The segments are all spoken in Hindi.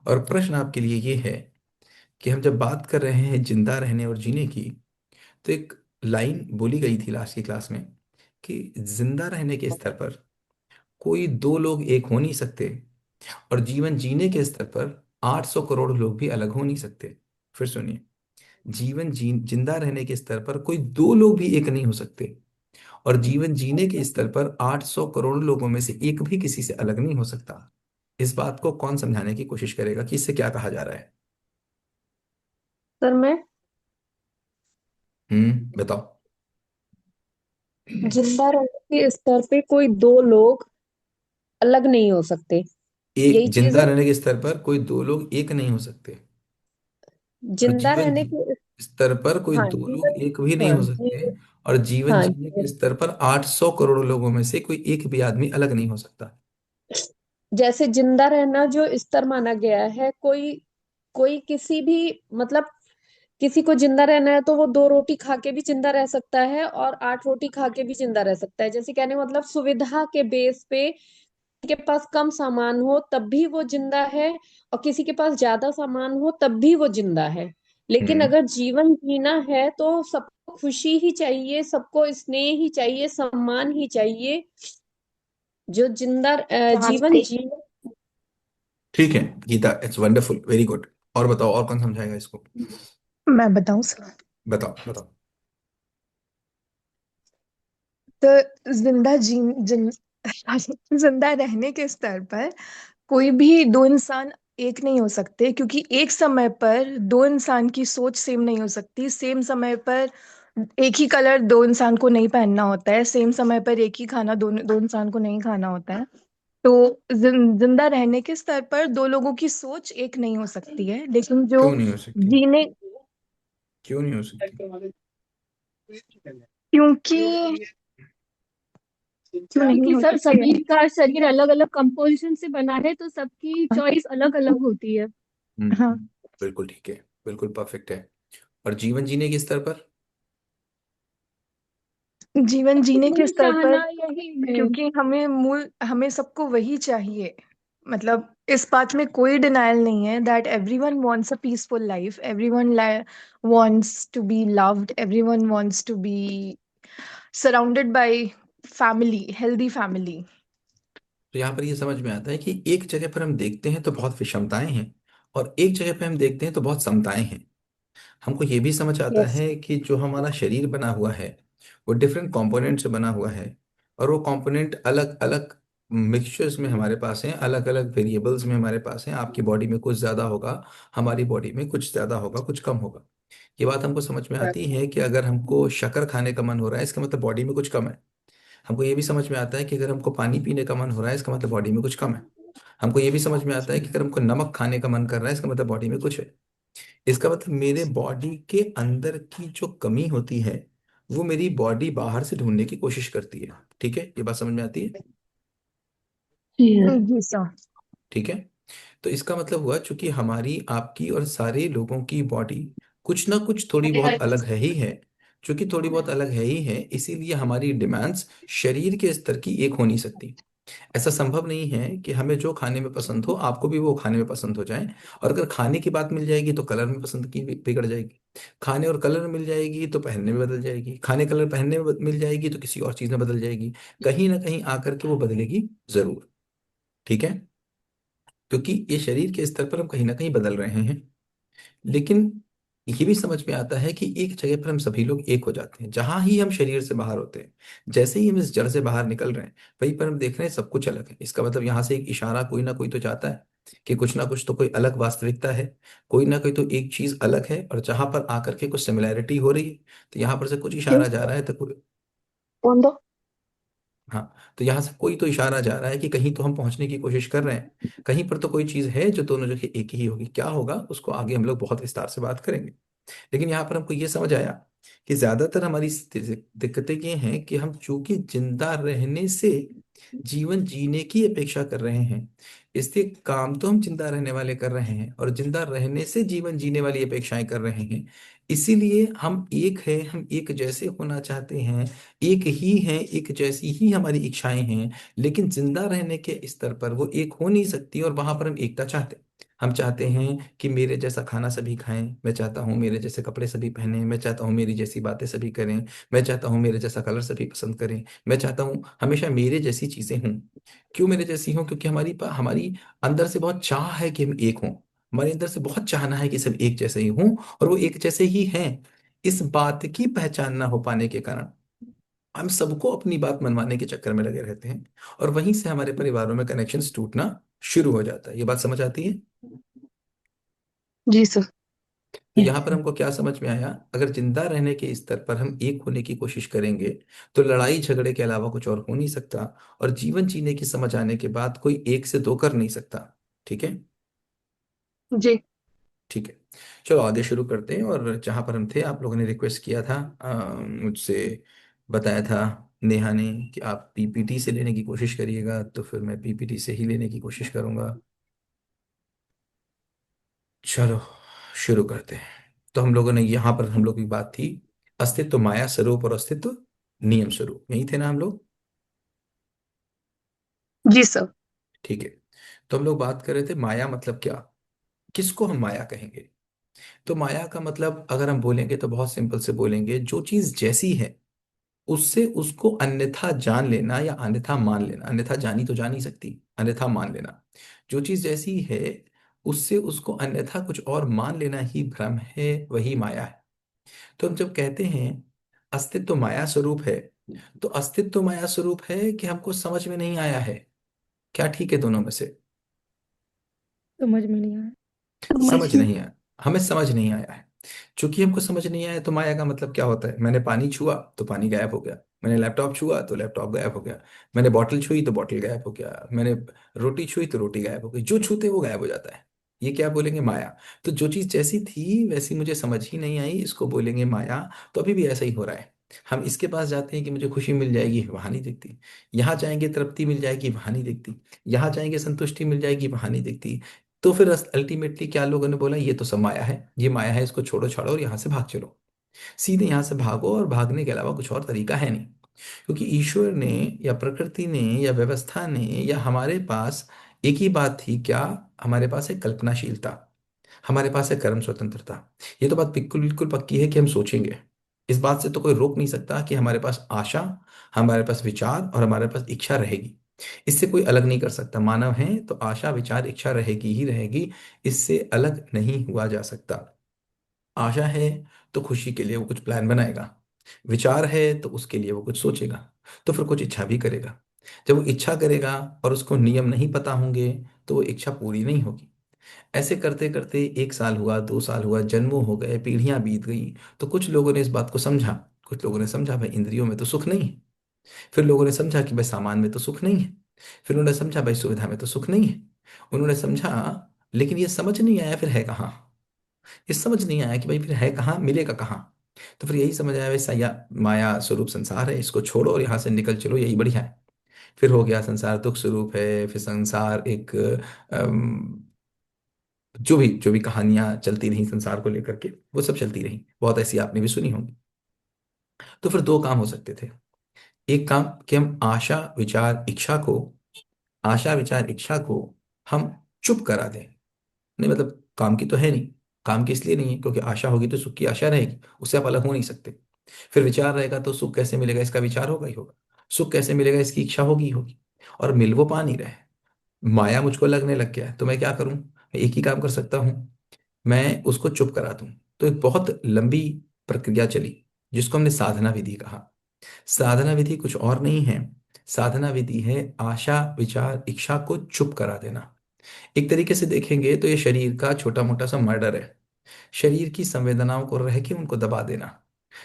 और प्रश्न आपके लिए ये है कि हम जब बात कर रहे हैं जिंदा रहने और जीने की, तो एक लाइन बोली गई थी लास्ट की क्लास में कि जिंदा रहने के स्तर पर कोई दो लोग एक हो नहीं सकते, और जीवन जीने के स्तर पर 800 करोड़ लोग भी अलग हो नहीं सकते। फिर सुनिए, जिंदा रहने के स्तर पर कोई दो लोग भी एक नहीं हो सकते, और जीवन जीने के स्तर पर 800 करोड़ लोगों में से एक भी किसी से अलग नहीं हो सकता। इस बात को कौन समझाने की कोशिश करेगा कि इससे क्या कहा जा रहा है? सर मैं बताओ। जिंदा रहने के स्तर पे कोई दो लोग अलग नहीं हो सकते, एक यही चीज जिंदा है। रहने के स्तर पर कोई दो लोग एक नहीं हो सकते, और जिंदा रहने के स्तर पर कोई हाँ दो लोग जीवन एक भी नहीं हाँ हो सकते, जीवन और जीवन हाँ जीने के जीवन स्तर पर 800 करोड़ लोगों में से कोई एक भी आदमी अलग नहीं हो सकता। जैसे जिंदा रहना जो स्तर माना गया है, कोई कोई किसी भी मतलब किसी को जिंदा रहना है तो वो दो रोटी खा के भी जिंदा रह सकता है और आठ रोटी खा के भी जिंदा रह सकता है। जैसे कहने मतलब सुविधा के बेस पे के पास कम सामान हो तब भी वो जिंदा है, और किसी के पास ज्यादा सामान हो तब भी वो जिंदा है। लेकिन हम्म। अगर जीवन जीना है तो सबको खुशी ही चाहिए, सबको स्नेह ही चाहिए, सम्मान ही चाहिए। जो जीवन जी। ठीक है Gita, it's wonderful, very good. और बताओ, और कौन समझाएगा इसको? मैं बताऊं सर? बताओ बताओ। तो जिंदा रहने के स्तर पर कोई भी दो इंसान एक नहीं हो सकते, क्योंकि एक समय पर दो इंसान की सोच सेम नहीं हो सकती। सेम समय पर एक ही कलर दो इंसान को नहीं पहनना होता है। सेम समय पर एक ही खाना दो दो इंसान को नहीं खाना होता है। तो जिंदा रहने के स्तर पर दो लोगों की सोच एक नहीं हो सकती है, लेकिन जो क्यों नहीं हो सकती? जीने क्यों नहीं हो सकती? क्योंकि क्यों नहीं क्योंकि हो सर सकती है? सभी का शरीर अलग अलग कंपोजिशन से बना है, तो सबकी चॉइस अलग अलग होती है। हाँ, हम्म। बिल्कुल ठीक है, बिल्कुल परफेक्ट है। और जीवन जीने के स्तर पर? जीवन जीने के मूल स्तर पर चाहना यही है। क्योंकि हमें सबको वही चाहिए। मतलब इस बात में कोई डिनायल नहीं है that everyone wants a peaceful life, everyone wants to be loved, everyone wants to be surrounded by family, healthy family. तो यहाँ पर ये समझ में आता है कि एक जगह पर हम देखते हैं तो बहुत विषमताएं हैं, और एक जगह पर हम देखते हैं तो बहुत समताएं हैं। हमको ये भी समझ आता यस। है कि जो हमारा शरीर बना हुआ है वो डिफरेंट कंपोनेंट से बना हुआ है, और वो कंपोनेंट अलग अलग मिक्सचर्स में हमारे पास हैं, अलग अलग वेरिएबल्स में हमारे पास हैं। आपकी बॉडी में कुछ ज़्यादा होगा, हमारी बॉडी में कुछ ज़्यादा होगा, कुछ कम होगा। ये बात हमको समझ में आती है कि अगर हमको शक्कर खाने का मन हो रहा है, इसका मतलब बॉडी में कुछ कम है। हमको ये भी समझ में आता है कि अगर हमको पानी पीने का मन हो रहा है, इसका मतलब बॉडी में कुछ कम है। हमको ये भी समझ में आता है कि अगर हमको नमक खाने का मन कर रहा है, इसका मतलब बॉडी में कुछ है। इसका मतलब मेरे बॉडी के अंदर की जो कमी होती है वो मेरी बॉडी बाहर से ढूंढने की कोशिश करती है। ठीक है, ये बात समझ में आती है? जी सर। ठीक है। तो इसका मतलब हुआ, चूंकि हमारी आपकी और सारे लोगों की बॉडी कुछ ना कुछ थोड़ी बहुत अलग है ही है। चूंकि थोड़ी बहुत अलग है ही है, इसीलिए हमारी डिमांड्स शरीर के स्तर की एक हो नहीं सकती। ऐसा संभव नहीं है कि हमें जो खाने में पसंद हो आपको भी वो खाने में पसंद हो जाए। और अगर खाने की बात मिल जाएगी तो कलर में पसंद की बिगड़ जाएगी। खाने और कलर मिल जाएगी तो पहनने में बदल जाएगी। खाने कलर पहनने में मिल जाएगी तो किसी और चीज में बदल जाएगी। कहीं ना कहीं आकर के वो बदलेगी जरूर। ठीक है, क्योंकि ये शरीर के स्तर पर हम कहीं ना कहीं बदल रहे हैं। लेकिन ये भी समझ में आता है कि एक जगह पर हम सभी लोग एक हो जाते हैं जहां ही हम शरीर से बाहर होते हैं। जैसे ही हम इस जड़ से बाहर निकल रहे हैं, वहीं पर हम देख रहे हैं सब कुछ अलग है। इसका मतलब यहाँ से एक इशारा कोई ना कोई तो चाहता है कि कुछ ना कुछ तो कोई अलग वास्तविकता है। कोई ना कोई तो एक चीज अलग है, और जहां पर आकर के कुछ सिमिलैरिटी हो रही है, तो यहाँ पर से कुछ क्यों? इशारा जा रहा है तो कोई। कौन दो? हाँ, तो यहाँ से कोई तो इशारा जा रहा है कि कहीं तो हम पहुंचने की कोशिश कर रहे हैं। कहीं पर तो कोई चीज है जो दोनों जगह एक ही होगी। क्या होगा उसको आगे हम लोग बहुत विस्तार से बात करेंगे। लेकिन यहाँ पर हमको ये समझ आया कि ज्यादातर हमारी दिक्कतें ये हैं कि हम चूंकि जिंदा रहने से जीवन जीने की अपेक्षा कर रहे हैं, इसलिए काम तो हम जिंदा रहने वाले कर रहे हैं और जिंदा रहने से जीवन जीने वाली अपेक्षाएं कर रहे हैं। इसीलिए हम एक है, हम एक जैसे होना चाहते हैं, एक ही हैं, एक जैसी ही हमारी इच्छाएं हैं, लेकिन जिंदा रहने के स्तर पर वो एक हो नहीं सकती और वहां पर हम एकता चाहते हैं। हम चाहते हैं कि मेरे जैसा खाना सभी खाएं, मैं चाहता हूँ मेरे जैसे कपड़े सभी पहने, मैं चाहता हूँ मेरी जैसी बातें सभी करें, मैं चाहता हूँ मेरे जैसा कलर सभी पसंद करें, मैं चाहता हूँ हमेशा मेरे जैसी चीजें हों। क्यों मेरे जैसी हों? क्योंकि हमारी अंदर से बहुत चाह है कि हम एक हों। हमारे अंदर से बहुत चाहना है कि सब एक जैसे ही हों और वो एक जैसे ही हैं। इस बात की पहचान ना हो पाने के कारण हम सबको अपनी बात मनवाने के चक्कर में लगे रहते हैं और वहीं से हमारे परिवारों में कनेक्शंस टूटना शुरू हो जाता है। ये बात समझ आती है? जी सर। तो यहाँ पर हमको क्या समझ में आया? अगर जिंदा रहने के स्तर पर हम एक होने की कोशिश करेंगे तो लड़ाई झगड़े के अलावा कुछ और हो नहीं सकता, और जीवन जीने की समझ आने के बाद कोई एक से दो कर नहीं सकता। ठीक है? जी। ठीक है, चलो आगे शुरू करते हैं। और जहाँ पर हम थे, आप लोगों ने रिक्वेस्ट किया था, मुझसे बताया था नेहा ने कि आप पीपीटी से लेने की कोशिश करिएगा, तो फिर मैं पीपीटी से ही लेने की कोशिश करूंगा। चलो शुरू करते हैं। तो हम लोगों ने यहाँ पर हम लोग की बात थी अस्तित्व माया स्वरूप और अस्तित्व नियम स्वरूप, यही थे ना हम लोग? जी सर। ठीक है, तो हम लोग बात कर रहे थे माया मतलब क्या, किसको हम माया कहेंगे। तो माया का मतलब अगर हम बोलेंगे तो बहुत सिंपल से बोलेंगे, जो चीज जैसी है उससे उसको अन्यथा जान लेना या अन्यथा मान लेना। अन्यथा जानी तो जा नहीं सकती, अन्यथा मान लेना। जो चीज जैसी है उससे उसको अन्यथा कुछ और मान लेना ही भ्रम है, वही माया है। तो हम जब कहते हैं अस्तित्व माया स्वरूप है, तो अस्तित्व माया स्वरूप है कि हमको समझ में नहीं आया है? क्या ठीक है दोनों में से? समझ में नहीं आया। समझ नहीं आया, हमें समझ नहीं आया है। चूंकि हमको समझ नहीं आया तो माया का मतलब क्या होता है? मैंने पानी छुआ तो पानी गायब हो गया, मैंने लैपटॉप छुआ तो लैपटॉप गायब हो गया, मैंने बॉटल छुई तो बॉटल गायब हो गया, मैंने रोटी छुई तो रोटी गायब हो गई। जो छूते वो गायब हो जाता है। ये क्या बोलेंगे? माया। तो जो चीज जैसी थी वैसी मुझे समझ ही नहीं आई, इसको बोलेंगे माया। तो अभी भी ऐसा ही हो रहा है। हम इसके पास जाते हैं कि मुझे खुशी मिल जाएगी, वहां नहीं दिखती। यहाँ जाएंगे तृप्ति मिल जाएगी, वहां नहीं दिखती। यहाँ जाएंगे संतुष्टि मिल जाएगी, वहां नहीं दिखती। तो फिर अल्टीमेटली क्या लोगों ने बोला, ये तो सब माया है, ये माया है, इसको छोड़ो छाड़ो और यहाँ से भाग चलो। सीधे यहाँ से भागो, और भागने के अलावा कुछ और तरीका है नहीं। क्योंकि ईश्वर ने या प्रकृति ने या व्यवस्था ने या हमारे पास एक ही बात थी क्या? हमारे पास है कल्पनाशीलता, हमारे पास है कर्म स्वतंत्रता। ये तो बात बिल्कुल बिल्कुल पक्की है कि हम सोचेंगे। इस बात से तो कोई रोक नहीं सकता कि हमारे पास आशा, हमारे पास विचार और हमारे पास इच्छा रहेगी। इससे कोई अलग नहीं कर सकता। मानव है तो आशा विचार इच्छा रहेगी ही रहेगी, इससे अलग नहीं हुआ जा सकता। आशा है तो खुशी के लिए वो कुछ प्लान बनाएगा, विचार है तो उसके लिए वो कुछ सोचेगा, तो फिर कुछ इच्छा भी करेगा। जब वो इच्छा करेगा और उसको नियम नहीं पता होंगे तो वो इच्छा पूरी नहीं होगी। ऐसे करते करते 1 साल हुआ, 2 साल हुआ, जन्मों हो गए, पीढ़ियां बीत गई। तो कुछ लोगों ने इस बात को समझा, कुछ लोगों ने समझा भाई इंद्रियों में तो सुख नहीं है। फिर लोगों ने समझा कि भाई सामान में तो सुख नहीं है। फिर उन्होंने समझा भाई सुविधा में तो सुख नहीं है। उन्होंने समझा, लेकिन ये समझ नहीं आया फिर है कहाँ। ये समझ नहीं आया कि भाई फिर है कहाँ, मिलेगा कहाँ। तो फिर यही समझ आया वैसा या माया स्वरूप संसार है, इसको छोड़ो और यहाँ से निकल चलो, यही बढ़िया है। फिर हो गया संसार दुख स्वरूप है, फिर संसार एक जो भी कहानियां चलती रही संसार को लेकर के, वो सब चलती रही, बहुत ऐसी आपने भी सुनी होंगी। तो फिर दो काम हो सकते थे। एक काम कि हम आशा विचार इच्छा को हम चुप करा दें। नहीं मतलब काम की तो है नहीं, काम की इसलिए नहीं है क्योंकि आशा होगी तो सुख की आशा रहेगी, उससे आप अलग हो नहीं सकते। फिर विचार रहेगा तो सुख कैसे मिलेगा, इसका विचार होगा ही होगा। सुख कैसे मिलेगा, इसकी इच्छा होगी ही होगी। और मिल वो पा नहीं रहे। माया मुझको लगने लग गया है, तो मैं क्या करूं? मैं एक ही काम कर सकता हूं, मैं उसको चुप करा दूं। तो एक बहुत लंबी प्रक्रिया चली जिसको हमने साधना विधि कहा। साधना विधि कुछ और नहीं है, साधना विधि है आशा विचार इच्छा को चुप करा देना। एक तरीके से देखेंगे तो ये शरीर का छोटा मोटा सा मर्डर है। शरीर की संवेदनाओं को रह के उनको दबा देना।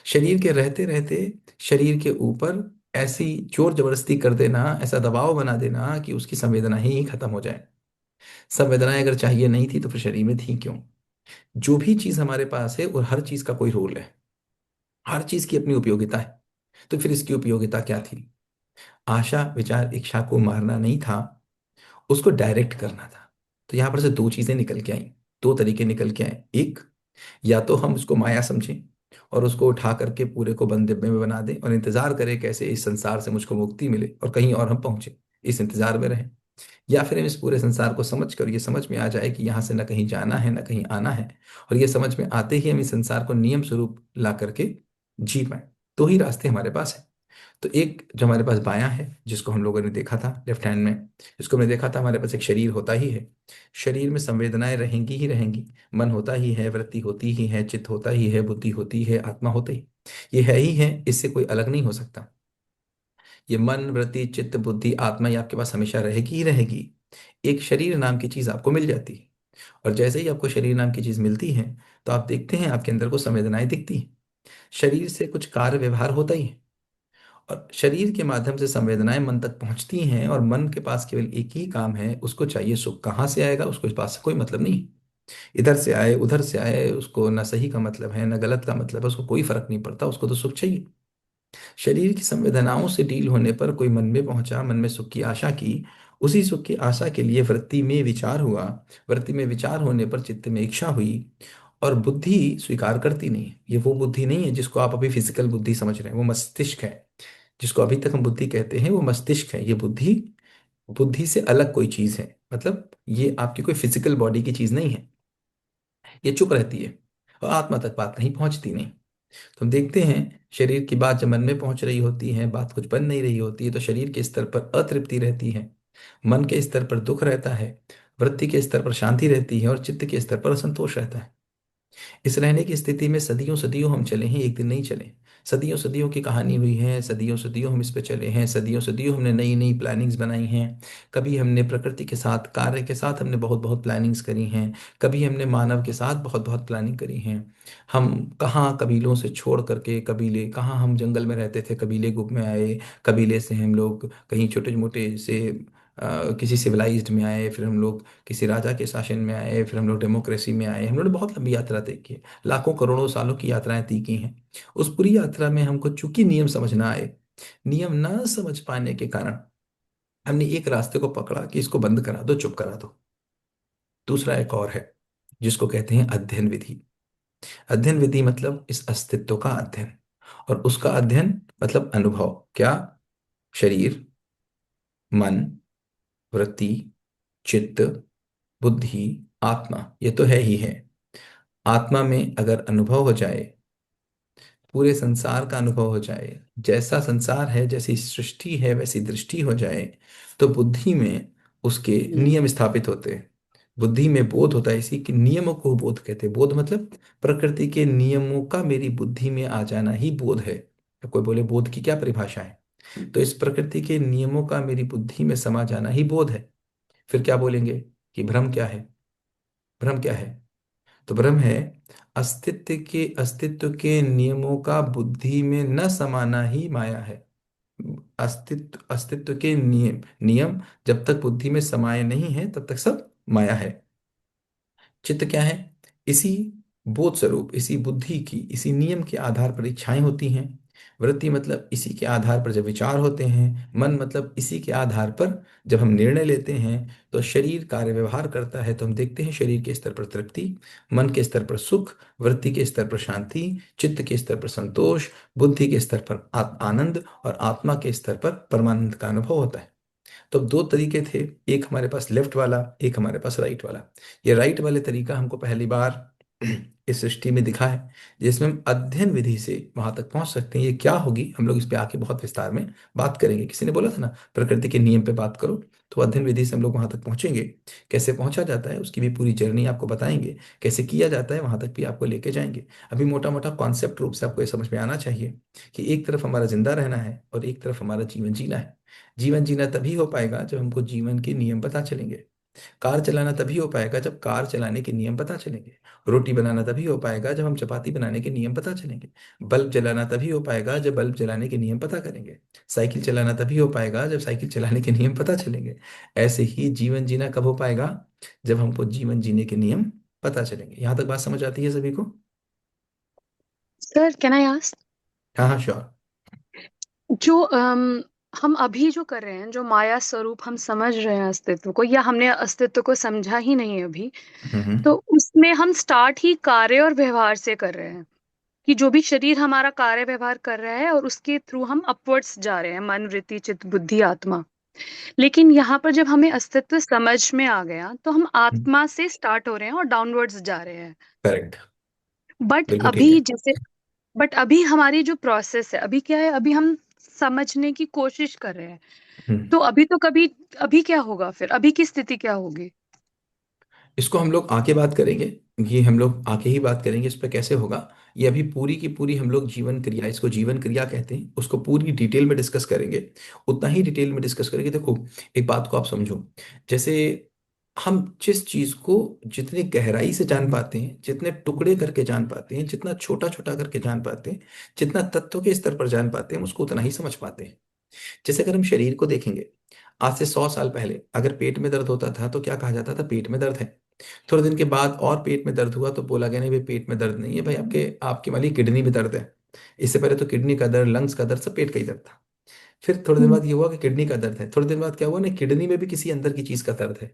शरीर के रहते रहते शरीर के ऊपर ऐसी जोर जबरदस्ती कर देना, ऐसा दबाव बना देना कि उसकी संवेदना ही खत्म हो जाए। संवेदनाएं अगर चाहिए नहीं थी तो फिर शरीर में थी क्यों? जो भी चीज हमारे पास है और हर चीज का कोई रोल है। हर चीज की अपनी उपयोगिता है। तो फिर इसकी उपयोगिता क्या थी? आशा विचार इच्छा को मारना नहीं था, उसको डायरेक्ट करना था। तो यहां पर से दो चीजें निकल के आई, दो तरीके निकल के आए। एक, या तो हम उसको माया समझें और उसको उठा करके पूरे को बंद डिब्बे में बना दें और इंतजार करें कैसे इस संसार से मुझको मुक्ति मिले और कहीं और हम पहुंचे, इस इंतजार में रहें। या फिर हम इस पूरे संसार को समझ कर ये समझ में आ जाए कि यहाँ से न कहीं जाना है न कहीं आना है, और ये समझ में आते ही हम इस संसार को नियम स्वरूप ला करके जी पाए। दो ही रास्ते हमारे पास है। तो एक जो हमारे पास बायां है, जिसको हम लोगों ने देखा था लेफ्ट हैंड में, जिसको हमने देखा था, हमारे पास एक शरीर होता ही है। शरीर में संवेदनाएं रहेंगी ही रहेंगी, मन होता ही है, वृत्ति होती ही है, चित्त होता ही है, बुद्धि होती है, आत्मा होता ही, ये है ही है, इससे कोई अलग नहीं हो सकता। ये मन वृत्ति चित्त बुद्धि आत्मा ये आपके पास हमेशा रहेगी ही रहेगी। एक शरीर नाम की चीज आपको मिल जाती है, और जैसे ही आपको शरीर नाम की चीज मिलती है तो आप देखते हैं आपके अंदर को संवेदनाएं दिखती हैं। शरीर से कुछ कार्य व्यवहार होता ही है, और शरीर के माध्यम से संवेदनाएं मन तक पहुंचती हैं, और मन के पास केवल एक ही काम है, उसको चाहिए सुख। कहाँ से आएगा उसको इस बात से कोई मतलब नहीं। इधर से आए उधर से आए, उसको ना सही का मतलब है ना गलत का मतलब है, उसको कोई फर्क नहीं पड़ता, उसको तो सुख चाहिए। शरीर की संवेदनाओं से डील होने पर कोई मन में पहुंचा, मन में सुख की आशा की, उसी सुख की आशा के लिए वृत्ति में विचार हुआ, वृत्ति में विचार होने पर चित्त में इच्छा हुई, और बुद्धि स्वीकार करती नहीं है। ये वो बुद्धि नहीं है जिसको आप अभी फिजिकल बुद्धि समझ रहे हैं, वो मस्तिष्क है। जिसको अभी तक हम बुद्धि कहते हैं वो मस्तिष्क है। ये बुद्धि बुद्धि से अलग कोई चीज है, मतलब ये आपकी कोई फिजिकल बॉडी की चीज नहीं है। ये चुप रहती है और आत्मा तक बात नहीं पहुंचती नहीं। तो हम देखते हैं शरीर की बात जब मन में पहुंच रही होती है, बात कुछ बन नहीं रही होती है, तो शरीर के स्तर पर अतृप्ति रहती है, मन के स्तर पर दुख रहता है, वृत्ति के स्तर पर शांति रहती है, और चित्त के स्तर पर असंतोष रहता है। इस रहने की स्थिति में सदियों सदियों हम चले हैं, एक दिन नहीं चले। सदियों सदियों की कहानी हुई है, सदियों सदियों हम इस पे चले हैं, सदियों सदियों हमने नई नई प्लानिंग्स बनाई हैं। कभी हमने प्रकृति के साथ कार्य के साथ हमने बहुत बहुत प्लानिंग्स करी हैं, कभी हमने मानव के साथ बहुत बहुत प्लानिंग करी हैं। हम कहाँ कबीलों से छोड़ करके कबीले, कहाँ हम जंगल में रहते थे कबीले ग्रुप में आए, कबीले से हम लोग कहीं छोटे मोटे से किसी सिविलाइज्ड में आए, फिर हम लोग किसी राजा के शासन में आए, फिर हम लोग डेमोक्रेसी में आए। हम लोगों ने बहुत लंबी यात्रा तय की है, लाखों करोड़ों सालों की यात्राएं तय की हैं। उस पूरी यात्रा में हमको चूंकि नियम समझ ना आए, नियम ना समझ पाने के कारण हमने एक रास्ते को पकड़ा कि इसको बंद करा दो, चुप करा दो। दूसरा एक और है जिसको कहते हैं अध्ययन विधि। अध्ययन विधि मतलब इस अस्तित्व का अध्ययन, और उसका अध्ययन मतलब अनुभव। क्या? शरीर, मन, वृत्ति, चित्त, बुद्धि, आत्मा, ये तो है ही है। आत्मा में अगर अनुभव हो जाए, पूरे संसार का अनुभव हो जाए, जैसा संसार है जैसी सृष्टि है वैसी दृष्टि हो जाए, तो बुद्धि में उसके नियम स्थापित होते हैं। बुद्धि में बोध होता है, इसी के नियमों को बोध कहते हैं। बोध मतलब प्रकृति के नियमों का मेरी बुद्धि में आ जाना ही बोध है। तो कोई बोले बोध की क्या परिभाषा है, तो इस प्रकृति के नियमों का मेरी बुद्धि में समा जाना ही बोध है। फिर क्या बोलेंगे कि भ्रम क्या है? भ्रम क्या है? तो भ्रम है अस्तित्व के नियमों का बुद्धि में न समाना ही माया है। अस्तित्व के नियम नियम जब तक बुद्धि में समाये नहीं है तब तक सब माया है। चित्त क्या है? इसी बोध स्वरूप, इसी बुद्धि की, इसी नियम के आधार पर इच्छाएं होती हैं। वृत्ति मतलब इसी के आधार पर जब विचार होते हैं। मन मतलब इसी के आधार पर जब हम निर्णय लेते हैं। तो शरीर कार्य व्यवहार करता है तो हम देखते हैं शरीर के स्तर पर तृप्ति, मन के स्तर पर सुख, वृत्ति के स्तर पर शांति, चित्त के स्तर पर संतोष, बुद्धि के स्तर पर आनंद, और आत्मा के स्तर पर परमानंद का अनुभव होता है। तो अब दो तरीके थे, एक हमारे पास लेफ्ट वाला, एक हमारे पास राइट वाला। ये राइट वाले तरीका हमको पहली बार इस सृष्टि में दिखा है, जिसमें हम अध्ययन विधि से वहां तक पहुंच सकते हैं। ये क्या होगी हम लोग इस पे आके बहुत विस्तार में बात करेंगे। किसी ने बोला था ना प्रकृति के नियम पे बात करो, तो अध्ययन विधि से हम लोग वहां तक पहुंचेंगे। कैसे पहुंचा जाता है उसकी भी पूरी जर्नी आपको बताएंगे, कैसे किया जाता है वहां तक भी आपको लेके जाएंगे। अभी मोटा मोटा कॉन्सेप्ट रूप से आपको ये समझ में आना चाहिए कि एक तरफ हमारा जिंदा रहना है और एक तरफ हमारा जीवन जीना है। जीवन जीना तभी हो पाएगा जब हमको जीवन के नियम पता चलेंगे। कार चलाना तभी हो पाएगा जब कार चलाने के नियम पता चलेंगे। रोटी बनाना तभी हो पाएगा जब हम चपाती बनाने के नियम पता चलेंगे। बल्ब जलाना तभी हो पाएगा जब बल्ब जलाने के नियम पता करेंगे। साइकिल चलाना तभी हो पाएगा जब साइकिल चलाने के नियम पता चलेंगे। ऐसे ही जीवन जीना कब हो पाएगा? जब हमको जीवन जीने के नियम पता चलेंगे। यहां तक बात समझ आती है सभी को? Sir can I ask? हाँ हाँ श्योर। जो हम अभी जो कर रहे हैं, जो माया स्वरूप हम समझ रहे हैं अस्तित्व को, या हमने अस्तित्व को समझा ही नहीं अभी, तो उसमें हम स्टार्ट ही कार्य और व्यवहार से कर रहे हैं। कि जो भी शरीर हमारा कार्य व्यवहार कर रहा है और उसके थ्रू हम अपवर्ड्स जा रहे हैं, मन, वृत्ति, चित्त, बुद्धि, आत्मा। लेकिन यहाँ पर जब हमें अस्तित्व समझ में आ गया तो हम आत्मा से स्टार्ट हो रहे हैं और डाउनवर्ड्स जा रहे हैं। करेक्ट। बट बिल्कुल ठीक अभी है। जैसे बट अभी हमारी जो प्रोसेस है, अभी क्या है, अभी हम समझने की कोशिश कर रहे हैं। हम्म। तो अभी तो कभी, अभी क्या होगा फिर, अभी की स्थिति क्या होगी? इसको हम लोग आके बात करेंगे। ये हम लोग आके ही बात करेंगे इस पर कैसे होगा। ये अभी पूरी की पूरी हम लोग जीवन क्रिया, इसको जीवन क्रिया कहते हैं, उसको पूरी डिटेल में डिस्कस करेंगे। उतना ही डिटेल में डिस्कस करेंगे। देखो, एक बात को आप समझो। जैसे हम जिस चीज को जितनी गहराई से जान पाते हैं, जितने टुकड़े करके जान पाते हैं, जितना छोटा छोटा करके जान पाते हैं, जितना तत्व के स्तर पर जान पाते हैं, हम उसको उतना ही समझ पाते हैं। जैसे अगर हम शरीर को देखेंगे, आज से 100 साल पहले अगर पेट में दर्द होता था तो क्या कहा जाता था? पेट में दर्द है। थोड़े दिन के बाद और पेट में दर्द हुआ तो बोला गया नहीं भाई, पेट में दर्द नहीं है भाई, आपके आपकी वाली किडनी में दर्द है। इससे पहले तो किडनी का दर्द, लंग्स का दर्द, सब पेट का ही दर्द था। फिर थोड़े दिन हम्म। बाद ये हुआ कि किडनी का दर्द है। थोड़े दिन बाद क्या हुआ ना, किडनी में भी किसी अंदर की चीज का दर्द है।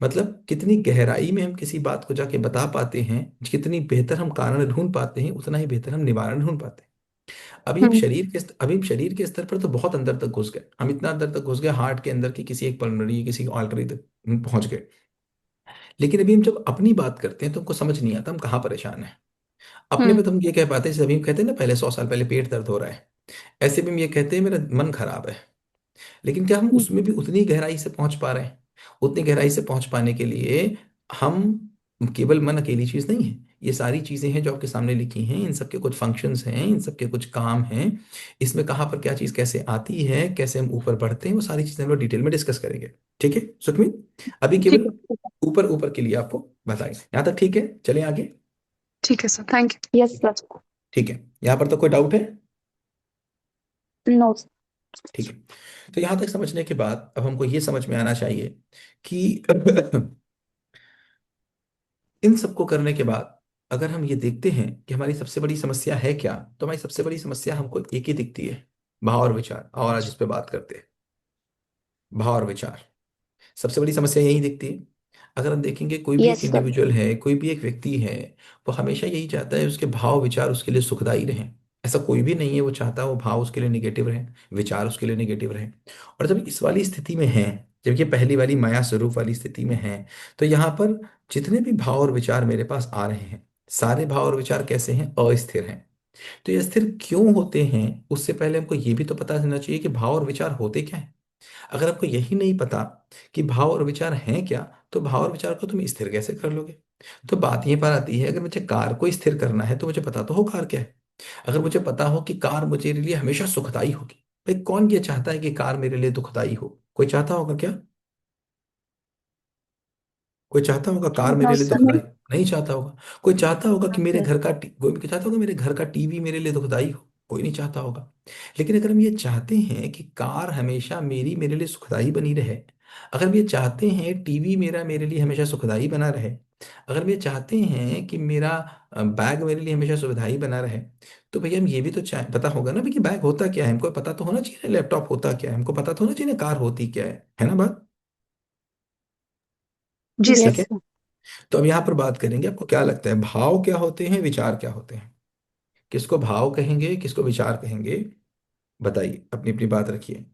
मतलब कितनी गहराई में हम किसी बात को जाके बता पाते हैं, जितनी बेहतर हम कारण ढूंढ पाते हैं, उतना ही बेहतर हम निवारण ढूंढ पाते हैं। हम्म। अभी हम शरीर के स्तर पर तो बहुत अंदर तक घुस गए। हम इतना अंदर तक घुस गए, हार्ट के अंदर की किसी एक पल्मोनरी, किसी आर्टरी तक हम पहुंच गए। लेकिन अभी हम जब अपनी बात करते हैं तो हमको समझ नहीं आता हम कहाँ परेशान हैं। अपने में हम्म। तो हम ये कह पाते हैं, जैसे अभी हम कहते हैं ना, पहले 100 साल पहले पेट दर्द हो रहा है, ऐसे भी हम ये कहते हैं मेरा मन खराब है। लेकिन क्या हम हम्म। उसमें भी उतनी गहराई से पहुंच पा रहे हैं? उतनी गहराई से पहुंच पाने के लिए हम, केवल मन अकेली चीज नहीं है, ये सारी चीजें हैं जो आपके सामने लिखी हैं, इन सब के कुछ फंक्शंस हैं, इन सब के कुछ काम हैं। इसमें कहाँ पर क्या चीज कैसे आती है, कैसे हम ऊपर बढ़ते हैं, वो सारी चीजें हम लोग डिटेल में डिस्कस करेंगे। ठीक है सुखमीत? अभी ठीक केवल है। ऊपर ऊपर के लिए आपको बताएं, यहाँ तक ठीक है? चलें आगे। ठीक है sir, thank you. Yes sir. ठीक है, यहाँ पर तो कोई डाउट है? नो। ठीक है। तो यहाँ तक समझने के बाद अब हमको ये समझ में आना चाहिए कि इन सबको करने के बाद अगर हम ये देखते हैं कि हमारी सबसे बड़ी समस्या है क्या, तो हमारी सबसे बड़ी समस्या हमको एक ही दिखती है, भाव और विचार। और आज इस पे बात करते हैं, भाव और विचार। सबसे बड़ी समस्या यही दिखती है। अगर हम देखेंगे, कोई भी एक यस सर। इंडिविजुअल है, कोई भी एक व्यक्ति है, वो हमेशा यही चाहता है उसके भाव विचार उसके लिए सुखदायी रहें। ऐसा कोई भी नहीं है वो चाहता है वो भाव उसके लिए निगेटिव रहे, विचार उसके लिए निगेटिव रहे। और जब इस वाली स्थिति में है, जब ये पहली वाली माया स्वरूप वाली स्थिति में है, तो यहाँ पर जितने भी भाव और विचार मेरे पास आ रहे हैं, सारे भाव और विचार कैसे हैं? अस्थिर हैं। तो ये स्थिर क्यों होते हैं, उससे पहले हमको ये भी तो पता होना चाहिए कि भाव और विचार होते क्या है। अगर आपको यही नहीं पता कि भाव और विचार हैं क्या, तो भाव और विचार को तुम स्थिर कैसे कर लोगे? तो बात यहीं पर आती है, अगर मुझे कार को स्थिर करना है तो मुझे पता तो हो कार क्या है। अगर मुझे पता हो कि कार मुझे लिए हमेशा सुखदाई होगी, भाई कौन ये चाहता है कि कार मेरे लिए दुखदाई हो? कोई चाहता होगा क्या? कोई चाहता होगा कार नो मेरे लिए सर। दुखदाई? नहीं चाहता होगा। कोई चाहता होगा कि मेरे सर। घर का कोई चाहता होगा मेरे घर का टीवी मेरे लिए दुखदाई हो? कोई नहीं चाहता होगा। लेकिन अगर हम ये चाहते हैं कि कार हमेशा मेरे लिए सुखदाई बनी रहे, अगर हम ये चाहते हैं टीवी मेरा मेरे लिए हमेशा सुखदाई बना रहे, अगर हम ये चाहते हैं कि मेरा बैग मेरे लिए हमेशा सुखदाई बना रहे, तो भैया हम ये भी तो पता होगा ना भी कि बैग होता क्या है, हमको पता तो होना चाहिए ना, लैपटॉप होता क्या है, हमको पता तो होना चाहिए ना, कार होती क्या है ना बात? जी ठीक सर। यस है। सर। तो अब यहाँ पर बात करेंगे, आपको क्या लगता है भाव क्या होते हैं, विचार क्या होते हैं? किसको भाव कहेंगे, किसको विचार कहेंगे? बताइए, अपनी अपनी बात रखिए।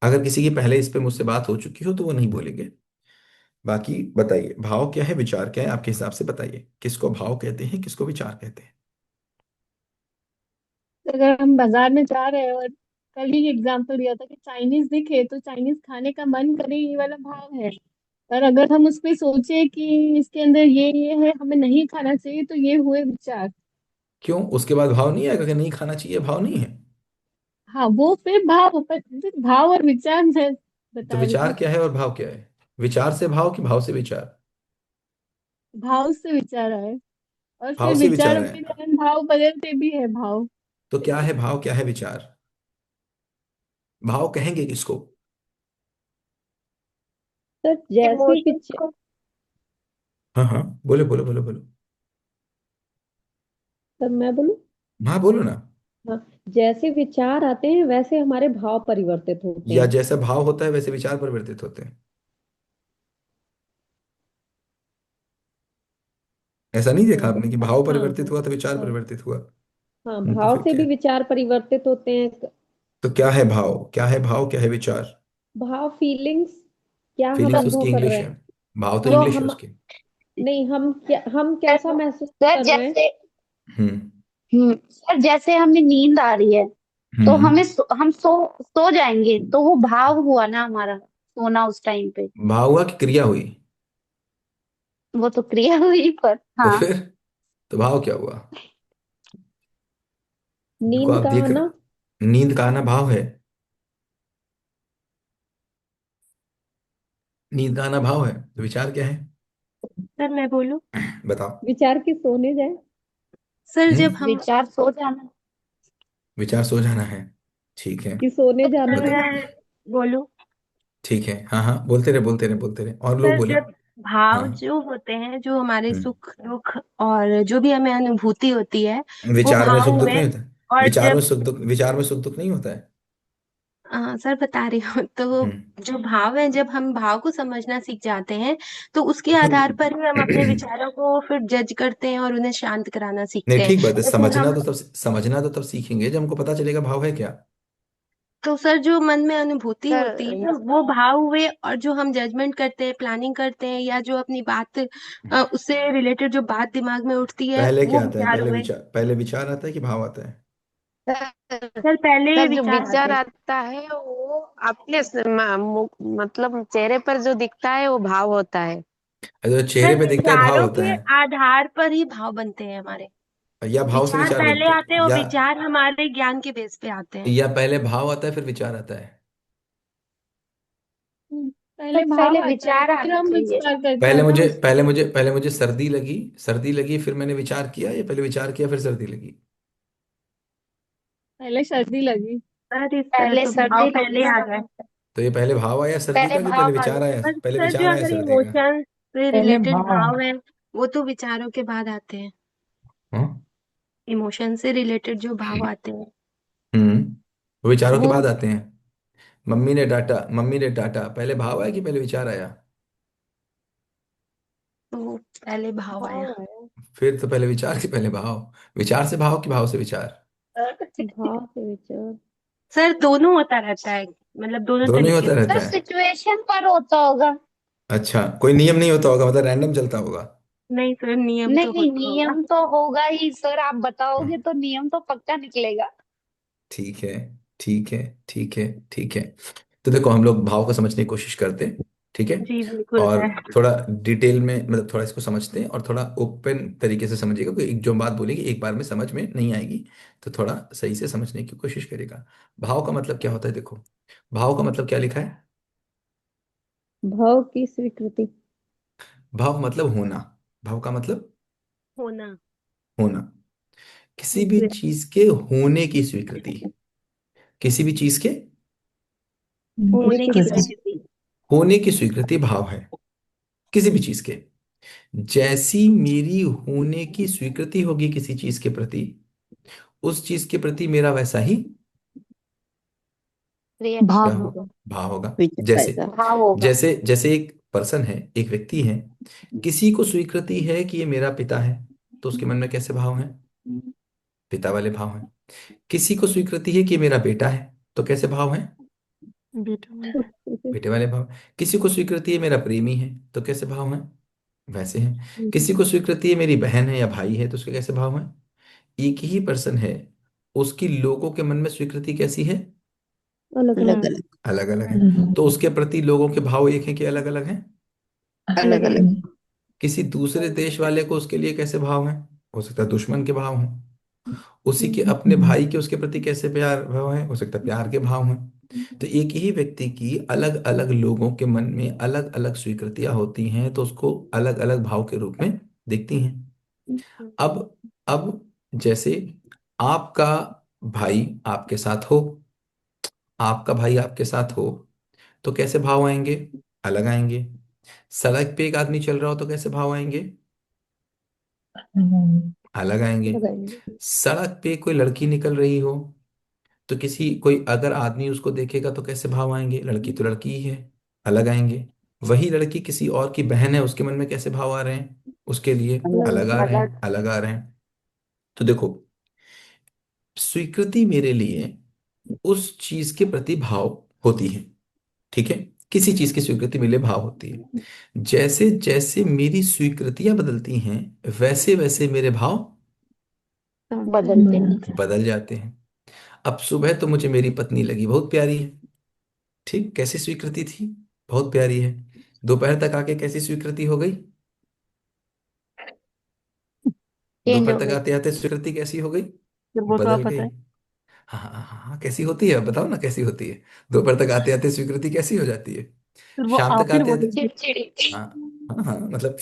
अगर किसी की पहले इस पे मुझसे बात हो चुकी हो तो वो नहीं बोलेंगे। बाकी बताइए, भाव क्या है, विचार क्या है, आपके हिसाब से बताइए, किसको भाव कहते हैं, किसको विचार कहते हैं? अगर हम बाजार में जा रहे हैं और कल ही एग्जाम्पल दिया था कि चाइनीज दिखे तो चाइनीज खाने का मन करे, ये वाला भाव है। पर अगर हम उस पे सोचे कि इसके अंदर ये है, हमें नहीं खाना चाहिए, तो ये हुए विचार। क्यों उसके बाद भाव नहीं आएगा कि नहीं खाना चाहिए? भाव नहीं है? हाँ, वो फिर भाव, पर भाव और विचार मैं तो बता रही विचार थी। क्या है और भाव क्या है? विचार से भाव कि भाव से विचार? भाव से विचार आए, और भाव फिर से विचारों विचार के है। कारण भाव बदलते भी है भाव। तो क्या है भाव, क्या है विचार? भाव कहेंगे किसको? सर जैसे इमोशंस विचार। को। हाँ हाँ, बोलो बोलो बोलो बोलो। सर मैं बोलूं? हाँ बोलो ना। हाँ, जैसे विचार आते हैं वैसे हमारे भाव परिवर्तित होते या हैं। जैसा भाव होता है वैसे विचार परिवर्तित होते हैं? ऐसा नहीं देखा हाँ आपने कि भाव हाँ परिवर्तित हाँ हुआ तो विचार हाँ परिवर्तित हुआ? हाँ, तो भाव फिर से क्या भी है? विचार परिवर्तित होते हैं। तो क्या है भाव, क्या है भाव, क्या है विचार? भाव फीलिंग्स, क्या हम फीलिंग्स अनुभव उसकी कर रहे इंग्लिश है। हैं। भाव तो जो इंग्लिश है हम, उसकी। नहीं, हम कैसा महसूस सर कर रहे हैं। जैसे हम्म। सर जैसे हमें नींद आ रही है तो हम्म। हम सो जाएंगे तो वो भाव हुआ ना हमारा सोना उस टाइम पे। भाव हुआ कि क्रिया हुई? वो तो क्रिया हुई पर तो हाँ। फिर तो भाव क्या हुआ? देखो नींद आप का देख आना। रहे, नींद का आना भाव है। नींद का आना भाव है, तो विचार क्या है? सर मैं बोलूं। बताओ। विचार की सोने जाए। सर जब हम्म। हम विचार सो जाना। विचार सो जाना है। ठीक है। कि सोने जाना सर है। बताओ। मैं बोलूं। ठीक है, हाँ हाँ, बोलते रहे बोलते रहे बोलते रहे, और लोग सर बोले। जब भाव हाँ। जो होते हैं, जो हमारे हम्म। सुख दुख और जो भी हमें अनुभूति होती है, वो विचार में भाव सुख दुख हुए। नहीं होता? और विचार में जब सुख दुख, विचार में सुख दुख नहीं होता है? सर बता रही हूँ तो वो हम्म। जो भाव है, जब हम भाव को समझना सीख जाते हैं तो उसके आधार नहीं। पर ही हम अपने विचारों को फिर जज करते हैं और उन्हें शांत कराना नहीं, सीखते हैं। ठीक बात है, जैसे समझना हम, तो तब, समझना तो तब सीखेंगे जब हमको पता चलेगा भाव है क्या। तो सर जो मन में अनुभूति होती सर है वो भाव हुए, और जो हम जजमेंट करते हैं, प्लानिंग करते हैं, या जो अपनी बात उससे रिलेटेड जो बात दिमाग में उठती है पहले वो क्या आता है? विचार पहले हुए। विचार, पहले विचार आता है कि भाव आता है? सर सर पहले सर जो विचार आते विचार हैं। आता है वो अपने मतलब चेहरे पर जो दिखता है वो भाव होता है। जो सर चेहरे पे दिखता है भाव विचारों होता के है? आधार पर ही भाव बनते हैं हमारे। या भाव से विचार विचार पहले बनते हैं, आते हैं और या विचार हमारे ज्ञान के बेस पे आते हैं। या पहले भाव आता है फिर विचार आता है? पहले सर भाव पहले आता है विचार फिर आना हम चाहिए। विचार करते पहले हैं ना मुझे उस पहले पे। मुझे पहले मुझे सर्दी लगी, सर्दी लगी फिर मैंने विचार किया, या पहले विचार किया फिर सर्दी लगी? पहले सर्दी लगी। सर इस पहले तो भाव सर्दी लगी पहले ना। आ गए। तो ये पहले भाव आया सर्दी पहले का कि पहले भाव आ विचार गया। आया? पर पहले सर जो विचार आया अगर सर्दी का? इमोशन से पहले रिलेटेड भाव आया। भाव है वो तो विचारों के बाद आते हैं। हाँ। इमोशन से रिलेटेड जो भाव आते हैं हम्म। वो विचारों के वो बाद आते हैं। मम्मी ने डांटा, मम्मी ने डांटा, पहले भाव आया कि पहले विचार आया? तो पहले भाव आया। भाव आया। फिर तो पहले विचार कि पहले भाव? विचार से भाव कि भाव से विचार? भाव से विचार। सर दोनों होता रहता है, मतलब दोनों दोनों ही तरीके होता से। रहता सर है? सिचुएशन पर होता होगा। अच्छा, कोई नियम नहीं होता होगा, मतलब रैंडम चलता होगा? नहीं सर, नियम तो नहीं होता होगा। नियम तो होगा ही सर, आप बताओगे हम्म, तो नियम तो पक्का निकलेगा। ठीक है, ठीक है, ठीक है, ठीक है। तो देखो हम लोग भाव को समझने की कोशिश करते हैं, ठीक है? जी बिल्कुल और सर। थोड़ा डिटेल में, मतलब थोड़ा इसको समझते हैं, और थोड़ा ओपन तरीके से समझिएगा, क्योंकि एक जो बात बोलेगी एक बार में समझ में नहीं आएगी। तो थोड़ा सही से समझने की कोशिश करेगा। भाव का मतलब क्या होता है? देखो, भाव का मतलब क्या लिखा है? भाव की स्वीकृति। भाव का मतलब होना। भाव का मतलब होना। होना। किसी भी जी। चीज के होने की स्वीकृति। किसी भी चीज के होने की विकृति। स्वीकृति। होने की स्वीकृति भाव है। किसी भी चीज के, जैसी मेरी होने की स्वीकृति होगी किसी चीज के प्रति, उस चीज के प्रति मेरा वैसा ही क्या भाव रिएक्शन हो, होगा। होगा। भाव होगा। विचार जैसे, आएगा भाव होगा। जैसे जैसे एक पर्सन है, एक व्यक्ति है, किसी को स्वीकृति है कि ये मेरा पिता है, तो उसके मन में कैसे भाव है? पिता वाले भाव हैं। किसी को स्वीकृति है कि ये मेरा बेटा है, तो कैसे भाव है? बेटा वाला। बेटे वाले भाव। किसी को स्वीकृति है मेरा प्रेमी है, तो कैसे भाव है? वैसे हैं। किसी को स्वीकृति है मेरी बहन है या भाई है, तो उसके कैसे भाव है? एक ही पर्सन है, उसकी लोगों के मन में स्वीकृति कैसी है? अलग अलग। अलग अलग। अलग अलग है। तो उसके प्रति लोगों के भाव एक है कि अलग अलग हैं? अलग अलग अलग। अलग। किसी दूसरे देश वाले को उसके लिए कैसे भाव हैं? हो सकता है दुश्मन के भाव हैं। उसी के अपने भाई के उसके प्रति कैसे प्यार भाव है? हो सकता है प्यार के भाव हैं। तो एक ही व्यक्ति की अलग अलग लोगों के मन में अलग अलग स्वीकृतियां होती हैं, तो उसको अलग अलग भाव के रूप में दिखती हैं। अब जैसे आपका भाई आपके साथ हो, आपका भाई आपके साथ हो, तो कैसे भाव आएंगे? अलग आएंगे। सड़क पे एक आदमी चल रहा हो तो कैसे भाव आएंगे? अलग आएंगे। लगाएंगे। सड़क पे कोई लड़की निकल रही हो तो किसी कोई अगर आदमी उसको देखेगा तो कैसे भाव आएंगे? लड़की तो लड़की ही है, अलग आएंगे। वही लड़की किसी और की बहन है, उसके मन में कैसे भाव आ रहे हैं? उसके लिए अलग आ रहे हैं, अलग आ रहे हैं। तो देखो, स्वीकृति मेरे लिए उस चीज के प्रति भाव होती है, ठीक है? किसी चीज की स्वीकृति मेरे लिए भाव होती है। जैसे जैसे मेरी स्वीकृतियां बदलती हैं वैसे वैसे मेरे भाव बदलते हैं। बदल जाते हैं। अब सुबह तो मुझे मेरी पत्नी लगी बहुत प्यारी है, ठीक, कैसी स्वीकृति थी? बहुत प्यारी है। दोपहर तक आके कैसी स्वीकृति हो गई? चेंज दोपहर हो तक गई। आते आते स्वीकृति कैसी हो गई? फिर वो तो बदल आप गई। बताएं। हाँ हाँ हाँ हाँ, कैसी होती है? बताओ ना कैसी होती है? दोपहर तक आते आते स्वीकृति कैसी हो जाती है? फिर वो शाम आप तक ही आते आते, बोलेंगे। चिड़चिड़ी। हाँ हाँ हाँ, मतलब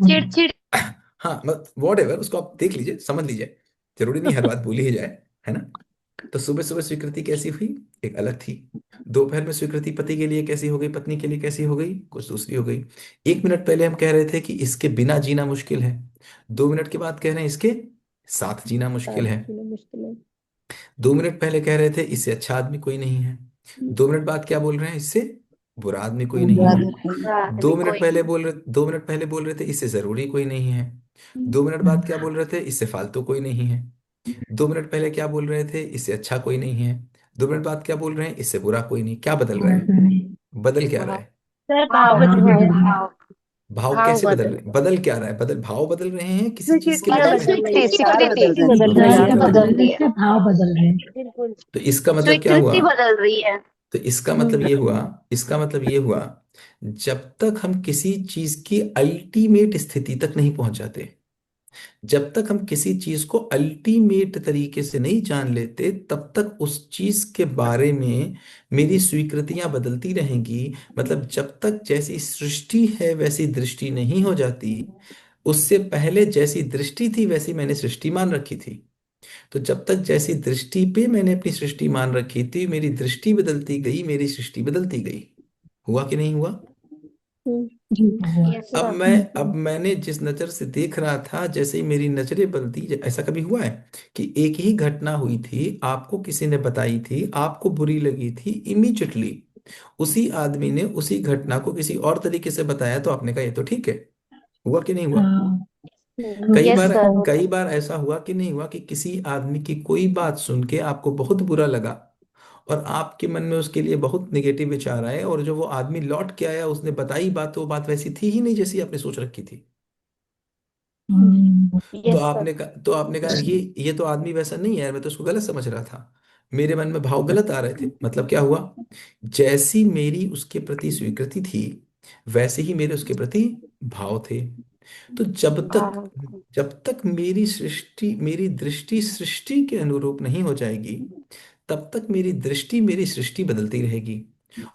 चिड़चिड़। हाँ, मतलब वॉट एवर, उसको आप देख लीजिए, समझ लीजिए, जरूरी नहीं हर बात बोली ही जाए, है ना? तो सुबह सुबह स्वीकृति कैसी हुई? एक अलग थी। दोपहर में स्वीकृति पति के लिए कैसी हो गई, पत्नी के लिए कैसी हो गई? कुछ दूसरी हो गई। 1 मिनट पहले हम कह रहे थे कि इसके बिना जीना मुश्किल है, 2 मिनट के बाद कह रहे हैं इसके साथ जीना मुश्किल साथ है। जीना मुश्किल है। 2 मिनट पहले कह रहे थे इससे अच्छा आदमी कोई नहीं है, 2 मिनट बाद क्या बोल रहे हैं? इससे बुरा आदमी कोई नहीं है। बुरा आदमी कोई। 2 मिनट पहले बोल रहे थे इससे जरूरी कोई नहीं है, 2 मिनट बाद क्या बोल रहे थे? इससे फालतू कोई नहीं है। 2 मिनट पहले क्या बोल रहे थे? इससे अच्छा कोई नहीं है। 2 मिनट बाद क्या बोल रहे हैं? इससे बुरा कोई नहीं। क्या बदल रहा है? बदल क्या रहा वाह। है? सर भाव बदल रहे हैं, भाव। भाव भाव कैसे बदल बदल रहे हैं? बदल क्या रहा है? भाव बदल रहे हैं किसी चीज के बदल प्रति? स्वीकृति बदल रही स्वीकृति है। बदल रही है। बिल्कुल। तो इसका मतलब क्या हुआ? स्वीकृति बदल रही है। तो इसका मतलब ये हुआ, इसका मतलब ये हुआ, जब तक हम किसी चीज की अल्टीमेट स्थिति तक नहीं पहुंच जाते, जब तक हम किसी चीज को अल्टीमेट तरीके से नहीं जान लेते, तब तक उस चीज के बारे में मेरी स्वीकृतियां बदलती रहेंगी। मतलब जब तक जैसी सृष्टि है वैसी दृष्टि नहीं हो जाती, उससे पहले जैसी दृष्टि थी वैसी मैंने सृष्टि मान रखी थी। तो जब तक जैसी दृष्टि पे मैंने अपनी सृष्टि मान रखी थी, मेरी दृष्टि बदलती गई, मेरी सृष्टि बदलती गई। हुआ कि नहीं हुआ? यस अब सर। मैं अब मैंने जिस नजर से देख रहा था, जैसे ही मेरी नजरें बदलती, ऐसा कभी हुआ है कि एक ही घटना हुई थी, आपको किसी ने बताई थी, आपको बुरी लगी थी, इमीडिएटली उसी आदमी ने उसी घटना को किसी और तरीके से बताया तो आपने कहा ये तो ठीक है? हुआ कि नहीं हुआ? कई यस बार सर होता कई है। बार ऐसा हुआ कि नहीं हुआ कि किसी आदमी की कोई बात सुन के आपको बहुत बुरा लगा और आपके मन में उसके लिए बहुत निगेटिव विचार आए, और जो वो आदमी लौट के आया उसने बताई बात, तो वो बात वैसी थी ही नहीं जैसी आपने सोच रखी थी। तो यस सर। आपने कहा ये तो आदमी वैसा नहीं है यार, मैं तो उसको गलत समझ रहा था, मेरे मन में भाव गलत आ रहे थे। मतलब क्या हुआ? जैसी मेरी उसके प्रति स्वीकृति थी वैसे ही मेरे उसके प्रति भाव थे। तो भाव। जब तक मेरी दृष्टि सृष्टि के अनुरूप नहीं हो जाएगी, तब तक मेरी दृष्टि मेरी सृष्टि बदलती रहेगी।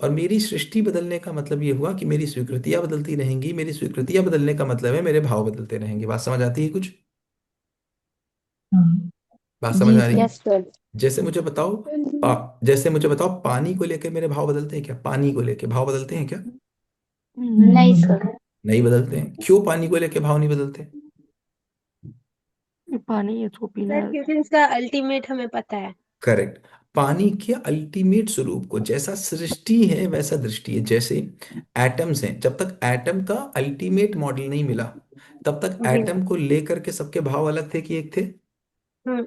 और मेरी सृष्टि बदलने का मतलब ये हुआ कि मेरी स्वीकृतियां बदलती रहेंगी, मेरी स्वीकृतियां बदलने का मतलब है मेरे भाव बदलते रहेंगे। बात समझ आती है कुछ? बात समझ आ रही है? Yes sir. जैसे मुझे बताओ, पानी को लेकर मेरे भाव बदलते हैं क्या? पानी को लेकर भाव बदलते हैं क्या? नहीं सर। नहीं बदलते हैं। क्यों पानी को लेकर भाव नहीं बदलते? पानी इसको पीना सर है। क्योंकि उसका अल्टीमेट हमें पता है। करेक्ट। पानी के अल्टीमेट स्वरूप को, जैसा सृष्टि है वैसा दृष्टि है। जैसे एटम्स हैं, जब तक एटम का अल्टीमेट मॉडल नहीं मिला, तब तक जी। एटम को लेकर के सबके भाव अलग थे कि एक थे?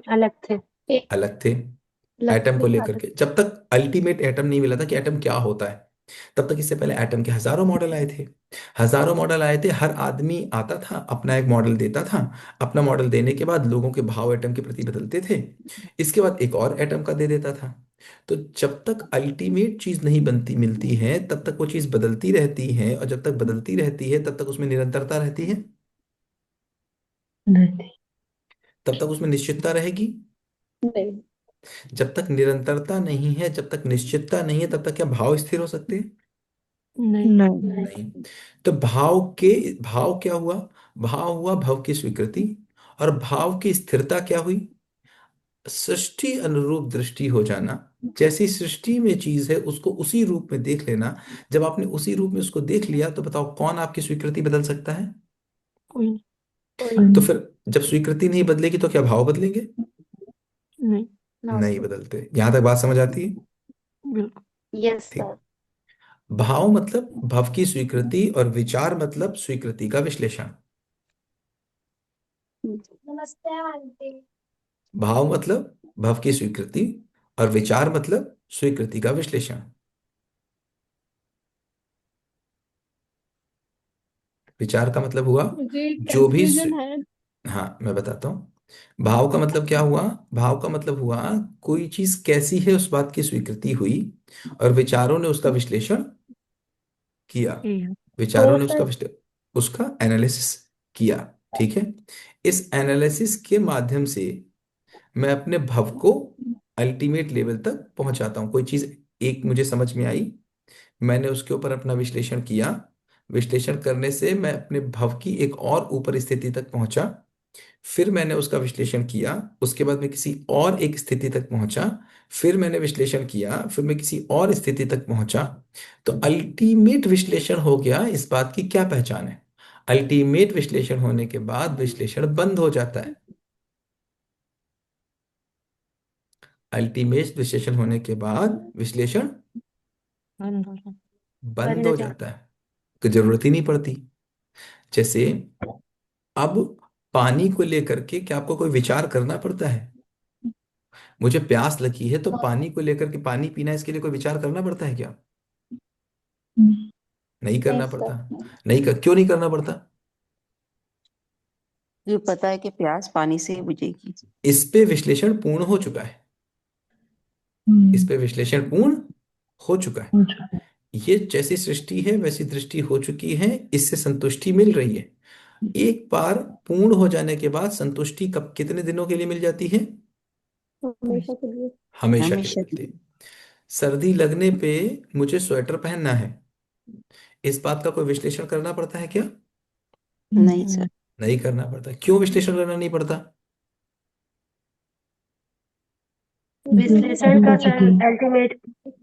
अलग थे। अलग थे। अलग एटम को थे। लेकर के जब तक अल्टीमेट एटम नहीं मिला था कि एटम क्या होता है, तब तक इससे पहले एटम के हजारों मॉडल आए थे। हजारों मॉडल आए थे, हर आदमी आता था अपना एक मॉडल देता था। अपना मॉडल देने के बाद लोगों के भाव एटम के प्रति बदलते थे, इसके बाद एक और एटम का दे देता था। तो जब तक अल्टीमेट चीज नहीं बनती मिलती है तब तक वो चीज बदलती रहती है, और जब तक बदलती रहती है तब तक उसमें निरंतरता रहती है, तब तक उसमें निश्चितता रहेगी। नहीं। जब तक निरंतरता नहीं है, जब तक निश्चितता नहीं है, तब तक क्या भाव स्थिर हो सकते हैं? नहीं। नहीं। तो भाव क्या हुआ? भाव हुआ भव की स्वीकृति। और भाव की स्थिरता क्या हुई? सृष्टि अनुरूप दृष्टि हो जाना। जैसी सृष्टि में चीज है उसको उसी रूप में देख लेना। जब आपने उसी रूप में उसको देख लिया तो बताओ कौन आपकी स्वीकृति बदल सकता है? कोई तो फिर जब स्वीकृति नहीं बदलेगी तो क्या भाव बदलेंगे? नहीं। ना नहीं सर। बदलते। यहां तक बात समझ आती है? बिल्कुल। यस ठीक। सर। भाव मतलब भव की स्वीकृति और विचार मतलब स्वीकृति का विश्लेषण। नमस्ते आंटी। भाव मतलब भव की स्वीकृति और विचार मतलब स्वीकृति का विश्लेषण। विचार का मतलब हुआ मुझे जो भी कंफ्यूजन है। हाँ, मैं बताता हूँ। भाव का मतलब क्या हुआ? भाव का मतलब हुआ कोई चीज कैसी है उस बात की स्वीकृति हुई, और विचारों ने उसका विश्लेषण किया। विचारों तो ने उसका सर उसका एनालिसिस किया। ठीक है। इस एनालिसिस के माध्यम से मैं अपने भव को अल्टीमेट लेवल तक पहुंचाता हूं। कोई चीज एक मुझे समझ में आई, मैंने उसके ऊपर अपना विश्लेषण किया। विश्लेषण करने से मैं अपने भव की एक और ऊपर स्थिति तक पहुंचा। फिर मैंने उसका विश्लेषण किया, उसके बाद मैं किसी और एक स्थिति तक पहुंचा। फिर मैंने विश्लेषण किया, फिर मैं किसी और स्थिति तक पहुंचा। तो अल्टीमेट विश्लेषण हो गया। इस बात की क्या पहचान है? अल्टीमेट विश्लेषण होने के बाद विश्लेषण बंद हो जाता है। अल्टीमेट विश्लेषण होने के बाद विश्लेषण बंद बंद हो जा। जाता है, तो जरूरत ही नहीं पड़ती। जैसे अब पानी को लेकर के क्या आपको कोई विचार करना पड़ता है? मुझे प्यास लगी है तो पानी को लेकर के, पानी पीना है, इसके लिए कोई विचार करना पड़ता है क्या? नहीं नहीं करना सर। पड़ता। क्यों नहीं करना पड़ता? जो पता है कि प्यास पानी से ही बुझेगी। इस पे विश्लेषण पूर्ण हो चुका है। इस पे विश्लेषण पूर्ण हो चुका है। ये जैसी सृष्टि है वैसी दृष्टि हो चुकी है, इससे संतुष्टि मिल रही है। एक बार पूर्ण हो जाने के बाद संतुष्टि कब, कितने दिनों के लिए मिल जाती है? हमेशा के लिए। हमेशा के लिए हमेशा। मिलती है। सर्दी लगने पे मुझे स्वेटर पहनना है, इस बात का कोई विश्लेषण करना पड़ता है क्या? नहीं सर। नहीं करना पड़ता। क्यों विश्लेषण करना नहीं पड़ता? विश्लेषण का सर अल्टीमेट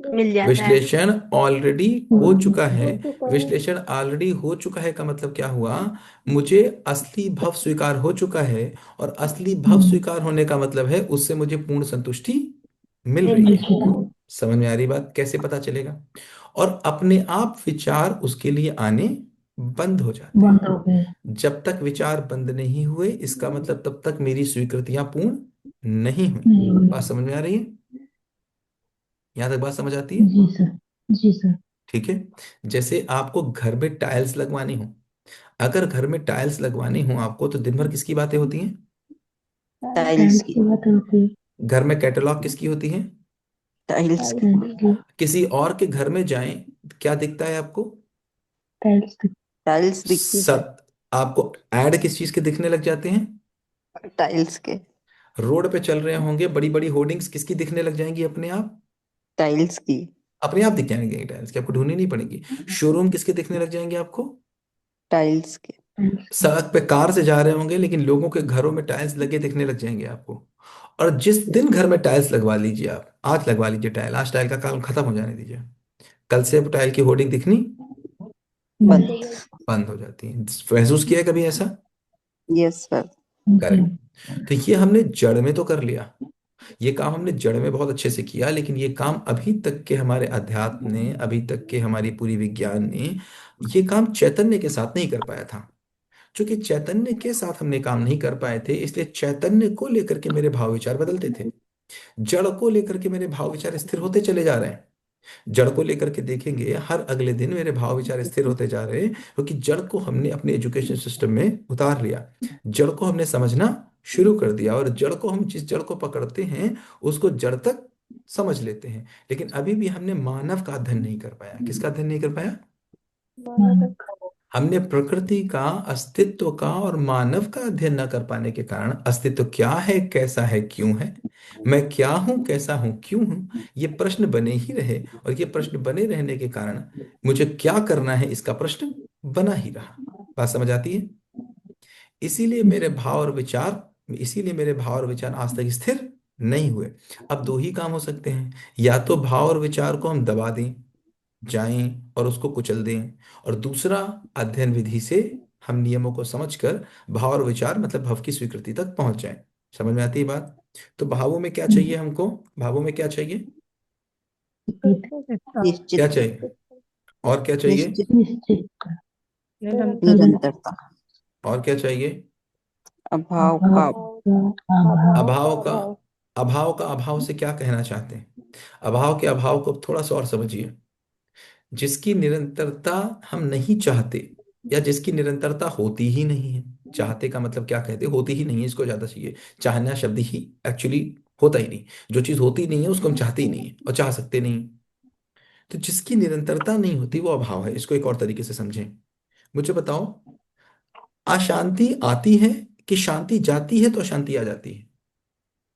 मिल जाता है। विश्लेषण ऑलरेडी हो चुका है। हो चुका है। विश्लेषण ऑलरेडी हो चुका है का मतलब क्या हुआ? मुझे असली भव स्वीकार हो चुका है, और असली भव स्वीकार होने का मतलब है उससे मुझे पूर्ण संतुष्टि मिल मिल रही है। चुका है। समझ में आ रही बात? कैसे पता चलेगा? और अपने आप विचार उसके लिए आने बंद हो जाते हैं। जब तक विचार बंद नहीं हुए, इसका मतलब तब तक मेरी स्वीकृतियां पूर्ण नहीं हुई। बात समझ में आ रही है? यहां तक बात समझ आती है? ठीक है। जैसे आपको घर में टाइल्स लगवानी हो, अगर घर में टाइल्स लगवानी हो आपको, तो दिन भर किसकी बातें होती हैं? टाइल्स की। घर में कैटलॉग किसकी होती है? टाइल्स की। किसी और के घर में जाएं, क्या दिखता है आपको? टाइल्स दिखती है। सब आपको ऐड किस चीज के दिखने लग जाते हैं? टाइल्स के। रोड पे चल रहे होंगे, बड़ी बड़ी होर्डिंग्स किसकी दिखने लग जाएंगी अपने आप? टाइल्स की। अपने आप दिख जाएंगे टाइल्स की, आपको ढूंढनी नहीं पड़ेगी। शोरूम किसके दिखने लग जाएंगे आपको? टाइल्स के। सड़क पे कार से जा रहे होंगे लेकिन लोगों के घरों में टाइल्स लगे दिखने लग जाएंगे आपको। और जिस दिन घर में टाइल्स लगवा लीजिए, आप आज लगवा लीजिए टाइल, आज टाइल का काम खत्म हो जाने दीजिए, कल से अब टाइल की होर्डिंग दिखनी बंद बंद। हो गया। बंद हो जाती है। महसूस किया है कभी ऐसा? Yes sir. करेक्ट। तो ये हमने जड़ में तो कर लिया, ये काम हमने जड़ में बहुत अच्छे से किया, लेकिन ये काम अभी तक के हमारे अध्यात्म ने, अभी तक के हमारी पूरी विज्ञान ने ये काम चैतन्य के साथ नहीं कर पाया था। क्योंकि चैतन्य के साथ हमने काम नहीं कर पाए थे, इसलिए चैतन्य को लेकर के मेरे भाव विचार बदलते थे। जड़ को लेकर के मेरे भाव विचार स्थिर होते चले जा रहे हैं। जड़ को लेकर के देखेंगे, हर अगले दिन मेरे भाव विचार स्थिर होते जा रहे हैं, क्योंकि जड़ को हमने अपने एजुकेशन सिस्टम में उतार लिया। जड़ को हमने समझना शुरू कर दिया, और जड़ को, हम जिस जड़ को पकड़ते हैं उसको जड़ तक समझ लेते हैं। लेकिन अभी भी हमने मानव का अध्ययन नहीं कर पाया। किसका अध्ययन नहीं कर पाया? मानव का। हमने प्रकृति का, अस्तित्व का और मानव का अध्ययन न कर पाने के कारण अस्तित्व क्या है, कैसा है, क्यों है, मैं क्या हूं, कैसा हूं, क्यों हूं, ये प्रश्न बने ही रहे। और ये प्रश्न बने रहने के कारण मुझे क्या करना है, इसका प्रश्न बना ही रहा। बात समझ आती है? इसीलिए मेरे भाव और विचार इसीलिए मेरे भाव और विचार आज तक स्थिर नहीं हुए। अब दो ही काम हो सकते हैं, या तो भाव और विचार को हम दबा दें, जाएं और उसको कुचल दें, और दूसरा अध्ययन विधि से हम नियमों को समझकर भाव और विचार मतलब भव की स्वीकृति तक पहुंच जाएं। समझ में आती है बात? तो भावों में क्या चाहिए हमको? भावों में क्या चाहिए? क्या निश्चित, चाहिए? और क्या चाहिए? निश्चित, निरंतर निरंतरता, और क्या चाहिए? अभाव का, अभाव का। अभाव का अभाव से क्या कहना चाहते हैं? अभाव के अभाव को थोड़ा सा और समझिए। जिसकी निरंतरता हम नहीं चाहते, या जिसकी निरंतरता होती ही नहीं है। चाहते का मतलब क्या कहते हैं? होती ही नहीं है, इसको ज्यादा चाहिए। चाहना शब्द ही एक्चुअली होता ही नहीं। जो चीज होती नहीं है उसको हम चाहते ही नहीं है और चाह सकते नहीं। तो जिसकी निरंतरता नहीं होती वो अभाव है। इसको एक और तरीके से समझें। मुझे बताओ, अशांति आती है कि शांति जाती है तो अशांति आ जाती है?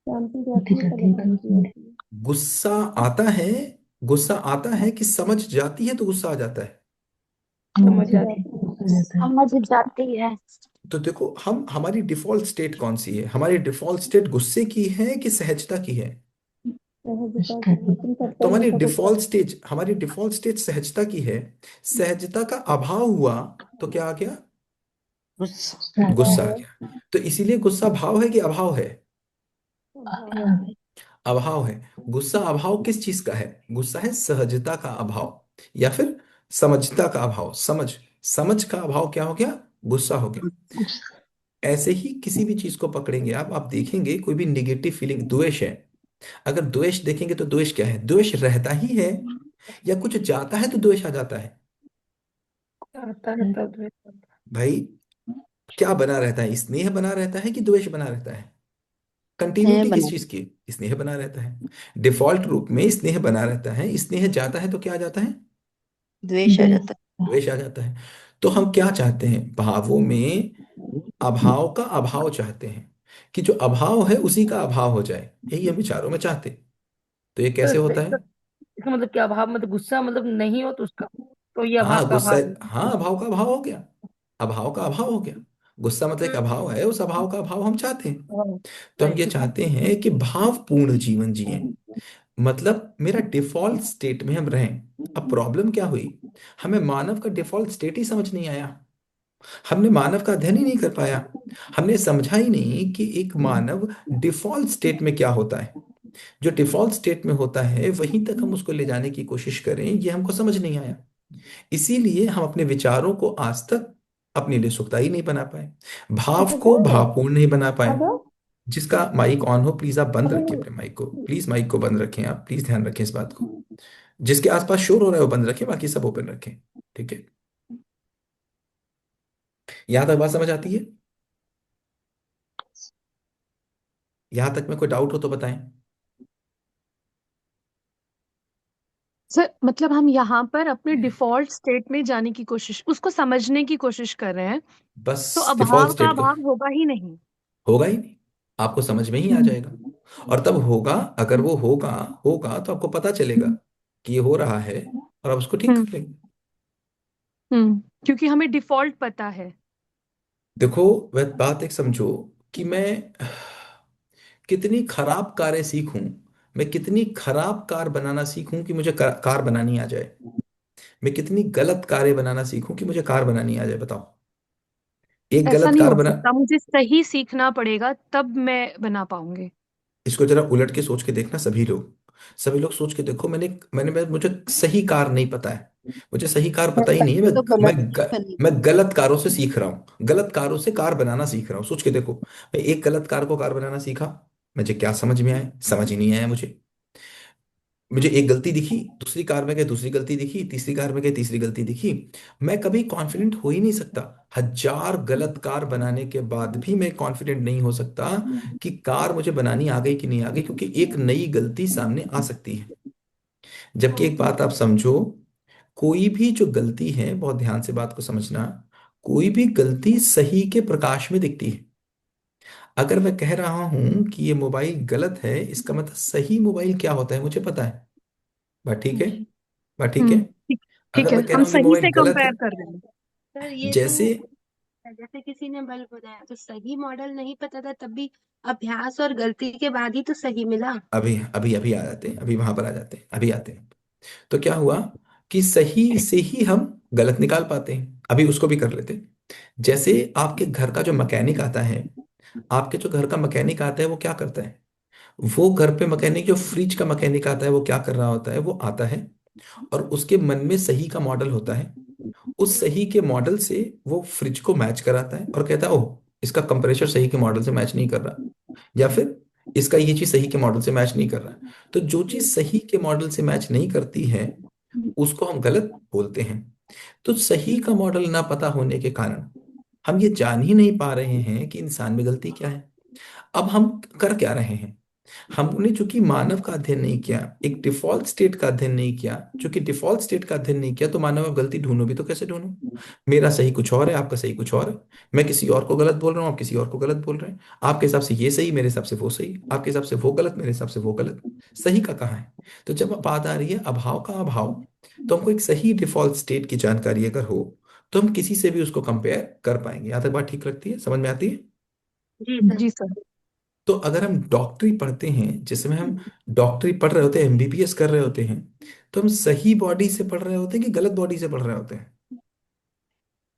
शांति रहती है तब शांति होती है। गुस्सा आता है, गुस्सा आता है कि समझ जाती है तो गुस्सा आ जाता है? समझ जाती है। समझ जाती है। तो देखो, हम हमारी डिफॉल्ट स्टेट कौन सी है? हमारी डिफॉल्ट स्टेट गुस्से की है कि सहजता की है? सहजता की तुम तो करता ही ऐसा कुछ कर। हमारी डिफॉल्ट स्टेट सहजता की है। सहजता का अभाव हुआ तो क्या आ गया? गुस्सा, गुस्सा आ गया। तो इसीलिए गुस्सा भाव है कि अभाव है? अभाव। अभाव है। गुस्सा अभाव किस चीज का है? गुस्सा है सहजता का अभाव, या फिर समझता का अभाव। समझ, समझ का अभाव क्या हो गया? गुस्सा हो गया। ऐसे ही किसी भी चीज को पकड़ेंगे आप देखेंगे कोई भी निगेटिव फीलिंग, द्वेष है। अगर द्वेष देखेंगे तो द्वेष क्या है? द्वेष रहता ही है, या कुछ जाता है तो द्वेष आ जाता है? आता है तब रहता है। भाई, क्या बना रहता है? स्नेह बना रहता है कि द्वेष बना रहता है? है कंटिन्यूटी बना, किस चीज की? स्नेह बना रहता है। डिफॉल्ट रूप में स्नेह बना रहता है। स्नेह जाता है तो क्या आ जाता है? द्वेष आ जाता द्वेष आ जाता है। तो हम क्या चाहते हैं? भावों में अभाव का अभाव चाहते हैं, कि जो अभाव है उसी का अभाव हो जाए। यही हम विचारों में चाहते हैं। तो ये तो कैसे होता है? इसका मतलब क्या, अभाव मतलब गुस्सा मतलब नहीं हो तो उसका, तो ये हाँ, अभाव का गुस्सा। अभाव हाँ, अभाव का अभाव हो गया। अभाव का अभाव हो गया। गुस्सा मतलब एक अभाव है, उस अभाव का अभाव हम चाहते हैं। तो हम ये ठीक है। चाहते हैं कि भावपूर्ण जीवन जिए, मतलब मेरा डिफॉल्ट स्टेट में हम रहें। अब प्रॉब्लम क्या हुई? हमें मानव का डिफॉल्ट स्टेट ही समझ नहीं आया। हमने मानव का अध्ययन ही नहीं कर पाया। हमने समझा ही नहीं कि एक मानव डिफॉल्ट स्टेट में क्या होता है। जो डिफॉल्ट स्टेट में होता है वहीं तक हम उसको ले जाने की कोशिश करें, ये हमको समझ नहीं आया। इसीलिए हम अपने विचारों को आज तक अपने लिए सुखदायी नहीं बना पाए, भाव को भावपूर्ण नहीं बना पाए। जिसका माइक ऑन हो प्लीज आप बंद रखिए अपने माइक को। प्लीज माइक को बंद रखें आप, प्लीज ध्यान रखें इस बात को। जिसके आसपास शोर हो रहा है वो बंद रखें, बाकी सब ओपन रखें। ठीक है? यहां तक बात समझ आती है? यहां तक में कोई डाउट हो तो बताएं। सर मतलब हम यहाँ पर अपने डिफॉल्ट स्टेट में जाने की कोशिश, उसको समझने की कोशिश कर रहे हैं, तो बस डिफॉल्ट अभाव का स्टेट को अभाव होगा ही नहीं। होगा ही नहीं। आपको समझ में ही आ जाएगा। और तब होगा, अगर वो होगा, होगा तो आपको पता चलेगा कि ये हो रहा है, और आप उसको ठीक हम्म। कर लेंगे। क्योंकि हमें डिफॉल्ट पता है। देखो, वह बात एक समझो कि मैं कितनी खराब कारें सीखूं, मैं कितनी खराब कार बनाना सीखूं कि मुझे कार बनानी आ जाए। मैं कितनी गलत कारें बनाना सीखूं कि मुझे कार बनानी आ जाए। बताओ, एक ऐसा गलत नहीं कार हो बना। सकता, मुझे सही सीखना पड़ेगा तब मैं बना पाऊंगी। इसको जरा उलट के सोच के देखना। सभी लोग सोच के देखो। मुझे सही कार नहीं पता है। मुझे सही कार पता ही नहीं है। ये तो गलत बनी। मैं गलत कारों से सीख रहा हूँ, गलत कारों से कार बनाना सीख रहा हूँ। सोच के देखो, मैं एक गलत कार को कार बनाना सीखा, मुझे क्या समझ में आया? समझ ही नहीं आया मुझे। मुझे एक गलती दिखी, दूसरी कार में गए दूसरी गलती दिखी, तीसरी कार में गए तीसरी गलती दिखी। मैं कभी कॉन्फिडेंट हो ही नहीं सकता। हजार गलत कार बनाने के बाद भी मैं कॉन्फिडेंट नहीं हो सकता कि कार मुझे बनानी आ गई कि नहीं आ गई, क्योंकि एक नई गलती सामने आ सकती है। जबकि एक बात आप समझो, कोई भी जो गलती है, बहुत ध्यान से बात को समझना, कोई भी गलती सही के प्रकाश में दिखती है। अगर मैं कह रहा हूं कि ये मोबाइल गलत है, इसका मतलब सही मोबाइल क्या होता है मुझे पता है। बात ठीक है? बात ठीक है? ठीक। ठीक अगर है, मैं कह हम रहा हूँ ये सही मोबाइल से गलत है, सर कंपेयर कर रहे हैं। ये जैसे तो जैसे किसी ने बल्ब बनाया तो सही मॉडल नहीं पता था, तब भी अभ्यास और गलती के बाद ही तो सही मिला। अभी अभी अभी आ जाते हैं, अभी वहां पर आ जाते हैं, अभी आते हैं। तो क्या हुआ कि सही से ही हम गलत निकाल पाते हैं। अभी उसको भी कर लेते हैं। जैसे आपके घर का जो मैकेनिक आता है, आपके जो घर का मैकेनिक आता है वो क्या करता है? वो घर पे मैकेनिक, जो फ्रिज का मैकेनिक आता है, वो क्या कर रहा होता है? वो आता है और उसके मन में सही का मॉडल होता है, उस सही के मॉडल से वो फ्रिज को मैच कराता है और कहता है ओह, इसका कंप्रेसर सही के मॉडल से मैच नहीं कर रहा, या फिर इसका ये चीज सही के मॉडल से मैच नहीं कर रहा। तो जो चीज सही के मॉडल से मैच नहीं करती है उसको हम गलत बोलते हैं। तो सही का मॉडल ना पता होने के कारण हम ये जान ही नहीं पा रहे हैं कि इंसान में गलती क्या है। अब हम कर क्या रहे हैं? हमने चूंकि मानव का अध्ययन नहीं किया, एक डिफॉल्ट स्टेट का अध्ययन नहीं किया, चूंकि डिफॉल्ट स्टेट का अध्ययन नहीं किया तो मानव अब गलती ढूंढो भी तो कैसे ढूंढो? मेरा सही कुछ और है, आपका सही कुछ और है, मैं किसी और को गलत बोल रहा हूँ, आप किसी और को गलत बोल रहे हैं। आपके हिसाब से ये सही, मेरे हिसाब से वो सही, आपके हिसाब से वो गलत, मेरे हिसाब से वो गलत। सही का कहाँ है? तो जब बात आ रही है अभाव का अभाव, तो हमको एक सही डिफॉल्ट स्टेट की जानकारी अगर हो तो हम किसी से भी उसको कंपेयर कर पाएंगे। यहाँ तक बात ठीक लगती है, समझ में आती है? जी सर। जी सर। तो अगर हम डॉक्टरी पढ़ते हैं, जिसमें हम डॉक्टरी पढ़ रहे होते हैं, एमबीबीएस कर रहे होते हैं, तो हम सही बॉडी से पढ़ रहे होते हैं कि गलत बॉडी से पढ़ रहे होते हैं?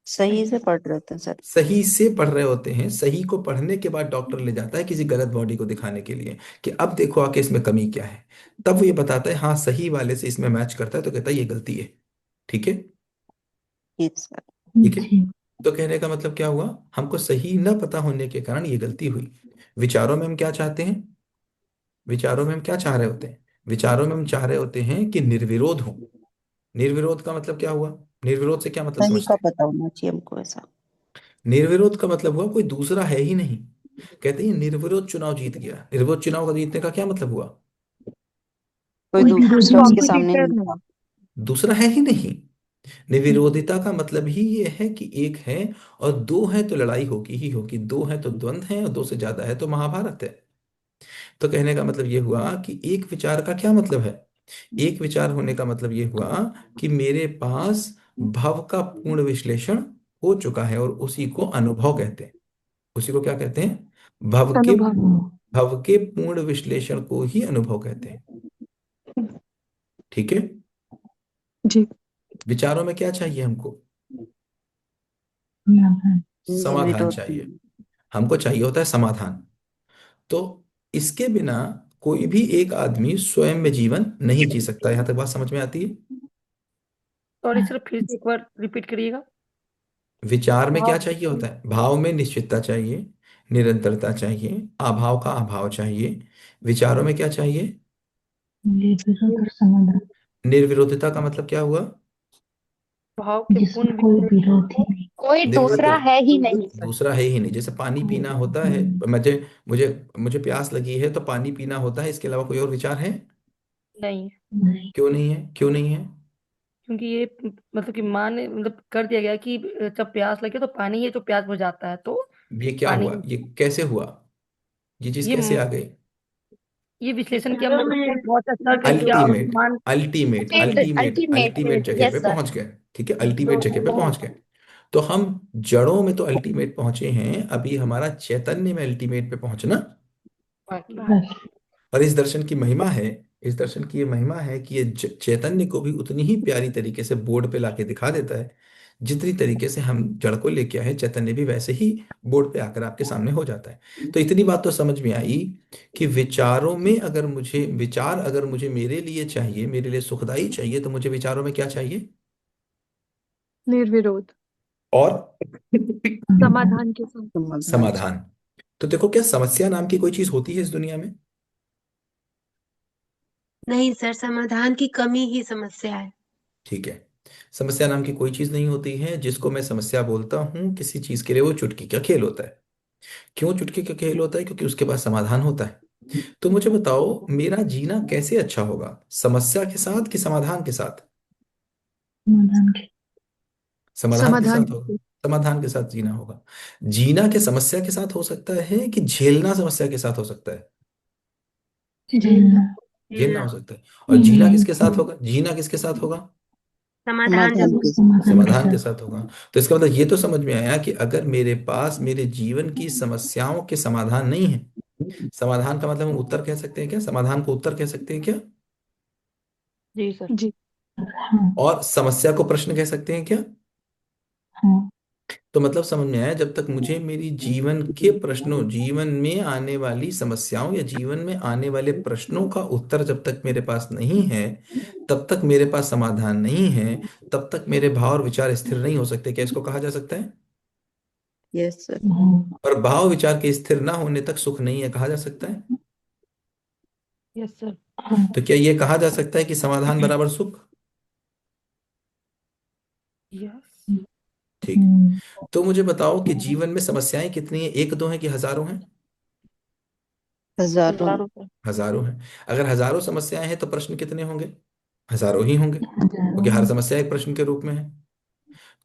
सही से पढ़ रहे थे सर। सही से पढ़ रहे होते हैं। सही को पढ़ने के बाद डॉक्टर ले जाता है किसी गलत बॉडी को दिखाने के लिए कि अब देखो आके इसमें कमी क्या है। तब वो ये बताता है हाँ सही वाले से इसमें मैच करता है, तो कहता है ये गलती है। ठीक है? Yes sir. ठीक है। तो कहने का मतलब क्या हुआ? हमको सही न पता होने के कारण ये गलती हुई। विचारों में हम क्या चाहते हैं? विचारों में हम क्या चाह रहे होते हैं? विचारों में हम चाह रहे होते हैं कि निर्विरोध हो। निर्विरोध का मतलब क्या हुआ? निर्विरोध से क्या मतलब सही समझते का हैं? पता होना चाहिए हमको ऐसा। निर्विरोध का मतलब हुआ कोई दूसरा है ही नहीं। कहते हैं निर्विरोध चुनाव जीत गया। निर्विरोध चुनाव का जीतने का क्या मतलब हुआ? कोई कोई दूसरा उसके सामने कॉम्पिटिटर नहीं था। नहीं। दूसरा है ही नहीं। निर्विरोधिता का मतलब ही ये है कि एक है और दो है तो लड़ाई होगी ही होगी, दो है तो द्वंद्व है, और दो से ज्यादा है तो महाभारत है। तो कहने का मतलब ये हुआ कि एक विचार का क्या मतलब है? एक विचार होने का मतलब ये हुआ कि मेरे पास भव का पूर्ण विश्लेषण हो चुका है, और उसी को अनुभव कहते हैं। उसी को क्या कहते हैं? अनुभव। भव के पूर्ण विश्लेषण को ही अनुभव कहते हैं। ठीक है? जी। विचारों में क्या चाहिए हमको? समाधान निर्विरोध। चाहिए। हमको चाहिए होता है समाधान। तो इसके बिना कोई भी एक आदमी स्वयं में जीवन नहीं जी सकता। यहां तक बात समझ में आती है? सॉरी सर, फिर से एक बार रिपीट करिएगा। विचार में क्या भाव। चाहिए होता है? भाव में निश्चितता चाहिए, निरंतरता चाहिए, अभाव का अभाव चाहिए। विचारों में क्या चाहिए? ये निर्विरोधता का मतलब क्या हुआ? भाव के पूर्ण विश्लेषण को। कोई दूसरा निर्विरोध, है ही नहीं सर। दूसरा है ही नहीं। जैसे पानी पीना होता है, मुझे मुझे मुझे प्यास लगी है तो पानी पीना होता है, इसके अलावा कोई और विचार है? नहीं, क्यों नहीं है? क्यों नहीं है? क्योंकि ये मतलब कि माँ ने मतलब कर दिया गया कि जब प्यास लगे तो पानी है जो प्यास बुझाता है, तो ये क्या पानी। हुआ? ये कैसे हुआ? ये चीज ये कैसे आ गई? ये विश्लेषण किया, मतलब बहुत अच्छा कर किया और अल्टीमेट, मान। Ultimate, ultimate, ultimate. अल्टीमेट जगह पे यस सर। पहुंच गए। ठीक है, अल्टीमेट जगह पे पहुंच गए। तो हम जड़ों में तो अल्टीमेट पहुंचे हैं, अभी हमारा चैतन्य में अल्टीमेट पे पहुंचना बाकी। और इस दर्शन की महिमा है। इस दर्शन की ये महिमा है कि ये चैतन्य को भी उतनी ही प्यारी तरीके से बोर्ड पे लाके दिखा देता है, जितनी तरीके से हम जड़ को लेके आए चैतन्य भी वैसे ही बोर्ड पे आकर आपके सामने हो जाता है। तो इतनी बात तो समझ में आई कि विचारों में अगर मुझे विचार, अगर मुझे मेरे लिए चाहिए, मेरे लिए सुखदाई चाहिए, तो मुझे विचारों में क्या चाहिए? निर्विरोध। और समाधान के साथ। समाधान से। समाधान। तो देखो, क्या समस्या नाम की कोई चीज होती है इस दुनिया में? नहीं सर, समाधान की कमी ही समस्या है। ठीक है। समस्या नाम की कोई चीज नहीं होती है। जिसको मैं समस्या बोलता हूँ किसी चीज के लिए, वो चुटकी का खेल होता है। क्यों चुटकी का खेल होता है? क्योंकि उसके पास समाधान होता है। तो मुझे बताओ, मेरा जीना कैसे अच्छा होगा? समस्या के साथ कि समाधान के साथ? समाधान के समाधान साथ के होगा। साथ। समाधान के साथ जीना होगा। जीना के समस्या के साथ हो सकता है कि झेलना समस्या के साथ हो सकता है? झेलना झेलना। हो सकता है। और जीना किसके साथ होगा? जीना किसके साथ होगा? समाधान समाधान जब। के। समाधान के साथ होगा। तो इसका मतलब ये तो समझ में आया कि अगर मेरे पास मेरे जीवन की समस्याओं के समाधान नहीं है, समाधान का मतलब हम उत्तर कह सकते हैं क्या? समाधान को उत्तर कह सकते हैं क्या? जी सर। जी। और समस्या को प्रश्न कह सकते हैं क्या? तो मतलब समझ में आया, जब तक मुझे मेरी जीवन के प्रश्नों, जीवन में आने वाली समस्याओं या जीवन में आने वाले प्रश्नों का उत्तर जब तक मेरे पास नहीं है, तब तक मेरे पास समाधान नहीं है, तब तक मेरे भाव और विचार स्थिर नहीं हो सकते। क्या इसको कहा जा सकता है? Yes sir. और भाव विचार के स्थिर ना होने तक सुख नहीं है, कहा जा सकता है? Yes sir. तो क्या ये कहा जा सकता है कि समाधान बराबर सुख? यस। ठीक। तो मुझे बताओ कि जीवन में समस्याएं कितनी है, एक दो हैं कि हजारों हैं? हजारों। हजारों सर। हजारों हैं। अगर हजारों समस्याएं हैं तो प्रश्न कितने होंगे? हजारों ही होंगे, क्योंकि हर समस्या एक प्रश्न के रूप में है।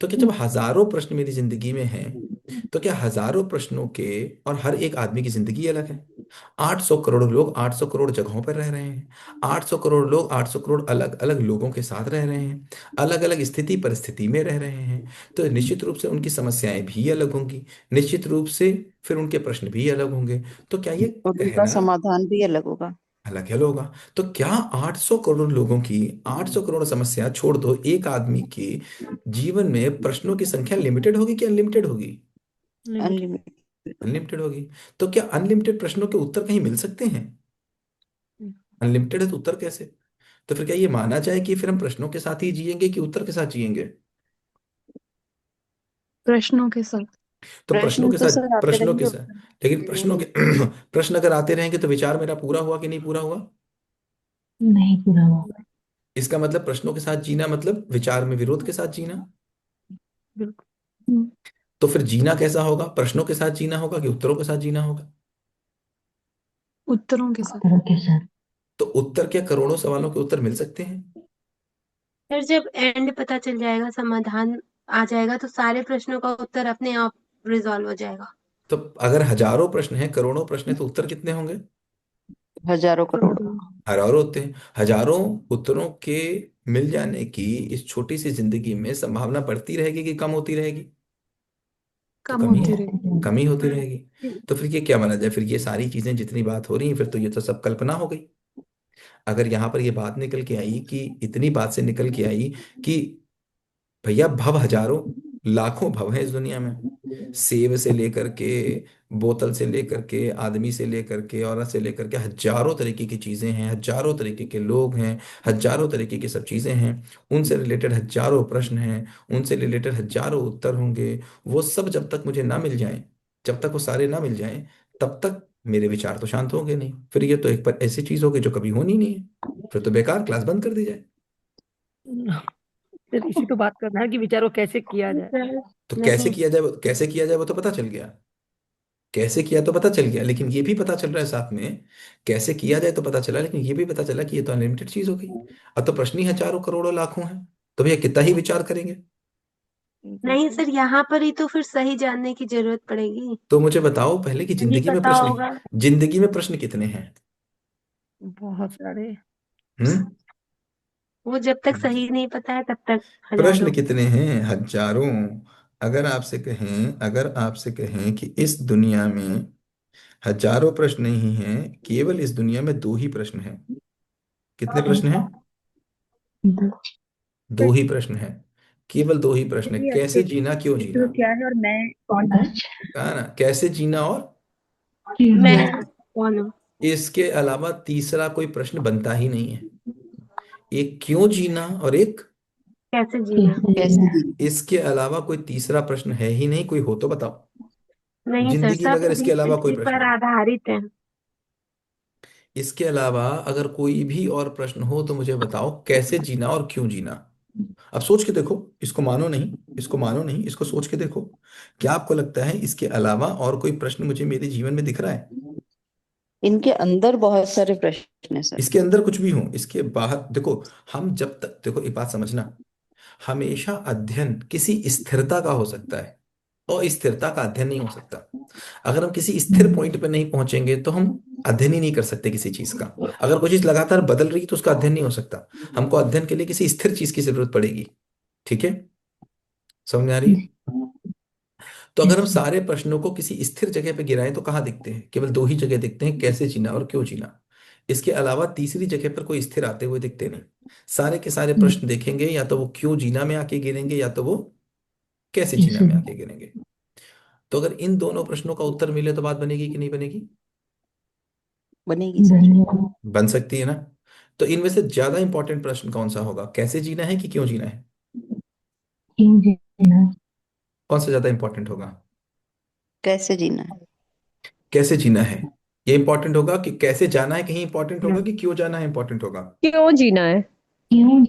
तो क्या जब हजारों प्रश्न मेरी जिंदगी में हैं, तो क्या हजारों प्रश्नों के, और हर एक आदमी की जिंदगी अलग है। 800 करोड़ लोग 800 करोड़ जगहों पर रह रहे हैं। 800 करोड़ लोग 800 करोड़ अलग अलग लोगों के साथ रह रहे हैं, अलग अलग स्थिति परिस्थिति में रह रहे हैं। तो निश्चित रूप से उनकी समस्याएं भी अलग होंगी, निश्चित रूप से फिर उनके प्रश्न भी अलग होंगे। तो क्या ये और उनका कहना समाधान भी अलग होगा। अलग अलग होगा? तो क्या 800 करोड़ लोगों की 800 करोड़ समस्या छोड़ दो, एक आदमी के जीवन में प्रश्नों की संख्या लिमिटेड होगी कि अनलिमिटेड होगी? लिमिटेड। अनलिमिटेड। अनलिमिटेड होगी। तो क्या अनलिमिटेड प्रश्नों के उत्तर कहीं मिल सकते हैं? अनलिमिटेड है तो उत्तर कैसे? तो फिर क्या ये माना जाए कि फिर हम प्रश्नों के साथ ही जिएंगे कि उत्तर के साथ जिएंगे? प्रश्नों के साथ। तो प्रश्नों प्रश्न के तो साथ, सर आते प्रश्नों के रहेंगे, साथ, उत्तर लेकिन मिलेंगे प्रश्नों के नहीं। प्रश्न अगर आते रहेंगे तो विचार मेरा पूरा हुआ कि नहीं पूरा हुआ? नहीं पूरा हुआ। इसका मतलब प्रश्नों के साथ जीना मतलब विचार में विरोध के साथ जीना। बिल्कुल। तो फिर जीना कैसा होगा? प्रश्नों के साथ जीना होगा कि उत्तरों के साथ जीना होगा? उत्तरों के साथ। तरह के साथ। तो उत्तर, क्या करोड़ों सवालों के उत्तर मिल सकते हैं? फिर जब एंड पता चल जाएगा, समाधान आ जाएगा, तो सारे प्रश्नों का उत्तर अपने आप रिजॉल्व हो जाएगा। तो अगर हजारों प्रश्न हैं, करोड़ों प्रश्न हैं, तो उत्तर कितने होंगे? हजारों करोड़। हजारों होते हैं। हजारों उत्तरों के मिल जाने की इस छोटी सी जिंदगी में संभावना बढ़ती रहेगी कि कम होती रहेगी? तो कम कम ही होती है, रहेगी। कम ही होती रहेगी। तो फिर ये क्या माना जाए? फिर ये सारी चीजें जितनी बात हो रही हैं, फिर तो ये तो सब कल्पना हो गई। अगर यहाँ पर ये बात निकल के आई, कि इतनी बात से निकल के आई कि भैया भव हजारों, लाखों भव हैं इस दुनिया में। सेब से लेकर के, बोतल से लेकर के, आदमी से लेकर के, औरत से लेकर के, हजारों तरीके की चीजें हैं, हजारों तरीके के लोग हैं, हजारों तरीके की सब चीजें हैं। उनसे रिलेटेड हजारों प्रश्न हैं, उनसे रिलेटेड हजारों उत्तर होंगे। वो सब जब तक मुझे ना मिल जाएं, जब तक वो सारे ना मिल जाएं, तब तक मेरे विचार तो शांत होंगे नहीं। फिर ये तो एक पर ऐसी चीज होगी जो कभी होनी नहीं है। फिर तो बेकार, क्लास बंद कर दी जाए। फिर इसी तो बात करना है कि विचारों कैसे किया जाए। तो कैसे नहीं, किया जाए, कैसे किया जाए वो तो पता चल गया। कैसे किया तो पता चल गया, लेकिन ये भी पता चल रहा है साथ में, कैसे किया जाए तो पता चला, लेकिन ये भी पता चला कि ये तो अनलिमिटेड चीज हो गई। अब तो प्रश्न ही हजारों करोड़ों लाखों हैं, तो भैया कितना ही विचार करेंगे? नहीं बिल्कुल। सर, यहाँ पर ही तो फिर सही जानने की जरूरत पड़ेगी। तो मुझे बताओ पहले कि नहीं जिंदगी में पता प्रश्न, होगा। जिंदगी में प्रश्न कितने हैं? बहुत सारे। हम्म। वो जब तक सही नहीं पता है तब तक प्रश्न हजारों। कितने हैं? हजारों। अगर आपसे कहें कि इस दुनिया में हजारों प्रश्न नहीं हैं, केवल इस दुनिया में दो ही प्रश्न हैं। कितने प्रश्न हैं? दो ही प्रश्न हैं। केवल दो ही प्रश्न है, चलिए कैसे आपके जीना, क्यों मित्र जीना। क्या है और मैं कौन हूँ। कहा ना, कैसे जीना, और मैं कौन हूँ। इसके अलावा तीसरा कोई प्रश्न बनता ही नहीं है। एक क्यों जीना और एक, कैसे जीना। कैसे जी। इसके अलावा कोई तीसरा प्रश्न है ही नहीं। कोई हो तो बताओ नहीं सर, जिंदगी में, सब अगर इसके अलावा कोई इसी प्रश्न पर हो। आधारित है। इसके अलावा अगर कोई भी और प्रश्न हो तो मुझे बताओ, कैसे जीना और क्यों जीना। अब सोच के देखो, इसको मानो नहीं, इसको मानो नहीं, इसको सोच के देखो। क्या आपको लगता है इसके अलावा और कोई प्रश्न मुझे मेरे जीवन में दिख रहा है? इनके अंदर बहुत सारे प्रश्न है सर। इसके अंदर कुछ भी हो, इसके बाहर देखो। हम जब तक, देखो एक बात समझना, हमेशा अध्ययन किसी स्थिरता का हो सकता है, और स्थिरता का अध्ययन नहीं हो सकता। अगर हम किसी स्थिर पॉइंट पे नहीं पहुंचेंगे तो हम अध्ययन ही नहीं कर सकते किसी चीज का। अगर कोई चीज लगातार बदल रही है तो उसका अध्ययन नहीं हो सकता। हमको अध्ययन के लिए किसी स्थिर चीज की जरूरत पड़ेगी। ठीक है, समझ में आ रही है? तो अगर हम सारे प्रश्नों को किसी स्थिर जगह पे गिराएं तो कहाँ दिखते हैं? केवल दो ही जगह दिखते हैं, कैसे जीना और क्यों जीना। इसके अलावा तीसरी जगह पर कोई स्थिर आते हुए दिखते नहीं। सारे के सारे प्रश्न देखेंगे या तो वो क्यों जीना में आके गिरेंगे, या तो वो कैसे जीना में आगे गिनेंगे। तो अगर इन दोनों प्रश्नों का उत्तर मिले तो बात बनेगी कि नहीं बनेगी? बनेगी सर। बन सकती है ना। तो इनमें से ज्यादा इंपॉर्टेंट प्रश्न कौन सा होगा, कैसे जीना है कि क्यों जीना है? कौन सा ज्यादा इंपॉर्टेंट होगा? कैसे जीना है। कैसे जीना है ये इंपॉर्टेंट होगा कि कैसे जाना है कहीं इंपॉर्टेंट होगा कि क्यों जाना है इंपॉर्टेंट होगा? क्यों जीना है? जीना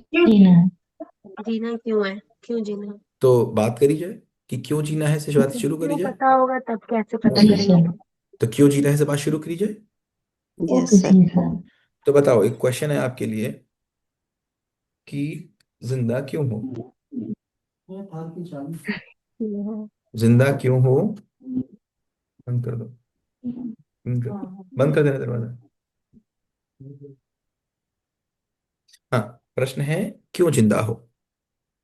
क्यों है, क्यों जीना है। तो बात करी जाए कि क्यों जीना है से बात शुरू करी क्यों जाए। पता होगा तब कैसे पता करेंगे। तो क्यों जीना है से बात शुरू करी जाए। Yes sir. तो बताओ, एक क्वेश्चन है आपके लिए कि जिंदा क्यों हो? जिंदा क्यों हो? बंद कर दो, बंद कर दो, बंद कर देना दरवाजा। हाँ, प्रश्न है क्यों जिंदा हो।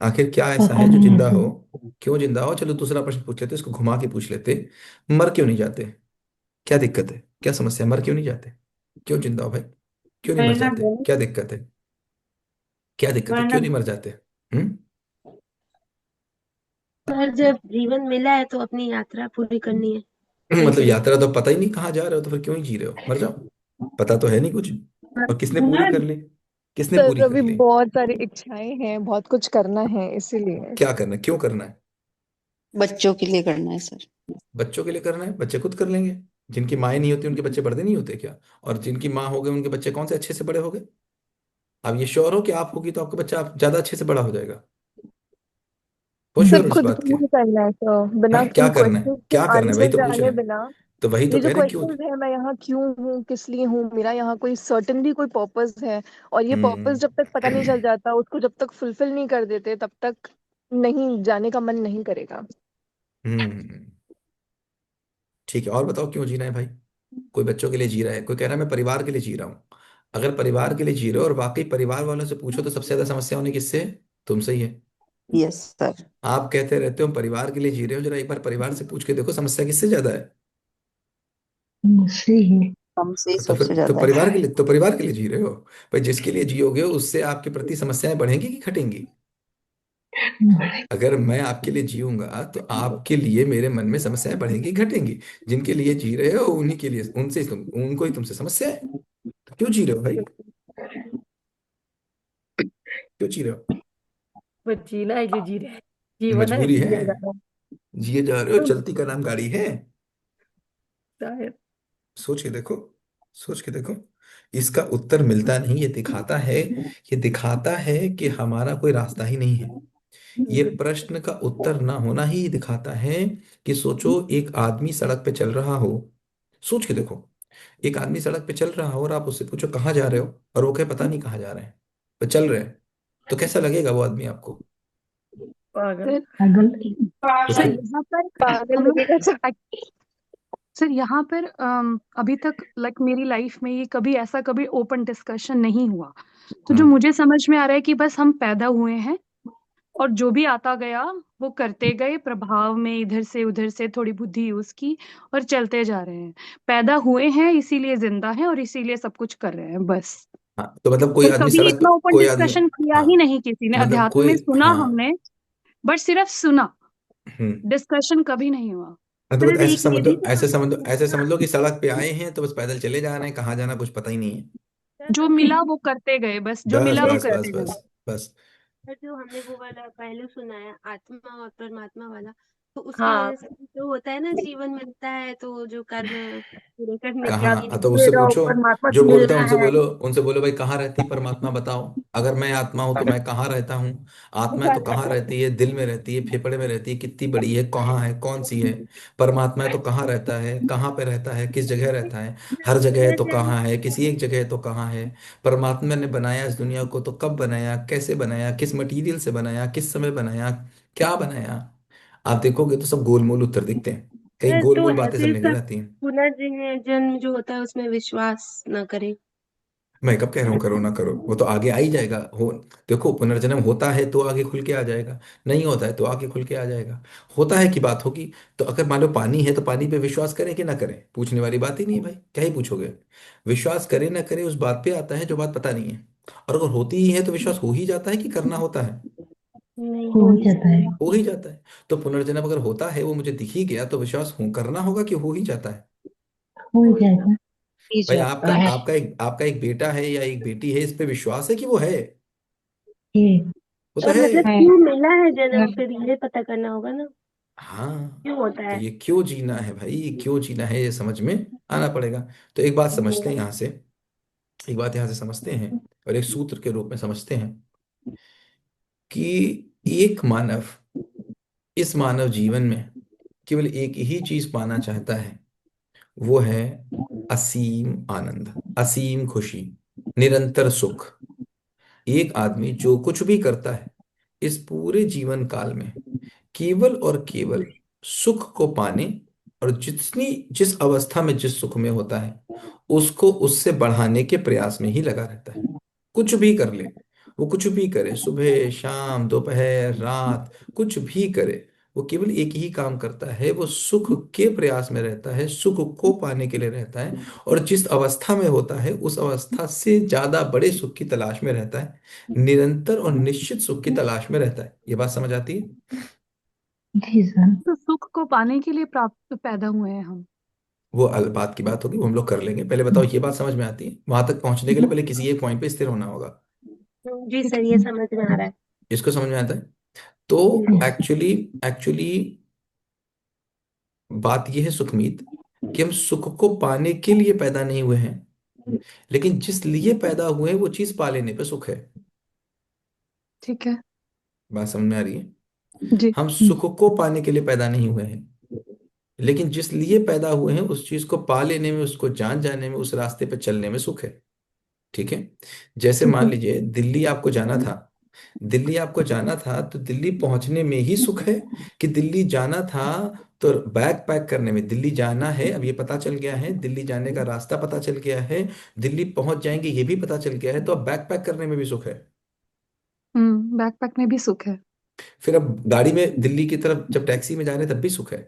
आखिर क्या ऐसा है जो जिंदा हो, क्यों जिंदा हो। चलो दूसरा प्रश्न पूछ लेते, इसको घुमा के पूछ लेते। मर क्यों नहीं जाते? क्या दिक्कत है, क्या समस्या है, मर क्यों नहीं जाते? क्यों जिंदा हो भाई, क्यों नहीं मर जाते, क्या दिक्कत है? क्या दिक्कत है, क्यों नहीं मर जाते? हम्म। पर जब जीवन मिला है तो अपनी यात्रा पूरी करनी है, सही मतलब तरीके। यात्रा तो पता ही नहीं कहाँ जा रहे हो, तो फिर क्यों ही जी रहे हो, मर जाओ। पता तो है नहीं कुछ। और किसने पूरी कर ली, किसने सर पूरी कर अभी ली? बहुत सारी इच्छाएं हैं, बहुत कुछ करना है इसीलिए। क्या करना है, क्यों करना है? बच्चों के लिए करना है सर। बच्चों के लिए करना है, बच्चे खुद कर लेंगे। जिनकी माएँ नहीं होती उनके बच्चे बड़े नहीं होते क्या? और जिनकी माँ हो गए उनके बच्चे कौन से अच्छे से बड़े हो गए? आप ये श्योर हो कि आप होगी तो आपका बच्चा आप ज्यादा अच्छे से बड़ा हो जाएगा? हो सर श्योर हो इस खुद बात के? के लिए करना है सर, बिना हाँ, क्या करना है, क्वेश्चन के क्या करना है, वही आंसर तो पूछ रहे जाने हैं। बिना। तो वही तो ये जो कह रहे हैं क्यों। क्वेश्चन है, मैं यहाँ क्यों हूँ, किस लिए हूँ, मेरा यहाँ कोई सर्टेनली कोई पर्पस है। और ये पर्पस हम्म। जब तक पता नहीं चल जाता, उसको जब तक फुलफिल नहीं कर देते, तब तक नहीं जाने का मन नहीं करेगा। हम्म। ठीक है, और बताओ क्यों जीना है भाई। कोई बच्चों के लिए जी रहा है, कोई कह रहा है मैं परिवार के लिए जी रहा हूँ। अगर परिवार के लिए जी रहे हो और वाकई परिवार वालों से पूछो तो सबसे ज्यादा समस्या होने किससे है? तुमसे ही है। Yes sir. आप कहते रहते हो परिवार के लिए जी रहे हो, जरा एक बार परिवार से पूछ के देखो समस्या किससे ज्यादा है। हमसे ही तो फिर सबसे तो ज्यादा परिवार है। के लिए, तो परिवार के लिए जी रहे हो। भाई जिसके लिए जियोगे उससे आपके प्रति समस्याएं बढ़ेंगी कि घटेंगी? अगर मैं आपके लिए जीऊंगा तो आपके लिए मेरे मन में समस्याएं बढ़ेंगी घटेंगी? जिनके लिए जी रहे हो उन्हीं के लिए, उनसे उनको ही तुमसे समस्या है। तो क्यों जी रहे हो भाई, क्यों जी रहे हो? वो जीना है जो जी रहे हैं, जीवन है मजबूरी है, जिया जा रहा जिए जा रहे हो, है। चलती का नाम गाड़ी है। शायद। सोच के देखो, सोच के देखो। इसका उत्तर मिलता नहीं, ये दिखाता है, ये दिखाता है कि हमारा कोई रास्ता ही नहीं है। ये प्रश्न का उत्तर ना होना ही दिखाता है कि सोचो एक आदमी सड़क पे चल रहा हो। सोच के देखो, एक आदमी सड़क पे चल रहा हो और आप उससे पूछो कहाँ जा रहे हो, और वो कहे पता नहीं कहाँ जा रहे हैं, पर चल रहे हैं। तो कैसा लगेगा वो आदमी आपको? पागल। सर सोच सर के। पागल, यहाँ पर पागल हम लोग लगेगा सर। सर यहाँ पर अभी तक लाइक मेरी लाइफ में ये कभी ऐसा कभी ओपन डिस्कशन नहीं हुआ। तो जो हम्म। मुझे समझ में आ रहा है कि बस हम पैदा हुए हैं और जो भी आता गया वो करते गए, प्रभाव में इधर से उधर से थोड़ी बुद्धि यूज की और चलते जा रहे हैं। पैदा हुए हैं इसीलिए जिंदा हैं और इसीलिए सब कुछ कर रहे हैं बस। हाँ, तो मतलब कोई पर आदमी कभी सड़क पे, इतना ओपन कोई आदमी, डिस्कशन किया हाँ, ही नहीं किसी ने, तो मतलब अध्यात्म कोई, में सुना हाँ। हमने, बट सिर्फ सुना, हम्म। डिस्कशन कभी नहीं हुआ। हाँ, तो सर बस ऐसे एक समझ ये लो, भी तो ऐसे समझ लो, ऐसे समझ लो कि सड़क पे आए हैं तो बस पैदल चले जा रहे हैं, कहाँ जाना कुछ पता ही नहीं है। सर जो हमने मिला वो करते गए, बस जो बस मिला वो बस बस करते बस गए। बस। सर जो हमने वो वाला पहलू सुना है, आत्मा और परमात्मा वाला, तो उसकी हाँ, वजह से जो होता है ना, जीवन मिलता है तो जो कर्म पूरे करने के या कहाँ, लिए। तो उससे मेरा पूछो, परमात्मा जो से बोलते हैं मिलना उनसे है। बोलो, उनसे बोलो भाई कहाँ रहती है परमात्मा बताओ। अगर मैं आत्मा हूँ तो मैं कहाँ रहता हूँ? आत्मा है तो कहाँ रहती है? दिल में रहती है, फेफड़े में रहती है, कितनी बड़ी है, कहाँ है, कौन सी है? परमात्मा है तो कहाँ रहता है, कहाँ पे रहता है, किस जगह रहता है? हर जगह है सर तो जब कहाँ है, किसी एक जगह है तो कहाँ है? परमात्मा ने बनाया इस दुनिया को तो कब बनाया, कैसे बनाया, किस मटेरियल से बनाया, किस समय बनाया, क्या बनाया? आप देखोगे तो सब गोलमोल उत्तर दिखते हैं, कई सर तो गोलमोल बातें सब ऐसे निकल सब आती हैं। पुनर्जन्म जो होता है उसमें विश्वास ना करें। मैं कब कह रहा हूँ करो ना करो, वो तो आगे आ ही जाएगा हो। देखो पुनर्जन्म होता है तो आगे खुल के आ जाएगा, नहीं होता है तो आगे खुल के आ जाएगा। होता है कि बात होगी। तो अगर मान लो पानी है तो पानी पे विश्वास करें कि ना करें, पूछने वाली बात ही नहीं है भाई, क्या ही पूछोगे। विश्वास करें ना करें उस बात पे आता है जो बात पता नहीं है। और अगर होती ही है तो विश्वास हो ही जाता है कि करना होता है। नहीं, हो हो ही ही जाता है। जाता हो ही जाता है। तो पुनर्जन्म अगर होता है वो मुझे दिख ही गया, तो विश्वास हो करना होगा कि हो ही जाता है। हो ही हो ही जाएगा। ही भाई जाता आपका है। आपका एक बेटा है या एक बेटी है, इस पे विश्वास है कि वो है? ये वो तो और है। मतलब है। क्यों मिला है जन्म, फिर ये पता करना होगा ना, हाँ। क्यों होता तो है। ये क्यों जीना है भाई, ये क्यों जीना है, ये समझ में आना पड़ेगा। तो एक बात समझते हैं यहाँ से, एक बात यहाँ से समझते हैं और एक सूत्र के रूप में समझते हैं कि एक मानव इस मानव जीवन में केवल एक ही चीज पाना चाहता है, वो है असीम आनंद, असीम खुशी, निरंतर सुख। एक आदमी जो कुछ भी करता है इस पूरे जीवन काल में केवल और केवल सुख को पाने और जिस अवस्था में जिस सुख में होता है उसको उससे बढ़ाने के प्रयास में ही लगा रहता है। कुछ भी कर ले, वो कुछ भी करे, सुबह शाम दोपहर रात, कुछ भी करे, वो केवल एक ही काम करता है, वो सुख के प्रयास में रहता है, सुख को पाने के लिए रहता है। और जिस अवस्था में होता है उस अवस्था से ज्यादा बड़े सुख की तलाश में रहता है, निरंतर और निश्चित सुख की तलाश में रहता है। ये बात समझ आती है? जी सर। तो सुख को पाने के लिए प्राप्त पैदा हुए हैं हम। वो बात की बात होगी, वो हम लोग कर लेंगे। पहले बताओ ये बात समझ में आती है? वहां तक पहुंचने के लिए पहले किसी एक पॉइंट पे स्थिर होना होगा। जी सर, ये समझ में आ रहा है। इसको समझ में आता है? तो जी। एक्चुअली एक्चुअली बात यह है सुखमीत, कि हम सुख को पाने के लिए पैदा नहीं हुए हैं, लेकिन जिस लिए पैदा हुए हैं वो चीज पा लेने पे सुख है। ठीक है। बात समझ में आ रही है? जी। हम सुख को पाने के लिए पैदा नहीं हुए हैं, लेकिन जिस लिए पैदा हुए हैं उस चीज को पा लेने में, उसको जान जाने में, उस रास्ते पे चलने में सुख है। ठीक है। जैसे ठीक मान है। लीजिए दिल्ली आपको जाना था, दिल्ली आपको जाना था तो दिल्ली पहुंचने में ही सुख है, कि दिल्ली जाना था तो बैग पैक करने में, दिल्ली जाना है अब ये पता चल गया है, दिल्ली जाने का रास्ता पता चल गया है, दिल्ली पहुंच जाएंगे ये भी पता चल गया है, तो अब बैग पैक करने में भी सुख है। बैकपैक में भी सुख है। फिर अब गाड़ी में दिल्ली की तरफ जब टैक्सी में जा रहे हैं तब भी सुख है,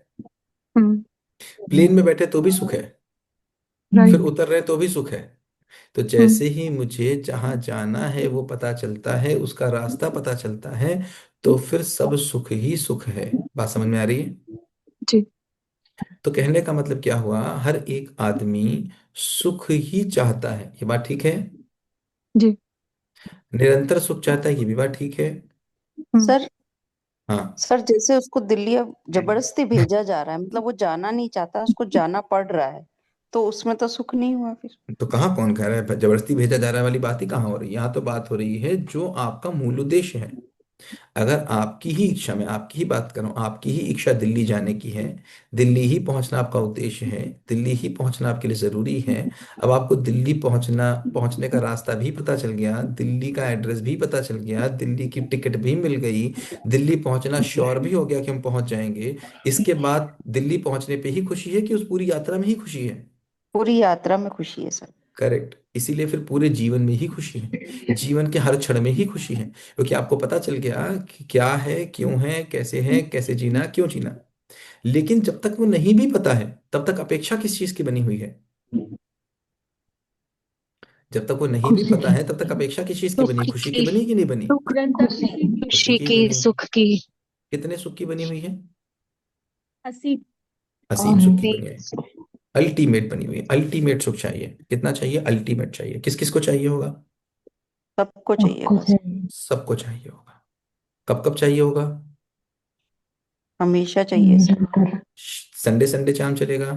हम्म। प्लेन में बैठे तो भी सुख है, फिर राइट। उतर रहे तो भी सुख है। तो हम्म। जैसे ही मुझे जहां जाना है वो पता चलता है, उसका रास्ता पता चलता है, तो फिर सब सुख ही सुख है। बात समझ में आ रही है? जी। तो कहने का मतलब क्या हुआ, हर एक आदमी सुख ही चाहता है, ये बात ठीक है। जी। निरंतर सुख चाहता है, ये भी बात ठीक है। हम्म। सर हाँ। सर जैसे उसको दिल्ली अब जबरदस्ती भेजा जा रहा है, मतलब वो जाना नहीं चाहता, उसको जाना पड़ रहा है, तो उसमें तो सुख नहीं हुआ फिर। तो कहाँ कौन कह रहा है जबरदस्ती भेजा जा रहा है वाली बात ही कहाँ हो रही है? यहाँ तो बात हो रही है जो आपका मूल उद्देश्य है। अगर आपकी ही इच्छा, मैं आपकी ही बात करूं, आपकी ही इच्छा दिल्ली जाने की है, दिल्ली ही पहुंचना आपका उद्देश्य है, दिल्ली ही पहुंचना आपके लिए जरूरी है। अब आपको दिल्ली पहुंचने का रास्ता भी पता चल गया, दिल्ली का एड्रेस भी पता चल गया, दिल्ली की टिकट भी मिल गई, दिल्ली पहुंचना श्योर भी हो गया कि हम पहुंच जाएंगे। इसके बाद दिल्ली पहुंचने पे ही खुशी है कि उस पूरी यात्रा में ही खुशी है? पूरी यात्रा में खुशी है सर। करेक्ट। इसीलिए फिर पूरे जीवन में ही खुशी है, जीवन के हर क्षण में ही खुशी है, क्योंकि आपको पता चल गया कि क्या है, क्यों है, कैसे जीना, क्यों जीना। लेकिन जब तक वो नहीं भी पता है तब तक अपेक्षा किस चीज की बनी हुई है? जब तक वो नहीं भी खुशी पता की। है तब तक अपेक्षा किस चीज की सुख बनी, खुशी की की। बनी कि नहीं बनी? सुख। निरंतर खुशी खुशी की। की। खुशी खुशी की की, बनी। सुख की। कितने सुख की बनी हुई है? हंसी। असीम और सुख की बनी है। अल्टीमेट बनी हुई है, अल्टीमेट सुख चाहिए। कितना चाहिए? अल्टीमेट चाहिए। किस किस को चाहिए होगा? सबको सबको चाहिएगा सर। चाहिए। सबको चाहिए होगा। कब कब चाहिए होगा? हमेशा चाहिए सर। निरंतर। संडे संडे चाम चलेगा?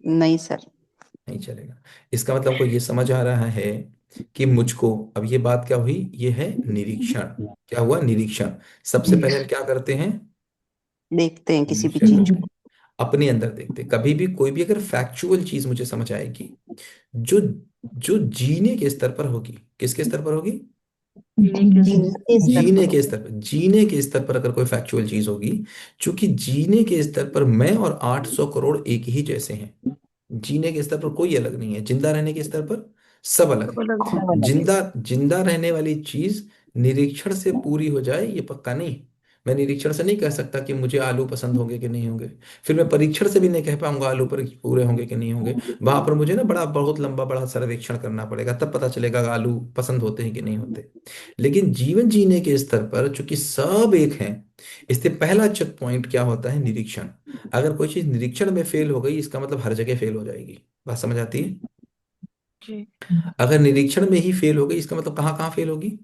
नहीं सर। नहीं चलेगा। इसका मतलब हमको ये समझ आ रहा है कि मुझको, अब ये बात क्या हुई, ये है निरीक्षण। क्या हुआ? निरीक्षण। सबसे पहले हम क्या करते हैं? देखते हैं किसी भी निरीक्षण चीज करते को। हैं, अपने अंदर देखते हैं। कभी भी कोई भी अगर फैक्चुअल चीज मुझे समझ आएगी, जो जो जीने के स्तर पर होगी, किसके स्तर पर होगी? जीने के जीने जीने के की। स्तर जीने पर के होगी। स्तर पर, जीने के स्तर पर अगर कोई फैक्चुअल चीज होगी, क्योंकि जीने के स्तर पर मैं और 800 करोड़ एक ही जैसे हैं। जीने के स्तर पर कोई अलग नहीं है, जिंदा रहने के स्तर पर सब अलग सब है। अलग है। जिंदा जिंदा रहने वाली चीज निरीक्षण से पूरी हो जाए ये पक्का नहीं। मैं निरीक्षण से नहीं कह सकता कि मुझे आलू पसंद होंगे कि नहीं होंगे। फिर मैं परीक्षण से भी नहीं कह पाऊंगा आलू पर पूरे होंगे कि नहीं होंगे। वहां पर मुझे ना बड़ा बहुत लंबा बड़ा सर्वेक्षण करना पड़ेगा, तब पता चलेगा कि आलू पसंद होते हैं कि नहीं होते। लेकिन जीवन जीने के स्तर पर चूंकि सब एक हैं, इससे पहला चेक पॉइंट क्या होता है? निरीक्षण। अगर कोई चीज निरीक्षण में फेल हो गई, इसका मतलब हर जगह फेल हो जाएगी। बात समझ आती है? जी। अगर निरीक्षण में ही फेल हो गई, इसका मतलब कहाँ कहाँ फेल होगी?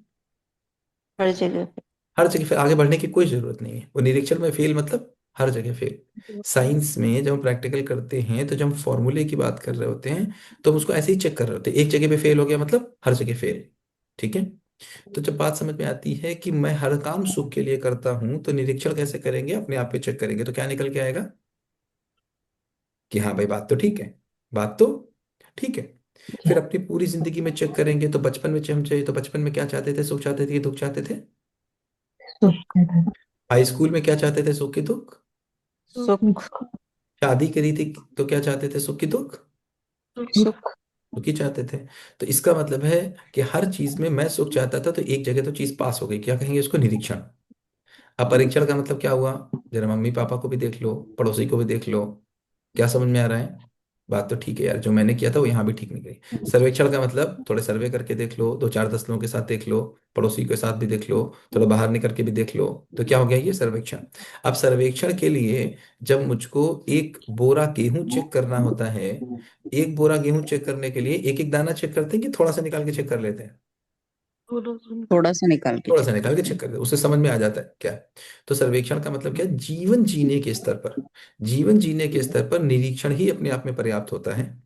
हर जगह पे। हर जगह फेल। आगे बढ़ने की कोई जरूरत नहीं है। वो निरीक्षण में फेल मतलब हर जगह फेल। साइंस में जब हम प्रैक्टिकल करते हैं, तो जब हम फॉर्मूले की बात कर रहे होते हैं, तो हम उसको ऐसे ही चेक कर रहे होते हैं। एक जगह पे फेल हो गया मतलब हर जगह फेल। ठीक है। तो जब बात समझ में आती है कि मैं हर काम सुख के लिए करता हूं, तो निरीक्षण कैसे करेंगे? अपने आप पे चेक करेंगे, तो क्या निकल के आएगा? कि हाँ भाई, बात तो ठीक है, बात तो ठीक है। फिर अपनी पूरी जिंदगी में चेक करेंगे, तो बचपन में हम चाहिए तो बचपन में क्या चाहते थे? सुख चाहते थे कि दुख चाहते थे? सुख हाई स्कूल में क्या चाहते थे? सुख की दुख? सुख। सुख शादी करी थी तो क्या चाहते थे? सुख की दुख? सुख। सुख ही चाहते थे। तो इसका मतलब है कि हर चीज में मैं सुख चाहता था, तो एक जगह तो चीज पास हो गई, क्या कहेंगे उसको? निरीक्षण। अब परीक्षण का मतलब क्या हुआ? जरा मम्मी पापा को भी देख लो, पड़ोसी को भी देख लो, क्या समझ में आ रहा है? बात तो ठीक है यार, जो मैंने किया था वो यहाँ भी ठीक नहीं गई। सर्वेक्षण का मतलब थोड़े सर्वे करके देख लो, दो चार दस लोगों के साथ देख लो, पड़ोसी के साथ भी देख लो, थोड़ा बाहर निकल के भी देख लो, तो क्या हो गया? ये सर्वेक्षण। अब सर्वेक्षण के लिए जब मुझको एक बोरा गेहूं चेक करना होता है, एक बोरा गेहूं चेक करने के लिए एक एक दाना चेक करते हैं कि थोड़ा सा निकाल के चेक कर लेते हैं? थोड़ा सा निकाल के थोड़ा सा चेक निकाल के करते चेक हैं। कर दे, उससे समझ में आ जाता है क्या है। तो सर्वेक्षण का मतलब क्या है? जीवन जीने के स्तर पर, जीवन जीने के स्तर पर निरीक्षण ही अपने आप में पर्याप्त होता है,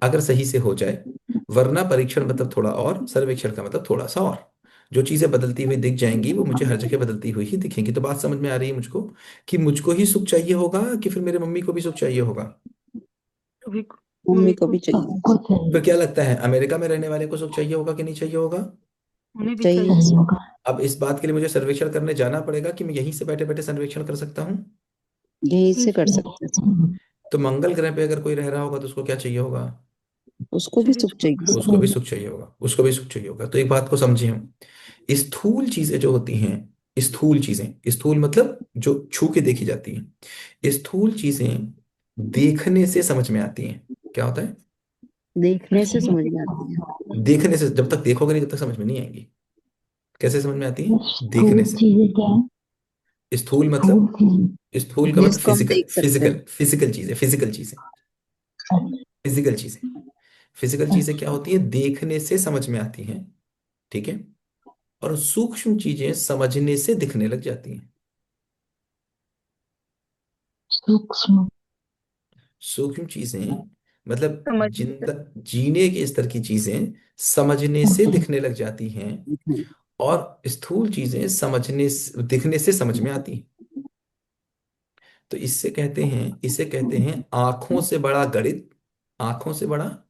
अगर सही से हो जाए। वरना परीक्षण मतलब थोड़ा और, सर्वेक्षण का मतलब थोड़ा सा और। जो चीजें बदलती हुई दिख जाएंगी, वो मुझे हर जगह बदलती हुई ही दिखेंगी। तो बात समझ में आ रही है मुझको कि मुझको ही सुख चाहिए होगा कि फिर मेरे मम्मी को भी सुख चाहिए होगा? अभी मम्मी मम्मी को को भी चाहिए। सबको चाहिए। फिर क्या लगता है, अमेरिका में रहने वाले को सुख चाहिए होगा कि नहीं चाहिए होगा? उन्हें भी चाहिए। चाहिए। चाहिए होगा। अब इस बात के लिए मुझे सर्वेक्षण करने जाना पड़ेगा कि मैं यहीं से बैठे बैठे सर्वेक्षण कर सकता हूँ? यही से कर नहीं, सकते हैं। तो मंगल ग्रह पे अगर कोई रह रहा होगा, तो उसको क्या चाहिए होगा? उसको भी चाहिए। सुख चाहिए। उसको भी सुख चाहिए होगा, उसको भी सुख चाहिए होगा। तो एक बात को समझिए हम, स्थूल चीजें जो होती हैं, स्थूल चीजें, स्थूल मतलब जो छू के देखी जाती हैं, स्थूल चीजें देखने से समझ में आती हैं। क्या होता है? देखने से समझ में आती है। देखने से। जब तक देखोगे नहीं, तब तक समझ में नहीं आएंगी। कैसे समझ में आती है? देखने स्थूल से। चीजें क्या है? स्थूल स्थूल मतलब, चीजें। स्थूल का मतलब जिसको हम फिजिकल, देख सकते हैं। फिजिकल फिजिकल चीजें, फिजिकल चीजें, फिजिकल चीजें। फिजिकल चीजें क्या अच्छा। होती है? देखने से समझ में आती हैं। ठीक है। और सूक्ष्म चीजें समझने से दिखने लग जाती हैं। सूक्ष्म। सूक्ष्म चीजें मतलब समझ जिंदा जीने के स्तर की चीजें समझने से अच्छा। दिखने लग जाती हैं। और स्थूल चीजें दिखने से समझ में आती हैं। तो इससे कहते हैं, इसे कहते हैं आंखों से बड़ा गणित। आंखों से बड़ा,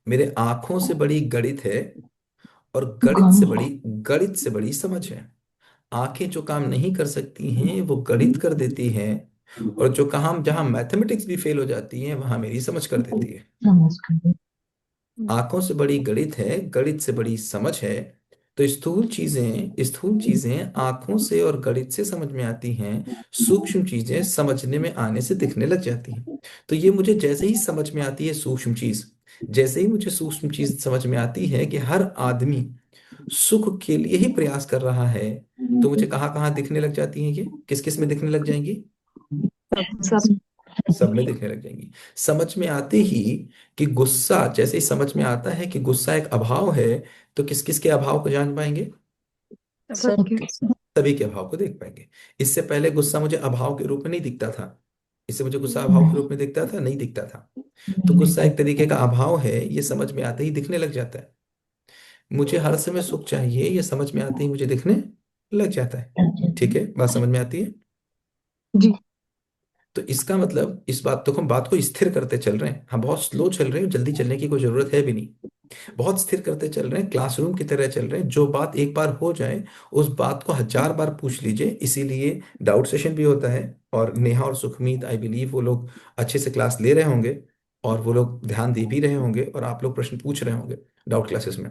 मेरे आंखों से बड़ी गणित है, और गणित। गणित से बड़ी समझ है। आंखें जो काम नहीं कर सकती हैं, वो गणित कर देती हैं। और जो काम जहां मैथमेटिक्स भी फेल हो जाती है, वहां मेरी समझ कर देती है। समझ कर। आंखों से बड़ी गणित है, गणित से बड़ी समझ है। तो स्थूल चीजें आंखों से और गणित से समझ में आती हैं। सूक्ष्म चीजें समझने में आने से दिखने लग जाती हैं। तो ये मुझे जैसे ही समझ में आती है सूक्ष्म चीज, जैसे ही मुझे सूक्ष्म चीज समझ में आती है कि हर आदमी सुख के लिए ही प्रयास कर रहा है, तो मुझे कहाँ कहाँ दिखने लग जाती हैं? ये किस किस में दिखने लग जाएंगी? सब। सब में दिखने लग जाएंगी। समझ में आते ही कि गुस्सा, जैसे ही समझ में आता है कि गुस्सा एक अभाव है, तो किस किस के अभाव को जान पाएंगे? सबके। सबके। सभी के अभाव को देख पाएंगे। इससे पहले गुस्सा मुझे अभाव के रूप में नहीं दिखता था। इससे मुझे गुस्सा अभाव के नहीं। रूप में दिखता था? नहीं दिखता था। तो नहीं गुस्सा एक तरीके का अभाव है, ये समझ में आते ही दिखने लग जाता है। मुझे हर समय सुख चाहिए, ये समझ में आते ही मुझे दिखने लग जाता है। ठीक है, बात समझ में आती है? जी। तो इसका मतलब इस बात तो हम बात को स्थिर करते चल रहे हैं, हम बहुत स्लो चल रहे हैं, जल्दी चलने की कोई जरूरत है भी नहीं। बहुत स्थिर करते चल रहे हैं, क्लासरूम की तरह चल रहे हैं। जो बात एक बार हो जाए, उस बात को हजार बार पूछ लीजिए। इसीलिए डाउट सेशन भी होता है। और नेहा और सुखमीत, आई बिलीव वो लोग अच्छे से क्लास ले रहे होंगे, और वो लोग ध्यान दे भी रहे होंगे, और आप लोग प्रश्न पूछ रहे होंगे डाउट क्लासेस में।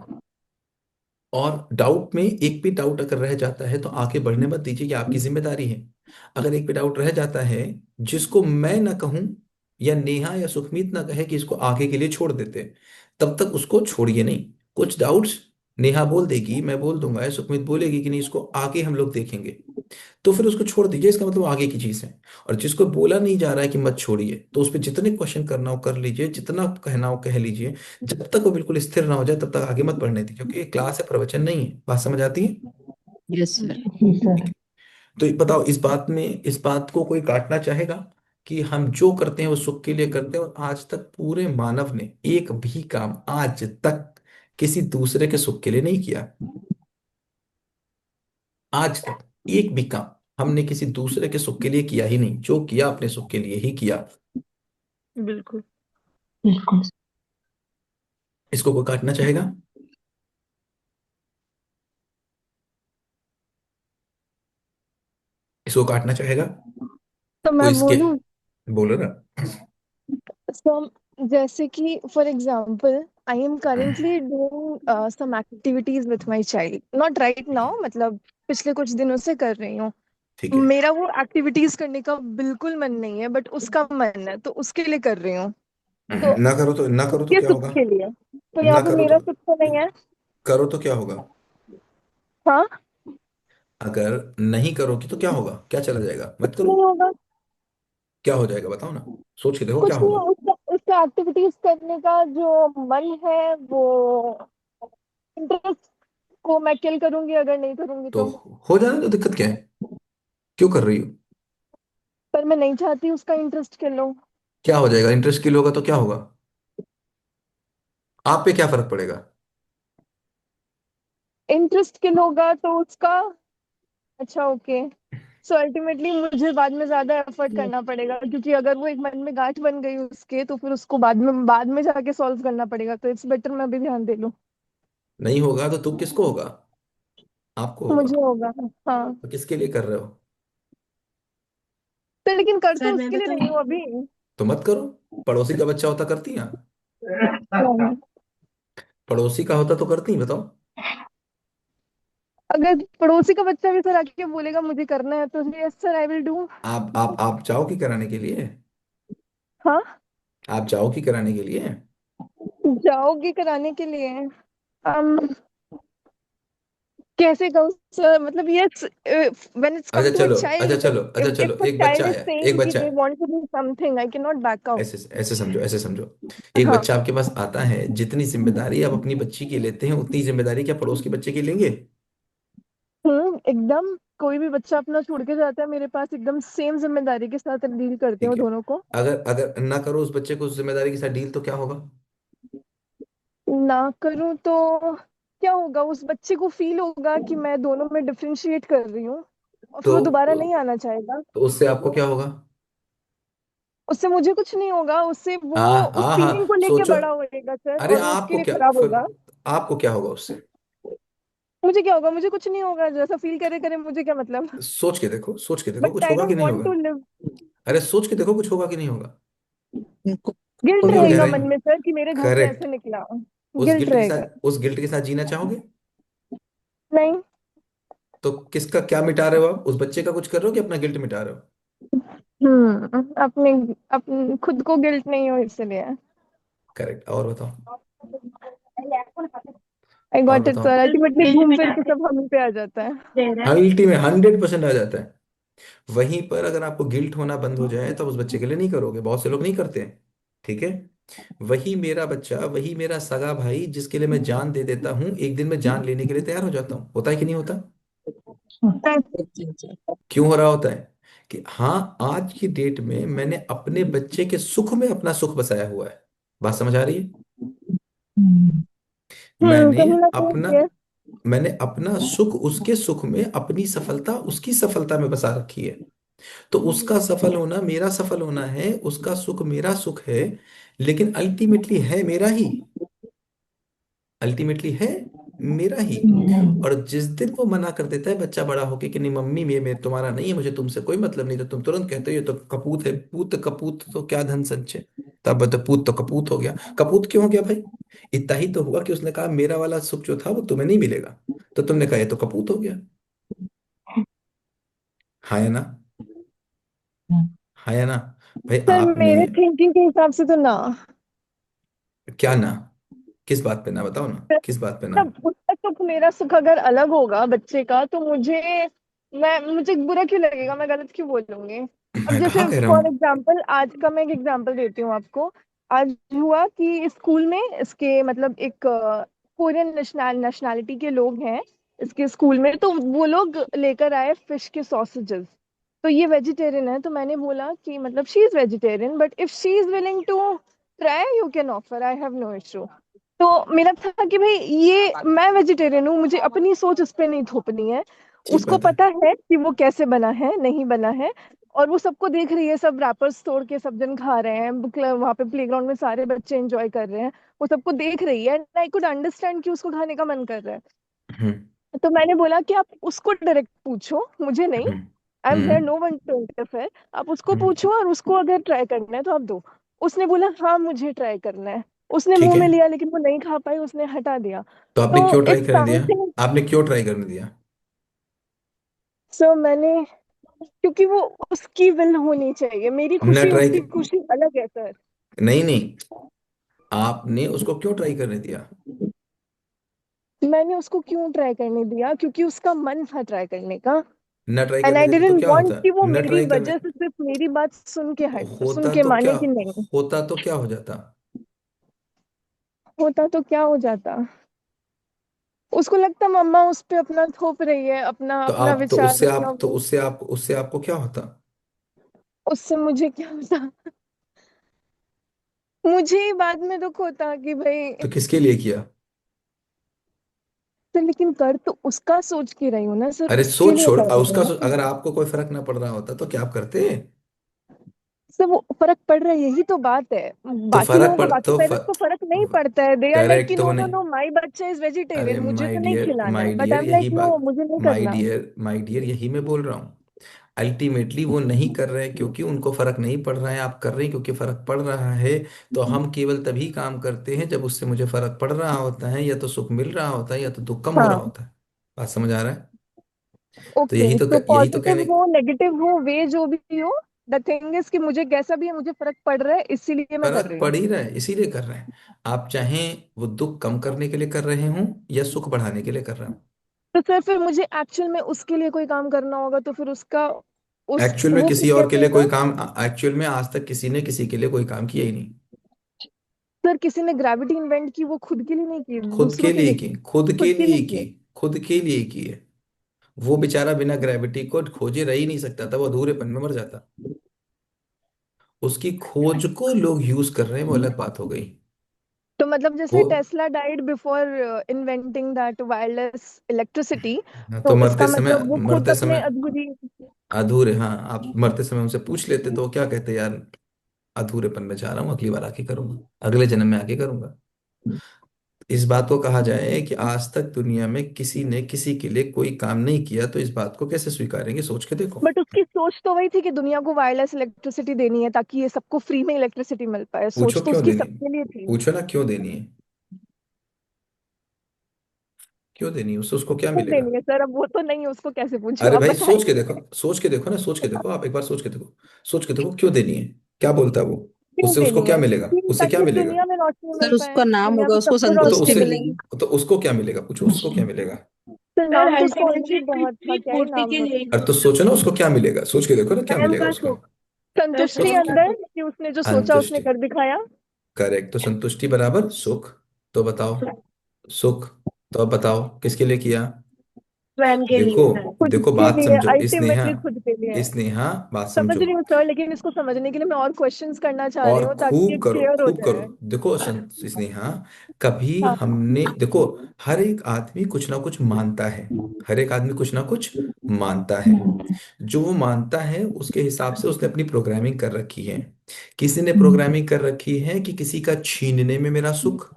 और डाउट में एक भी डाउट अगर रह जाता है तो आगे बढ़ने मत दीजिए, ये आपकी जिम्मेदारी है। अगर एक भी डाउट रह जाता है जिसको मैं ना कहूं या नेहा या सुखमीत ना कहे कि इसको आगे के लिए छोड़ देते हैं, तब तक उसको छोड़िए नहीं। कुछ डाउट्स नेहा बोल देगी, मैं बोल दूंगा, या सुखमीत बोलेगी कि नहीं इसको आगे हम लोग देखेंगे, तो फिर उसको छोड़ दीजिए, इसका मतलब वो आगे की चीज है। और जिसको बोला नहीं जा रहा है कि मत छोड़िए, तो उस पर जितने क्वेश्चन करना हो कर लीजिए, जितना कहना हो कह लीजिए। जब तक वो बिल्कुल स्थिर ना हो जाए तब तक आगे मत बढ़ने दीजिए, क्योंकि ये क्लास है, प्रवचन नहीं है। बात समझ आती है? Yes sir. जी सर। ठीक है। तो ये बताओ, इस बात को कोई काटना चाहेगा कि हम जो करते हैं वो सुख के लिए करते हैं, और आज तक पूरे मानव ने एक भी काम आज तक किसी दूसरे के सुख के लिए नहीं किया। आज तक एक भी काम हमने किसी दूसरे के सुख के लिए किया ही नहीं, जो किया अपने सुख के लिए ही किया। बिल्कुल। बिल्कुल। इसको कोई काटना चाहेगा? इसको काटना चाहेगा तो कोई मैं इसके? बोलूं। बोलो ना। So, जैसे कि for example I am currently doing some activities with my child, not right now, मतलब पिछले कुछ दिनों से कर रही हूँ। ठीक है। मेरा वो एक्टिविटीज करने का बिल्कुल मन नहीं है, बट उसका मन है तो उसके लिए कर रही हूँ। तो ना करो तो उसके क्या सुख होगा? के लिए, तो ना यहाँ पे करो तो, मेरा सुख तो नहीं है। करो तो क्या होगा? हाँ। अगर नहीं करोगी तो क्या होगा? क्या चला जाएगा? मत कुछ करो। नहीं होगा। क्या हो जाएगा बताओ ना, सोच के देखो क्या कुछ नहीं, होगा। उसका उसका एक्टिविटीज करने का जो मन है वो इंटरेस्ट को मैं किल करूंगी अगर नहीं करूंगी तो तो। हो जाने तो दिक्कत क्या है? क्यों कर रही हो? पर मैं नहीं चाहती उसका इंटरेस्ट किल हो। क्या हो जाएगा? इंटरेस्ट किल होगा तो क्या होगा? आप पे क्या फर्क पड़ेगा? इंटरेस्ट किल होगा तो उसका, अच्छा ओके, सो अल्टीमेटली मुझे बाद में ज्यादा एफर्ट करना पड़ेगा, क्योंकि अगर वो एक मन में गांठ बन गई उसके तो फिर उसको बाद में जाके सॉल्व करना पड़ेगा, तो इट्स बेटर मैं अभी ध्यान दे लूं। नहीं होगा तो तुम किसको होगा? आपको होगा। मुझे होगा। हाँ। तो किसके लिए कर रहे हो? तो लेकिन कर तो सर मैं उसके लिए रही बताऊं? हूँ अभी। तो मत करो। पड़ोसी का बच्चा होता करती हैं? नहीं। पड़ोसी का होता तो करती हैं, बताओ। अगर पड़ोसी का बच्चा भी सर आके बोलेगा मुझे करना है तो yes sir I will do. आप जाओगी कराने के लिए? हाँ। आप जाओगी कराने के लिए? जाओगी कराने के लिए। um, कैसे कहूँ सर, मतलब यस, व्हेन इट्स कम अच्छा टू अ चलो, अच्छा चाइल्ड, चलो, अच्छा इफ चलो, इफ अ एक बच्चा चाइल्ड इज आया, एक सेइंग कि बच्चा दे है। Want to do something I can not back out. ऐसे ऐसे समझो, ऐसे समझो। एक हाँ। बच्चा आपके पास आता है, जितनी जिम्मेदारी आप अपनी बच्ची की लेते हैं उतनी जिम्मेदारी क्या पड़ोस के बच्चे की लेंगे? एकदम, कोई भी बच्चा अपना छोड़ के जाता है मेरे पास, एकदम सेम जिम्मेदारी के साथ डील करते हो ठीक है। दोनों को। अगर अगर ना करो उस बच्चे को उस जिम्मेदारी के साथ डील, तो क्या होगा? ना करूँ तो क्या होगा, उस बच्चे को फील होगा कि मैं दोनों में डिफरेंशिएट कर रही हूँ, और फिर तो वो दोबारा नहीं आना चाहेगा। तो उससे आपको क्या होगा? उससे मुझे कुछ नहीं होगा, उससे वो हाँ उस हाँ फीलिंग को हाँ, लेके सोचो। बड़ा होएगा सर, अरे और वो उसके आपको लिए क्या खराब फिर, होगा। आपको क्या होगा उससे? मुझे क्या होगा, मुझे कुछ नहीं होगा, जैसा फील करे करे, मुझे क्या मतलब। सोच के देखो, सोच के देखो, बट कुछ आई होगा कि डोंट नहीं वांट होगा? To live. अरे सोच के देखो, कुछ होगा कि नहीं होगा? गिल्ट क्यों रहेगा मन गहराई? में सर कि मेरे घर से करेक्ट। ऐसे निकला। उस गिल्ट गिल्ट के रहेगा। साथ, उस गिल्ट के साथ जीना चाहोगे? नहीं। तो किसका क्या मिटा रहे हो आप? उस बच्चे का कुछ कर रहे हो कि अपना गिल्ट मिटा रहे हो? अपने अपने खुद को गिल्ट नहीं हो इसलिए। करेक्ट। और बताओ। आई और गॉट इट बताओ। सर, अल्टीमेटली गिल्ट घूम फिर के मिटाते सब हम पे आ जाता है। दे रहा है। अल्टीमेट 100% आ जाता है। वहीं पर अगर आपको गिल्ट होना बंद हो जाए तो उस बच्चे के लिए नहीं करोगे, बहुत से लोग नहीं करते हैं। ठीक है। वही मेरा बच्चा, वही मेरा सगा भाई जिसके लिए मैं जान दे देता हूँ, एक दिन मैं जान लेने के लिए तैयार हो जाता हूँ। होता है कि नहीं होता? क्यों हो रहा होता है? कि हाँ, आज की डेट में मैंने अपने बच्चे के सुख में अपना सुख बसाया हुआ है। बात समझ आ रही है? हम्म। मैंने कहीं ना अपना कहीं ये। मैंने अपना सुख उसके सुख में, अपनी सफलता उसकी सफलता में बसा रखी है। तो उसका सफल होना मेरा सफल होना है, उसका सुख मेरा सुख है। लेकिन अल्टीमेटली है मेरा ही। अल्टीमेटली है मेरा ही। और जिस दिन वो मना कर देता है बच्चा बड़ा होके कि नहीं मम्मी, मैं तुम्हारा नहीं है, मुझे तुमसे कोई मतलब नहीं, तो तुम तुरंत कहते हो ये तो कपूत है, पूत कपूत तो क्या धन संचय। तब बता, पूत तो कपूत हो गया। कपूत क्यों हो गया भाई? इतना ही तो हुआ कि उसने कहा मेरा वाला सुख जो था वो तुम्हें नहीं मिलेगा, तो तुमने कहा ये तो कपूत हो गया। हाँ या ना? हाँ या ना? भाई सर आपने। मेरे थिंकिंग के हिसाब से तो ना। क्या ना? किस बात पे ना, बताओ ना, किस बात पे ना? मतलब उसका सुख मेरा सुख अगर अलग होगा बच्चे का तो मुझे बुरा क्यों लगेगा, मैं गलत क्यों बोलूंगी। अब मैं कहाँ जैसे कह रहा फॉर हूँ। एग्जांपल आज का मैं एक एग्जांपल देती हूँ आपको। आज हुआ कि स्कूल में इसके मतलब एक कोरियन नेशनैलिटी के लोग हैं इसके स्कूल में, तो वो लोग लेकर आए फिश के सॉसेजेस। तो ये वेजिटेरियन है, तो मैंने बोला कि मतलब she is vegetarian but if she is willing to try you can offer, I have no issue. तो मेरा था कि भाई ये मैं वेजिटेरियन हूँ, मुझे अपनी सोच उस पर नहीं थोपनी है। ठीक उसको बात है। पता है कि वो कैसे बना है नहीं बना है, और वो सबको देख रही है, सब रैपर्स तोड़ के सब जन खा रहे हैं, वहां पे प्लेग्राउंड में सारे बच्चे एंजॉय कर रहे हैं, वो सबको देख रही है, एंड आई कुड अंडरस्टैंड कि उसको खाने का मन कर रहा है। हम्म। तो मैंने बोला कि आप उसको डायरेक्ट पूछो, मुझे नहीं। हम्म। I am here, hmm. No one to interfere. आप उसको हम्म। पूछो और उसको अगर ट्राई करना है तो आप दो। उसने बोला हाँ मुझे ट्राई करना है। उसने ठीक मुंह है। में लिया लेकिन वो नहीं खा पाई, उसने हटा दिया। तो आपने तो क्यों ट्राई इट्स करने दिया? समथिंग। आपने क्यों ट्राई करने दिया? सो मैंने, क्योंकि वो उसकी विल होनी चाहिए, मेरी न खुशी ट्राई उसकी खुशी अलग है सर। नहीं नहीं, आपने उसको क्यों ट्राई करने दिया? मैंने उसको क्यों ट्राई करने दिया, क्योंकि उसका मन था ट्राई करने का। न ट्राई एंड करने आई देते तो डिडंट क्या वांट होता? कि वो न मेरी ट्राई करने वजह से सिर्फ मेरी बात सुन होता के तो क्या? माने कि नहीं। होता तो क्या हो जाता? होता तो क्या हो जाता, उसको लगता मम्मा उस पे अपना थोप रही है, अपना तो अपना आप तो विचार उससे अपना आप तो वो। उससे आपको क्या होता? उससे मुझे क्या होता, मुझे ही बाद में दुख होता कि भाई। तो किसके लिए किया? तो लेकिन कर तो उसका सोच के रही हूँ ना सर, अरे उसके सोच लिए छोड़, कर रही उसका हूँ सोच, ना। अगर आपको कोई फर्क ना पड़ रहा होता तो क्या आप करते? सर वो फर्क पड़ रहा है, यही तो बात है। तो बाकी फर्क लोगों को, पड़ बाकी तो पेरेंट्स को फर्क नहीं पड़ता है, दे आर लाइक कि करेक्ट तो वो नो नो नहीं। नो माय बच्चा इज अरे वेजिटेरियन, मुझे माय तो नहीं डियर, खिलाना है, my but I dear, am यही लाइक नो बात। मुझे नहीं माय करना। डियर, माय डियर, यही मैं बोल रहा हूँ। अल्टीमेटली वो नहीं कर रहे हैं क्योंकि उनको फर्क नहीं पड़ रहा है, आप कर रहे हैं क्योंकि फर्क पड़ रहा है। तो हम केवल तभी काम करते हैं जब उससे मुझे फर्क पड़ रहा होता है, या तो सुख मिल रहा होता है या तो दुख कम हो रहा हाँ। होता है। बात समझ आ रहा है? तो ओके, तो यही तो पॉजिटिव कहने। हो नेगेटिव हो वे जो भी हो, द थिंग इज कि मुझे कैसा भी है मुझे फर्क पड़ रहा है, इसीलिए मैं कर फर्क रही हूँ। पड़ ही रहा है इसीलिए कर रहे हैं। आप चाहें वो दुख कम करने के लिए कर रहे हो या सुख बढ़ाने के लिए कर रहे हो। तो सर फिर मुझे एक्चुअल में उसके लिए कोई काम करना होगा तो फिर उसका उस एक्चुअल में वो फिर किसी और के कैसे लिए कोई होगा। काम, एक्चुअल में आज तक किसी ने किसी के लिए कोई काम किया ही नहीं। सर किसी ने ग्रेविटी इन्वेंट की, वो खुद के लिए नहीं की, खुद दूसरों के के लिए लिए की, की। खुद खुद के के लिए लिए की, की। खुद के लिए की है। वो बेचारा बिना ग्रेविटी को खोजे रह ही नहीं सकता था, वो अधूरेपन में मर जाता। उसकी खोज को लोग यूज कर रहे हैं, वो अलग बात हो गई। तो मतलब वो जैसे Tesla died before inventing that wireless electricity, तो तो इसका मतलब वो खुद मरते अपने समय अधूरी। अधूरे, हाँ, आप मरते समय उनसे पूछ लेते तो वो क्या कहते यार, अधूरेपन में जा रहा हूँ, अगली बार आके करूंगा, अगले जन्म में आके करूंगा। इस बात को कहा जाए कि आज तक दुनिया में किसी ने किसी के लिए कोई काम नहीं किया, तो इस बात को कैसे स्वीकारेंगे? सोच के देखो। बट उसकी सोच तो वही थी कि दुनिया को वायरलेस इलेक्ट्रिसिटी देनी है ताकि ये सबको फ्री में इलेक्ट्रिसिटी मिल पाए, पूछो सोच तो क्यों उसकी देनी? सबके लिए थी। पूछो ना क्यों देनी है? क्यों देनी है? उससे उसको क्या क्यों मिलेगा? देनी है सर, अब वो तो नहीं है, उसको कैसे पूछूं, अरे आप भाई सोच के बताइए। देखो, सोच के देखो ना, सोच के देखो, आप एक बार सोच के देखो। सोच के देखो क्यों देनी है। क्या बोलता है वो? क्यों उससे उसको देनी क्या है मिलेगा? उससे क्या ताकि मिलेगा? दुनिया में रोशनी मिल सर पाए, उसका नाम दुनिया होगा, में उसको सबको तो संतुष्टि रोशनी मिलेगी। मिले। तो उसको क्या मिलेगा? पूछो उसको क्या मिलेगा। तो सर नाम तो उसका ऑलरेडी अल्टीमेटली बहुत था, क्या ही पूर्ति नाम के लिए होता। अरे तो सोचो ना उसको क्या मिलेगा, सोच के देखो ना क्या स्वयं मिलेगा का उसका। सुख। सर संतुष्टि स्वयं तो का अंदर सुख। कि उसने जो सोचा उसने अंतुष्टि, कर दिखाया। करेक्ट, तो संतुष्टि बराबर सुख। तो बताओ, सुख, तो अब बताओ किसके लिए किया? स्वयं के देखो, लिए सर। खुद देखो के बात लिए, समझो, स्नेहा, अल्टीमेटली खुद के लिए। स्नेहा, बात समझ समझो। रही हूँ सर, लेकिन इसको समझने के लिए मैं और क्वेश्चंस करना चाह रही और हूँ ताकि ये खूब करो, क्लियर हो खूब करो। जाए। देखो स्नेहा, कभी हाँ। हमने देखो, हर एक आदमी कुछ ना कुछ मानता है। हर एक आदमी कुछ ना कुछ मानता है। जो वो मानता है उसके हिसाब से उसने अपनी प्रोग्रामिंग कर रखी है। किसी ने प्रोग्रामिंग कर रखी है कि किसी का छीनने में मेरा सुख,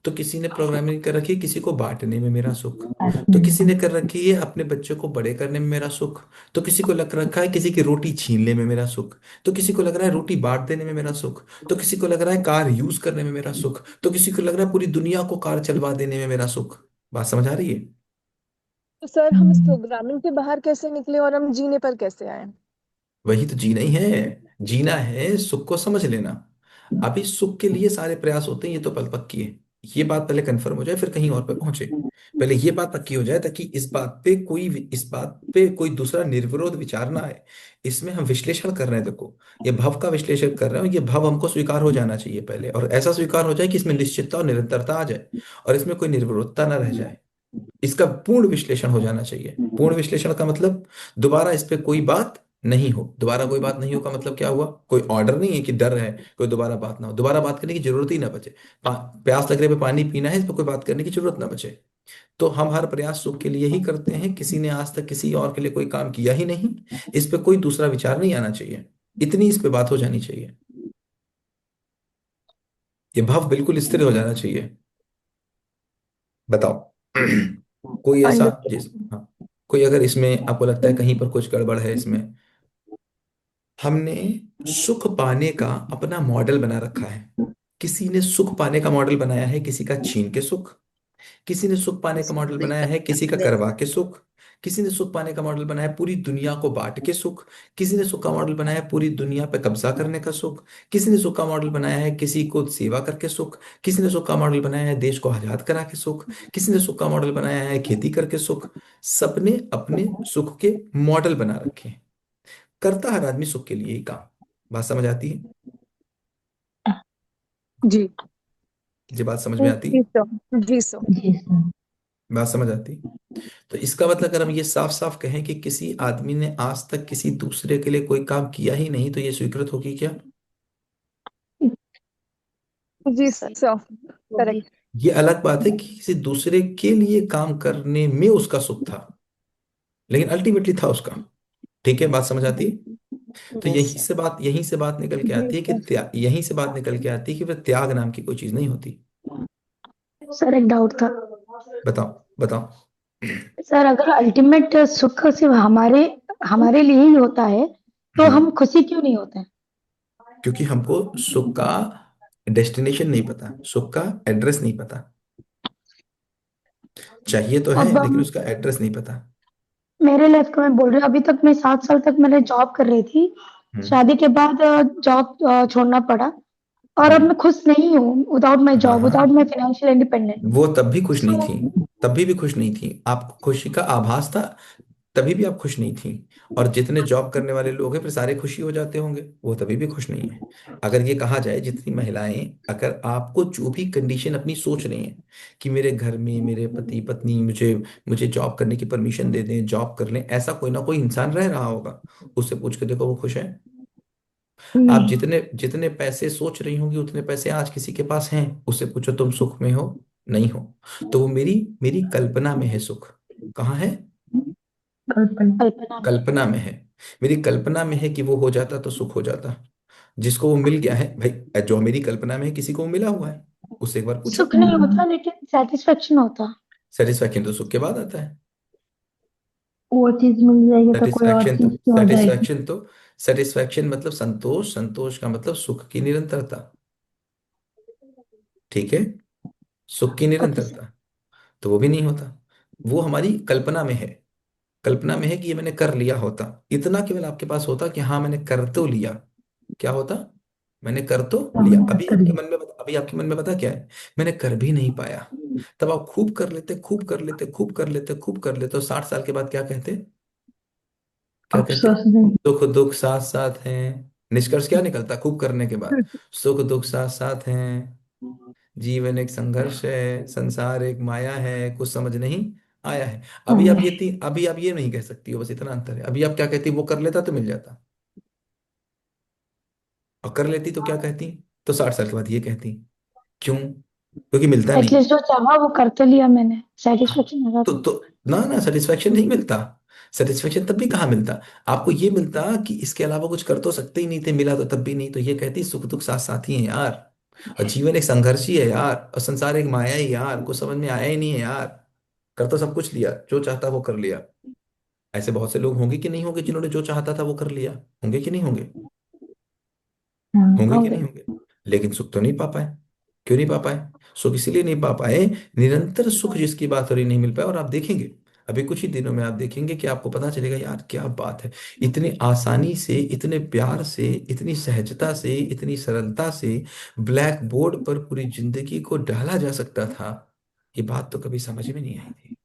तो किसी ने प्रोग्रामिंग कर रखी है किसी को बांटने में मेरा सुख। तो हम्म, किसी ने कर रखी है अपने बच्चे को बड़े करने में मेरा सुख। तो किसी को लग रखा है किसी की रोटी छीनने में मेरा सुख। तो किसी को लग रहा है रोटी बांट देने में मेरा सुख। तो किसी को लग रहा है कार यूज करने में मेरा सुख। तो किसी को लग रहा है पूरी दुनिया को कार चलवा देने में मेरा सुख। बात समझ आ रही है? तो सर हम इस हम्म, प्रोग्रामिंग से बाहर कैसे निकले और हम जीने पर कैसे आए? वही तो जीना ही है। जीना है, सुख को समझ लेना। अभी सुख के लिए सारे प्रयास होते हैं, ये तो पल पक्की है। ये बात पहले कंफर्म हो जाए फिर कहीं और पे पहुंचे। पहले ये बात पक्की हो जाए ताकि इस बात पे कोई दूसरा निर्विरोध विचार ना आए। इसमें हम विश्लेषण कर रहे हैं, देखो ये भव का विश्लेषण कर रहे हो, ये भव हमको स्वीकार हो जाना चाहिए पहले, और ऐसा स्वीकार हो जाए कि इसमें निश्चितता और निरंतरता आ जाए और इसमें कोई निर्विरोधता ना रह जाए। इसका पूर्ण विश्लेषण हो जाना चाहिए। पूर्ण विश्लेषण का मतलब दोबारा इस पे कोई बात नहीं हो। दोबारा कोई बात नहीं हो का मतलब क्या हुआ? कोई ऑर्डर नहीं है कि डर है कोई दोबारा बात ना हो, दोबारा बात करने की जरूरत ही ना बचे। प्यास लग रहे पे पानी पीना है, इस पर कोई बात करने की जरूरत ना बचे। तो हम हर प्रयास सुख के लिए ही करते हैं, किसी ने आज तक किसी और के लिए कोई काम किया ही नहीं। इस पे कोई दूसरा विचार नहीं आना चाहिए। इतनी इस पे बात हो जानी चाहिए। ये भाव बिल्कुल स्थिर हो जाना चाहिए। बताओ कोई ऐसा अंडरस्टूड। जिस हाँ, कोई अगर इसमें आपको लगता है कहीं पर कुछ गड़बड़ है इसमें। हमने सुख पाने का अपना मॉडल बना रखा है। किसी ने सुख पाने का मॉडल बनाया है किसी का छीन के सुख। किसी ने सुख पाने का मॉडल बनाया है किसी का करवा के सुख। किसी ने सुख पाने का मॉडल बनाया है पूरी दुनिया को बांट के सुख। किसी ने सुख का मॉडल बनाया है पूरी दुनिया पे कब्जा करने का सुख। किसी ने सुख का मॉडल बनाया है किसी को सेवा करके सुख। किसी ने सुख का मॉडल बनाया है देश को आजाद करा के सुख। किसी ने सुख का मॉडल बनाया है खेती करके सुख। सबने अपने सुख के मॉडल बना रखे हैं। करता हर आदमी सुख के लिए ही काम। बात समझ आती है? जी। ये बात समझ में आती? जी सर, जी सर। जी सर। बात समझ आती? तो इसका मतलब अगर हम ये साफ साफ कहें कि किसी आदमी ने आज तक किसी दूसरे के लिए कोई काम किया ही नहीं, तो ये स्वीकृत होगी क्या? जी सही सर, होगी। करेक्ट। ये अलग बात है कि किसी दूसरे के लिए काम करने में उसका सुख था, लेकिन अल्टीमेटली था उसका। ठीक है, बात समझ आती है? तो यस सर। यहीं से बात निकल के जी आती है कि सर। यहीं से बात निकल के आती है कि वह त्याग नाम की कोई चीज नहीं होती। सर एक डाउट था। बताओ बताओ। सर अगर अल्टीमेट सुख सिर्फ हमारे हमारे लिए ही होता है तो हम हम्म खुशी क्यों नहीं होते हैं? क्योंकि हमको सुख का डेस्टिनेशन नहीं पता, सुख का एड्रेस नहीं पता। चाहिए तो है अब लेकिन उसका एड्रेस नहीं पता। मेरे लाइफ का मैं बोल रही हूँ, अभी तक मैं 7 साल तक मैंने जॉब कर रही थी। हम्म शादी के बाद जॉब छोड़ना पड़ा और अब हम्म मैं खुश नहीं हूँ विदाउट माई हाँ जॉब, हाँ, विदाउट माई फाइनेंशियल इंडिपेंडेंस। वो तब भी खुश नहीं सो थी। तभी भी खुश नहीं थी, आपको खुशी का आभास था। तभी भी आप खुश नहीं थी। और जितने जॉब करने वाले लोग हैं फिर सारे खुशी हो जाते होंगे, वो तभी भी खुश नहीं है। अगर ये कहा जाए जितनी महिलाएं, अगर आपको जो भी कंडीशन अपनी सोच रही हैं कि मेरे घर में मेरे पति पत्नी मुझे मुझे जॉब करने की परमिशन दे दें, जॉब कर लें, ऐसा कोई ना कोई इंसान रह रहा होगा। उससे पूछ के देखो वो खुश है? आप नहीं। जितने जितने पैसे सोच रही होंगी उतने पैसे आज किसी के पास हैं, उससे पूछो तुम सुख में हो नहीं हो? तो वो मेरी मेरी कल्पना में है सुख। कहाँ है? कल्पना कल्पना में। कल्पना में है। मेरी कल्पना में है कि वो हो जाता तो सुख हो जाता। जिसको वो मिल गया है भाई, जो मेरी कल्पना में है किसी को वो मिला हुआ है, उससे एक बार पूछो। सुख नहीं होता लेकिन सेटिस्फेक्शन होता। सेटिस्फैक्शन तो सुख के बाद आता है। वो चीज मिल जाएगी तो कोई और सेटिस्फैक्शन तो चीज क्यों हो जाएगी? सेटिस्फैक्शन तो सेटिस्फैक्शन मतलब संतोष, संतोष का मतलब सुख की निरंतरता। ठीक है, सुख की ओके सर। निरंतरता। तो वो भी नहीं होता। वो हमारी कल्पना में है। कल्पना में है कि ये मैंने कर लिया होता, इतना केवल आपके पास होता कि हाँ मैंने कर तो लिया। क्या होता? मैंने कर तो लिया। हमने कर लिया। अभी आपके मन में पता क्या है? मैंने कर भी नहीं पाया। तब आप खूब कर लेते, खूब कर लेते, खूब कर लेते, खूब कर लेते, और 60 साल के बाद क्या कहते? क्या कहते? अफसोस नहीं। सुख दुख साथ साथ हैं। निष्कर्ष क्या निकलता खूब करने के बाद? सुख दुख साथ साथ हैं। जीवन एक संघर्ष है, संसार एक माया है, कुछ समझ नहीं आया है। अभी आप ये नहीं कह सकती हो, बस इतना अंतर है। अभी आप क्या कहती? वो कर लेता तो मिल जाता। और कर लेती तो क्या कहती? तो 60 साल के बाद ये कहती। क्यों? क्योंकि मिलता नहीं। एटलीस्ट जो चाहा वो कर तो लिया मैंने, हाँ, सेटिस्फेक्शन आ जाता। तो ना ना सेटिस्फेक्शन नहीं मिलता। सेटिस्फेक्शन तब भी कहाँ मिलता? आपको ये मिलता कि इसके अलावा कुछ कर तो सकते ही नहीं थे, मिला तो तब भी नहीं, तो ये कहती सुख दुख साथ साथ ही है यार। और जीवन एक संघर्ष ही है यार, और संसार एक माया ही यार, कुछ समझ में आया ही नहीं है यार। कर तो सब कुछ लिया, जो चाहता वो कर लिया। ऐसे बहुत से लोग होंगे कि नहीं होंगे जिन्होंने जो चाहता था वो कर लिया, होंगे कि नहीं होंगे? होंगे कि होंगे। नहीं होंगे? लेकिन सुख तो नहीं पा पाए। क्यों नहीं पा पाए? सुख इसीलिए नहीं पा पाए, निरंतर सुख जिसकी बात हो रही नहीं मिल पाया। और आप देखेंगे अभी कुछ ही दिनों में आप देखेंगे कि आपको पता चलेगा यार क्या बात है, इतनी आसानी से, इतने प्यार से, इतनी सहजता से, इतनी सरलता से ब्लैक बोर्ड पर पूरी जिंदगी को ढाला जा सकता था। ये बात तो कभी समझ में नहीं आई थी।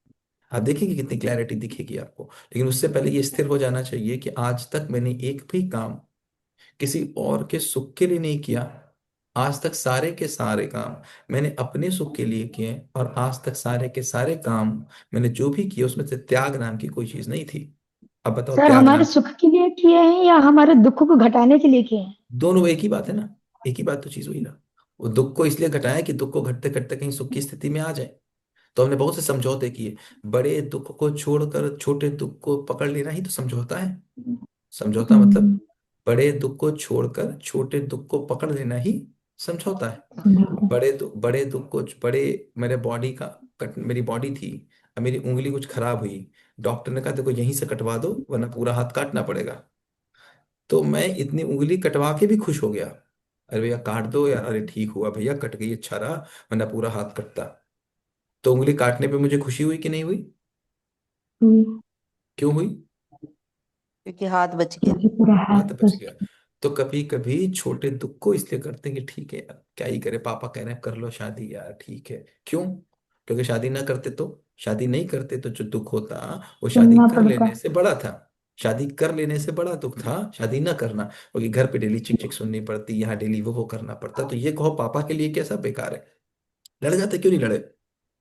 आप देखेंगे कितनी क्लैरिटी दिखेगी आपको। लेकिन उससे पहले ये स्थिर हो जाना चाहिए कि आज तक मैंने एक भी काम किसी और के सुख के लिए नहीं किया। आज तक सारे के सारे काम मैंने अपने सुख के लिए किए, और आज तक सारे के सारे काम मैंने जो भी किए उसमें से त्याग नाम की कोई चीज नहीं थी। अब बताओ सर त्याग हमारे नाम। सुख के लिए किए हैं या हमारे दुखों को घटाने के लिए किए हैं? दोनों एक ही बात है ना, एक ही बात तो चीज हुई ना। वो दुख को इसलिए घटाया कि दुख को घटते घटते कहीं सुख की स्थिति में आ जाए। तो हमने बहुत से समझौते किए। बड़े दुख को छोड़कर छोटे दुख को पकड़ लेना ही तो समझौता है। समझौता मतलब हम्म, बड़े दुख को छोड़कर छोटे दुख को पकड़ लेना ही समझौता है। बिल्कुल। बड़े दुख को बड़े, मेरे बॉडी का मेरी बॉडी थी, अब मेरी उंगली कुछ खराब हुई, डॉक्टर ने कहा देखो यहीं से कटवा दो वरना पूरा हाथ काटना पड़ेगा। तो मैं इतनी उंगली कटवा के भी खुश हो गया। अरे भैया काट दो यार, अरे ठीक हुआ भैया कट गई, अच्छा रहा, वरना पूरा हाथ कटता। तो उंगली काटने पे मुझे खुशी हुई कि नहीं हुई? हम्म, क्यों हुई? क्योंकि हाथ बच गया। मुझे पूरा हाथ हाथ बच बस। गया। तो कभी कभी छोटे दुख को इसलिए करते हैं कि ठीक है यार क्या ही करे, पापा कह रहे हैं कर लो शादी यार, ठीक है। क्यों? क्योंकि शादी ना करते तो, शादी नहीं करते तो जो दुख होता वो शादी सुनना कर पड़ता। लेने से बड़ा था। शादी कर लेने से बड़ा दुख था शादी ना करना, क्योंकि घर पे डेली चिक चिक सुननी पड़ती, यहाँ डेली वो करना पड़ता। तो ये कहो पापा के लिए कैसा बेकार है। लड़ जाते, क्यों नहीं लड़े?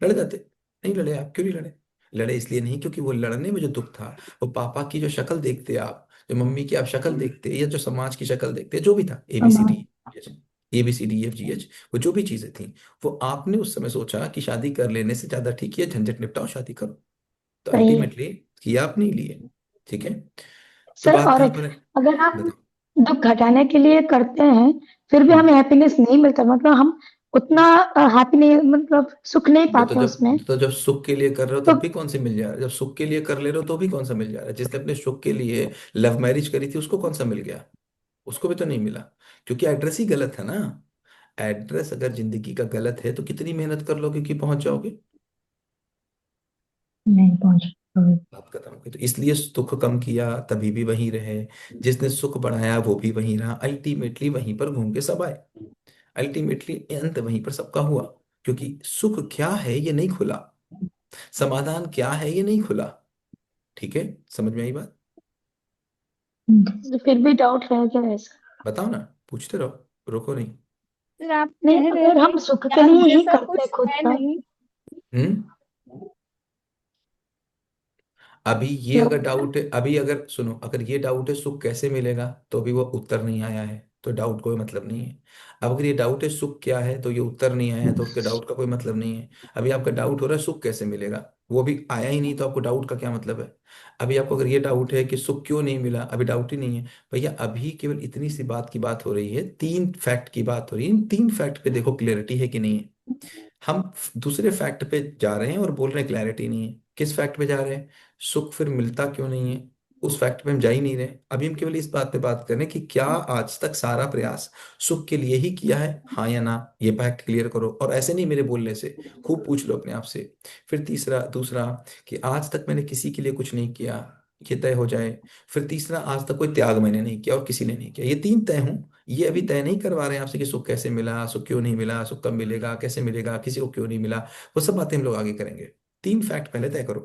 लड़ जाते। नहीं लड़े आप, क्यों नहीं लड़े? लड़े इसलिए नहीं क्योंकि वो लड़ने में जो दुख था, वो पापा की जो शक्ल देखते आप, जो मम्मी की आप शक्ल देखते, या जो समाज की शक्ल देखते, जो भी था समाज। ABCDEFGH, वो जो भी चीजें थी, वो आपने उस समय सोचा कि शादी कर लेने से ज्यादा ठीक है झंझट निपटाओ शादी करो। तो सही है। अल्टीमेटली किया आपने ही लिए। ठीक है। तो सर बात और कहाँ एक, पर है? अगर हम बताओ। दुख घटाने के लिए करते हैं फिर भी हम्म। हमें हैप्पीनेस नहीं मिलता, मतलब हम उतना हैप्पी नहीं, मतलब सुख नहीं तो पाते उसमें। जब सुख के लिए कर रहे हो तो तब भी कौन से मिल जा रहा है? जब सुख के लिए कर ले रहे हो तो भी कौन सा मिल जा रहा है? जिसने अपने सुख के लिए लव मैरिज करी थी उसको कौन सा मिल गया? उसको भी तो नहीं मिला, क्योंकि एड्रेस ही गलत है ना। एड्रेस अगर जिंदगी का गलत है तो कितनी मेहनत कर लोगे कि पहुंच जाओगे? नहीं पहुंच पाते। बात खत्म हो गई। तो इसलिए दुख कम किया तभी भी वहीं रहे, जिसने सुख बढ़ाया वो भी वहीं रहा, अल्टीमेटली वहीं पर घूम के सब आए। अल्टीमेटली अंत वहीं पर सबका हुआ। क्योंकि सुख क्या है ये नहीं खुला, समाधान क्या है ये नहीं खुला। ठीक है, समझ में आई बात? तो फिर भी डाउट रह गया ऐसा। बताओ ना, पूछते रहो, रोको नहीं। फिर आप नहीं, कह रहे अगर हैं हम कि सुख के त्याग लिए ही जैसा करते हैं कुछ खुद है का। नहीं। हम्म। अभी ये अगर मतलब डाउट है, अभी अगर सुनो, अगर ये डाउट है सुख कैसे मिलेगा, तो अभी वो उत्तर नहीं आया है, तो डाउट कोई मतलब नहीं है। अब अगर ये डाउट है सुख क्या है, तो ये उत्तर नहीं आया है, तो उसके डाउट का कोई मतलब नहीं है। अभी आपका डाउट हो रहा है सुख कैसे मिलेगा, वो भी आया ही नहीं, तो आपको डाउट का क्या मतलब है? अभी आपको अगर ये डाउट है कि सुख क्यों नहीं मिला, अभी डाउट ही नहीं है। भैया अभी केवल इतनी सी बात की बात हो रही है, 3 फैक्ट की बात हो रही है। इन 3 फैक्ट पे देखो क्लियरिटी है कि नहीं है। हम दूसरे फैक्ट पे जा रहे हैं और बोल रहे हैं क्लैरिटी नहीं है। किस फैक्ट पे जा रहे हैं? सुख फिर मिलता क्यों नहीं है, उस फैक्ट पे हम जा ही नहीं रहे। अभी हम केवल इस बात पे बात कर रहे हैं कि क्या आज तक सारा प्रयास सुख के लिए ही किया है, हाँ या ना। ये फैक्ट क्लियर करो, और ऐसे नहीं मेरे बोलने से, खूब पूछ लो अपने आप से। फिर तीसरा दूसरा, कि आज तक मैंने किसी के लिए कुछ नहीं किया, ये तय हो जाए। फिर तीसरा, आज तक कोई त्याग मैंने नहीं किया और किसी ने नहीं किया। ये 3 तय हूं। ये अभी तय नहीं करवा रहे हैं आपसे कि सुख कैसे मिला, सुख क्यों नहीं मिला, सुख कब मिलेगा, कैसे मिलेगा, किसी को क्यों नहीं मिला। वो सब बातें हम लोग आगे करेंगे। 3 फैक्ट पहले तय करो।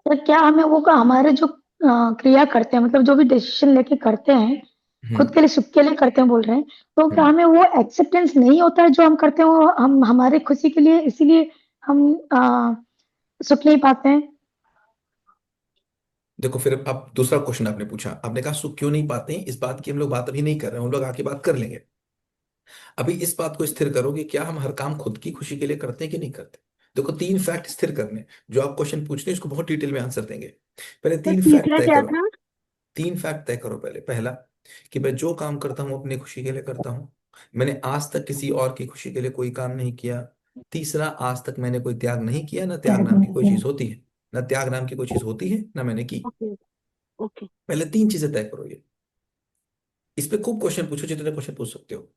तो क्या हमें वो का हमारे जो क्रिया करते हैं, मतलब जो भी डिसीजन लेके करते हैं खुद हम्म। के लिए सुख के लिए करते हैं बोल रहे हैं, तो क्या हम्म। हमें वो एक्सेप्टेंस नहीं होता है जो हम करते हैं वो हम हमारे खुशी के लिए, इसीलिए हम सुख नहीं पाते हैं? देखो फिर अब दूसरा क्वेश्चन आपने पूछा, आपने कहा सुख क्यों नहीं पाते हैं, इस बात की हम लोग बात अभी नहीं कर रहे हैं, हम लोग आके बात कर लेंगे। अभी इस बात को स्थिर करो कि क्या हम हर काम खुद की खुशी के लिए करते हैं कि नहीं करते। देखो 3 फैक्ट स्थिर करने, जो आप क्वेश्चन पूछ रहे हैं उसको बहुत डिटेल में आंसर देंगे। पहले तो 3 फैक्ट तीसरा तय क्या करो। था? 3 फैक्ट तय करो पहले। पहला, कि मैं जो काम करता हूँ अपनी खुशी के लिए करता हूँ। मैंने आज तक किसी और की खुशी के लिए कोई काम नहीं किया। तीसरा, आज तक मैंने कोई त्याग नहीं किया, ना त्याग नाम की कोई चीज होती है, ना त्याग नाम की कोई चीज होती है, ना मैंने की। ओके। ओके। पहले तीन चीजें तय करो ये। इस पे खूब क्वेश्चन पूछो, जितने क्वेश्चन पूछ सकते हो।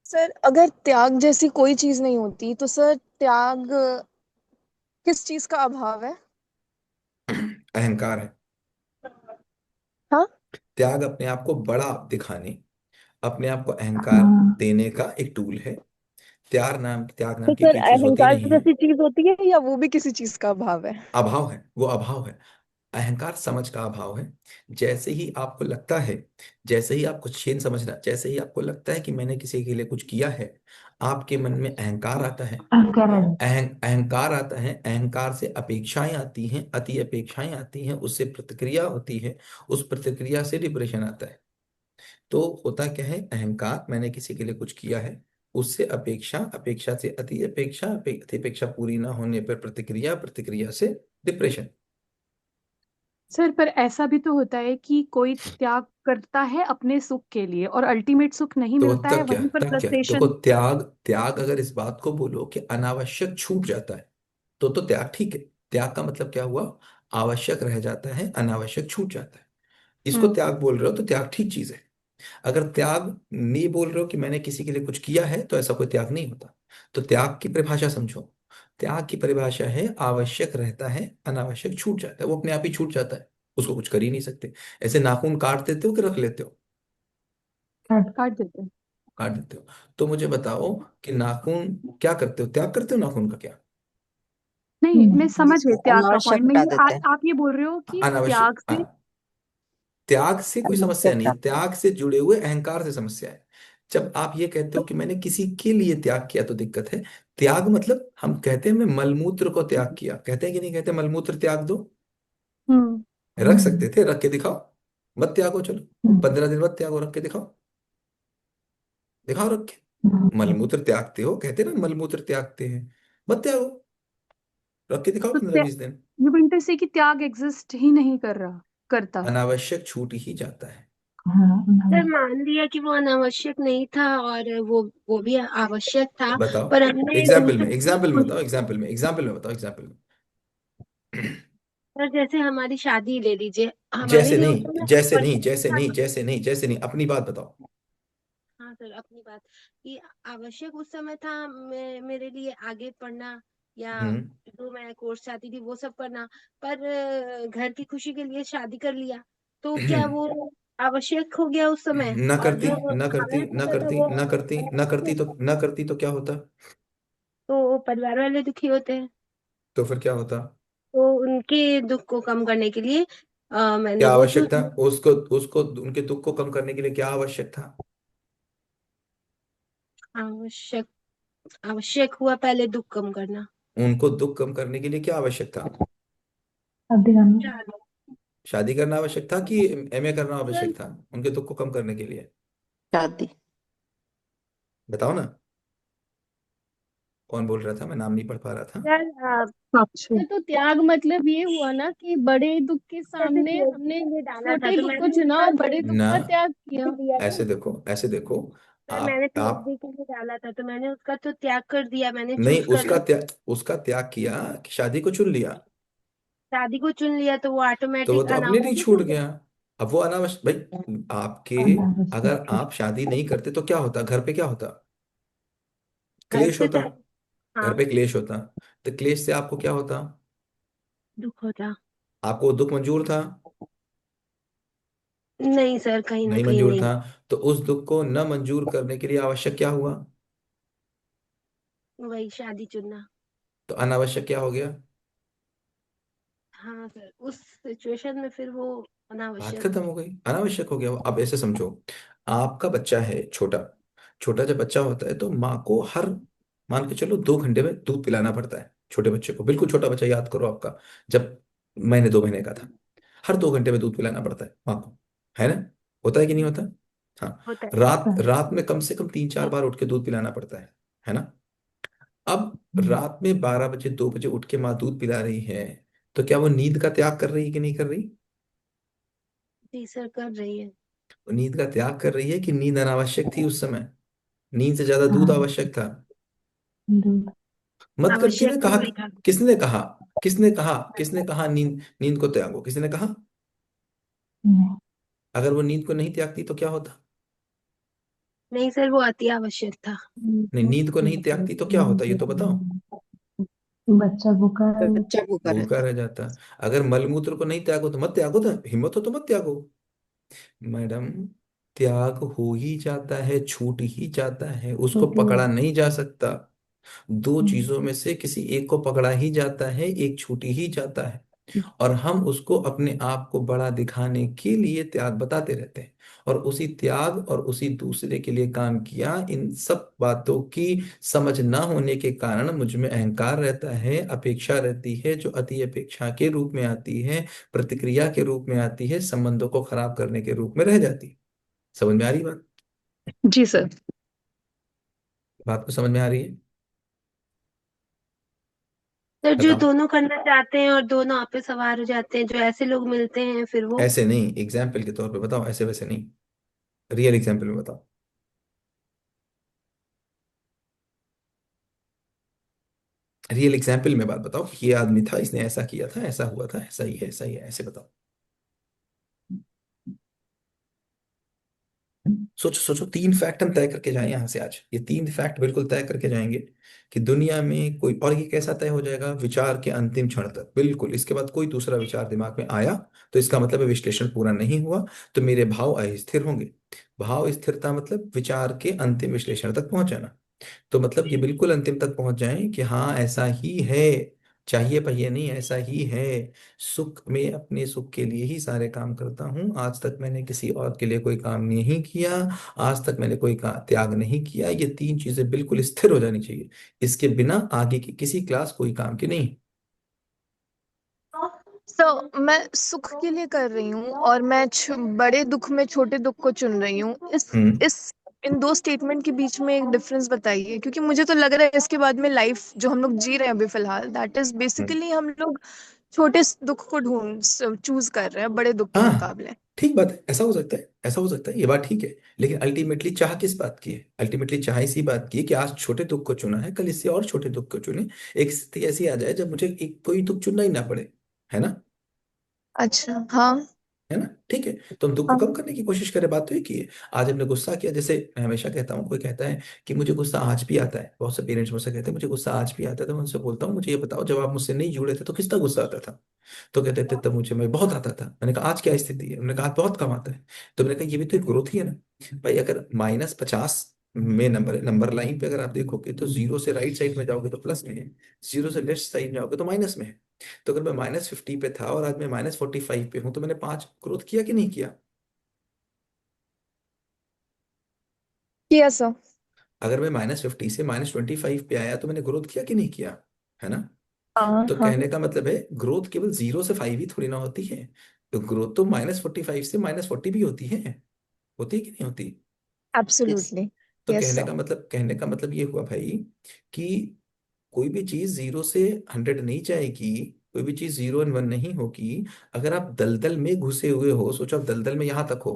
सर अगर त्याग जैसी कोई चीज नहीं होती तो सर त्याग किस चीज का अभाव है? अहंकार है। हाँ। त्याग अपने आप को बड़ा दिखाने, अपने आप को अहंकार देने का एक टूल है। त्याग तो नाम की सर कोई चीज होती अहंकार नहीं है। जैसी चीज होती है या वो भी किसी चीज का अभाव है? अभाव है, वो अभाव है। अहंकार समझ का अभाव है। जैसे ही आपको लगता है, जैसे ही आपको चेन समझना, जैसे ही आपको लगता है कि मैंने किसी के लिए कुछ किया है, आपके मन में अहंकार आता है। अहंकार आता है, अहंकार से अपेक्षाएं आती हैं, अति अपेक्षाएं आती हैं, उससे प्रतिक्रिया होती है, उस प्रतिक्रिया से डिप्रेशन आता है। तो होता क्या है, अहंकार, मैंने किसी के लिए कुछ किया है, उससे अपेक्षा, अपेक्षा से अति अपेक्षा, अति अपेक्षा पूरी ना होने पर प्रतिक्रिया, प्रतिक्रिया से डिप्रेशन। सर पर ऐसा भी तो होता है कि कोई त्याग करता है अपने सुख के लिए और अल्टीमेट सुख नहीं तो मिलता है, तब क्या, वहीं पर तब क्या, देखो, फ्रस्ट्रेशन। त्याग, त्याग अगर इस बात को बोलो कि अनावश्यक छूट जाता है, तो त्याग ठीक है। त्याग का मतलब क्या हुआ, आवश्यक रह जाता है, अनावश्यक छूट जाता है। इसको हम्म। त्याग बोल रहे हो तो त्याग ठीक चीज है। अगर त्याग नहीं बोल रहे हो कि मैंने किसी के लिए कुछ किया है, तो ऐसा कोई त्याग नहीं होता। तो त्याग की परिभाषा समझो। त्याग की परिभाषा है, आवश्यक रहता है, अनावश्यक छूट जाता है, वो अपने आप ही छूट जाता है, उसको कुछ कर ही नहीं सकते। ऐसे नाखून काट देते हो कि रख लेते हो? काट देते हैं। काट देते हो। तो मुझे बताओ कि नाखून क्या करते हो, त्याग करते हो नाखून का क्या? नहीं, मैं समझ गई त्याग का अनावश्यक पॉइंट में, हटा ये देते हैं। आप ये बोल रहे हो कि अनावश्यक, त्याग से। त्याग से कोई समस्या नहीं अनावश्यकता। है, त्याग से जुड़े हुए अहंकार से समस्या है। जब आप ये कहते हो कि मैंने किसी के लिए त्याग किया, तो दिक्कत है। त्याग मतलब हम कहते हैं मैं मलमूत्र को त्याग किया, कहते हैं कि नहीं कहते, मलमूत्र त्याग दो। हम्म। रख सकते थे, रख के दिखाओ। मत त्यागो, चलो 15 दिन मत त्यागो, रख के दिखाओ। दिखाओ रख के। मलमूत्र त्यागते हो, कहते हैं ना मलमूत्र त्यागते हैं, मत त्यागो, रख के दिखाओ तो 15-20 दिन। यू मीन टू से कि त्याग एग्जिस्ट ही नहीं कर रहा करता। अनावश्यक छूट ही जाता है। सर मान लिया कि वो अनावश्यक नहीं था और वो भी आवश्यक था, बताओ, पर हमने एग्जाम्पल में, दूसरे एग्जाम्पल में बताओ, एग्जाम्पल में, एग्जाम्पल में बताओ, एग्जाम्पल में। सर जैसे हमारी शादी ले लीजिए, हमारे जैसे लिए उस नहीं, समय जैसे नहीं, आवश्यक जैसे था। नहीं, जैसे नहीं, जैसे नहीं, अपनी बात बताओ। हाँ सर, अपनी बात कि आवश्यक उस समय था मेरे लिए आगे पढ़ना, या हम्म। जो मैं कोर्स चाहती थी वो सब करना, पर घर की खुशी के लिए शादी कर लिया, तो क्या वो आवश्यक हो गया उस समय, ना और करती, जो ना करती, खाना ना पीना था करती, वो ना करती, ना करती, अनावश्यक? तो ना करती तो क्या होता? तो परिवार वाले दुखी होते हैं, तो फिर क्या होता? तो उनके दुख को कम करने के लिए मैंने क्या वो आवश्यक चूज था? उसको उसको उनके दुख को कम करने के लिए क्या आवश्यक था? आवश्यक, आवश्यक हुआ पहले दुख कम करना। उनको दुख कम करने के लिए क्या आवश्यक था? शादी। शादी करना आवश्यक था कि एमए करना सर, आवश्यक था उनके दुख को कम करने के लिए? शादी। बताओ ना। कौन बोल रहा था? मैं नाम नहीं पढ़ पा रहा था। यार अच्छा। तो त्याग मतलब ये हुआ ना कि बड़े दुख के जैसे सामने पीएचडी हमने के लिए डाला था छोटे तो दुख को मैंने चुना उसका और बड़े दुख ना, का त्याग किया। लिया था। ऐसे देखो, ऐसे देखो। सर मैंने आप पीएचडी के लिए डाला था तो मैंने उसका तो त्याग कर दिया, मैंने नहीं, चूज कर लिया। उसका त्याग किया कि शादी को चुन लिया? शादी को चुन लिया तो वो तो वो ऑटोमेटिक तो अपने लिए अनावश्यक छूट हो गया। गया। अब वो अनावश्यक भाई, आपके, अगर आप शादी नहीं करते तो क्या होता, घर पे क्या होता? घर क्लेश पे होता। तो, घर हाँ, पे क्लेश होता। तो क्लेश से आपको क्या होता? दुख होता। आपको वो दुख मंजूर था? नहीं सर, कहीं ना नहीं कहीं मंजूर नहीं। था। तो उस दुख को न मंजूर करने के लिए आवश्यक क्या हुआ? वही शादी चुनना। तो अनावश्यक क्या हो गया? हाँ सर, उस सिचुएशन में फिर वो बात अनावश्यक। खत्म हो गई, अनावश्यक हो गया वो। अब ऐसे समझो, आपका बच्चा है छोटा, छोटा जब बच्चा होता है तो माँ को हर, मान के चलो 2 घंटे में दूध पिलाना पड़ता है छोटे बच्चे को। बिल्कुल छोटा बच्चा, याद करो आपका, जब महीने 2 महीने का था, हर 2 घंटे में दूध पिलाना पड़ता है माँ को, है ना? होता है कि नहीं होता? हाँ। होता है। रात रात में कम से कम 3-4 बार उठ के दूध पिलाना पड़ता है ना? अब रात में 12 बजे, 2 बजे उठ के माँ दूध पिला रही है, तो क्या वो नींद का त्याग कर रही है कि नहीं कर रही? जी सर, कर रही है। वो नींद का त्याग कर रही है कि नींद अनावश्यक थी उस समय? नींद से ज्यादा दूध हाँ। आवश्यक था। दूध। मत कर, आवश्यक तो वही था। किसने कहा, किसने कहा नींद, नींद को त्यागो, किसने कहा? नहीं। अगर वो नींद को नहीं त्यागती तो क्या होता? नहीं सर, वो अति आवश्यक था। नहीं, नींद को नहीं त्यागती तो क्या होता, ये तो बताओ। बच्चा भूखा रह जाता। बच्चा भूखा भूखा रहता। रह जाता। अगर मलमूत्र को नहीं त्यागो तो मत त्यागो, तो हिम्मत हो तो मत त्यागो। मैडम, त्याग हो ही जाता है, छूट ही जाता है, उसको छोटी पकड़ा है। नहीं जा सकता। दो हम्म। चीजों में से किसी एक को पकड़ा ही जाता है, एक छूट ही जाता है। और हम उसको अपने आप को बड़ा दिखाने के लिए त्याग बताते रहते हैं। और उसी त्याग और उसी दूसरे के लिए काम किया, इन सब बातों की समझ ना होने के कारण मुझ में अहंकार रहता है, अपेक्षा रहती है, जो अति अपेक्षा के रूप में आती है, प्रतिक्रिया के रूप में आती है, संबंधों को खराब करने के रूप में रह जाती है। समझ में आ रही बात? जी सर। बात को समझ में आ रही है? सर, जो बताओ। दोनों करना चाहते हैं और दोनों आप पे सवार हो जाते हैं, जो ऐसे लोग मिलते हैं फिर वो। ऐसे नहीं, एग्जाम्पल के तौर पे बताओ, ऐसे वैसे नहीं, रियल एग्जाम्पल में बताओ। रियल एग्जाम्पल में बात बताओ, ये आदमी था, इसने ऐसा किया था, ऐसा हुआ था, ऐसा ही है, ऐसा ही है, ऐसे बताओ। सोचो सोचो, तीन फैक्ट हम तय करके जाएं यहाँ से आज, ये तीन फैक्ट बिल्कुल तय करके जाएंगे कि दुनिया में कोई और, ये कैसा तय हो जाएगा? विचार के अंतिम क्षण तक, बिल्कुल इसके बाद कोई दूसरा विचार दिमाग में आया तो इसका मतलब है विश्लेषण पूरा नहीं हुआ, तो मेरे भाव अस्थिर होंगे। भाव स्थिरता मतलब विचार के अंतिम विश्लेषण तक पहुंच जाना। तो मतलब ये बिल्कुल अंतिम तक पहुंच जाएं कि हाँ ऐसा ही है, चाहिए पहिए नहीं, ऐसा ही है। सुख में अपने सुख के लिए ही सारे काम करता हूँ, आज तक मैंने किसी और के लिए कोई काम नहीं किया, आज तक मैंने कोई त्याग नहीं किया। ये तीन चीजें बिल्कुल स्थिर हो जानी चाहिए, इसके बिना आगे की किसी क्लास कोई काम की नहीं। मैं सुख के लिए कर रही हूँ और मैं बड़े दुख में छोटे दुख को चुन रही हूँ। हम्म। इस इन दो स्टेटमेंट के बीच में एक डिफरेंस बताइए, क्योंकि मुझे तो लग रहा है इसके बाद में लाइफ जो हम लोग जी रहे हैं अभी फिलहाल, दैट इज हम्म। बेसिकली हम लोग छोटे दुख को ढूंढ चूज कर रहे हैं बड़े दुख के हाँ, मुकाबले। ठीक बात है, ऐसा हो सकता है, ऐसा हो सकता है, ये बात ठीक है। लेकिन अल्टीमेटली चाह किस बात की है? अल्टीमेटली चाह इसी बात की है कि आज छोटे दुख को चुना है, कल इससे और छोटे दुख को चुने। एक स्थिति ऐसी आ जाए जब मुझे एक कोई दुख चुनना ही ना पड़े, है ना? अच्छा, हाँ। है ना? ठीक है, तो हम दुख को हाँ। कम करने की कोशिश करें, बात तो एक ही है। आज हमने गुस्सा किया, जैसे मैं हमेशा कहता हूँ, कोई कहता है कि मुझे गुस्सा आज भी आता है, बहुत से पेरेंट्स मुझसे कहते हैं मुझे गुस्सा आज भी आता है, तो मैं उनसे बोलता हूँ मुझे ये बताओ, जब आप मुझसे नहीं जुड़े थे तो कितना गुस्सा आता था? तो कहते थे तब मुझे मैं बहुत आता था। मैंने कहा आज क्या स्थिति है? उन्होंने कहा "आज बहुत कम आता है"। तो मैंने कहा ये भी तो एक ग्रोथ ही है ना भाई। अगर -50 में नंबर है, नंबर लाइन पे अगर आप देखोगे तो जीरो से राइट साइड में जाओगे तो प्लस में है, जीरो से लेफ्ट साइड में जाओगे तो माइनस में है। तो अगर मैं -50 पे था और आज मैं -45 पे हूं, तो मैंने 5 ग्रोथ किया कि नहीं किया? किया सर। अगर मैं -50 से -25 पे आया तो मैंने ग्रोथ किया कि नहीं किया? है ना? हाँ, तो हाँ। कहने का मतलब है ग्रोथ केवल 0 से 5 ही थोड़ी ना होती है। तो ग्रोथ तो -45 से -40 भी होती है कि नहीं होती? यस। एब्सोल्युटली। तो यस कहने सर। का मतलब, कहने का मतलब ये हुआ भाई कि कोई भी चीज 0 से 100 नहीं जाएगी, कोई भी चीज 0 और 1 नहीं होगी। अगर आप दलदल में घुसे हुए हो, सोचो आप दलदल में यहां तक हो,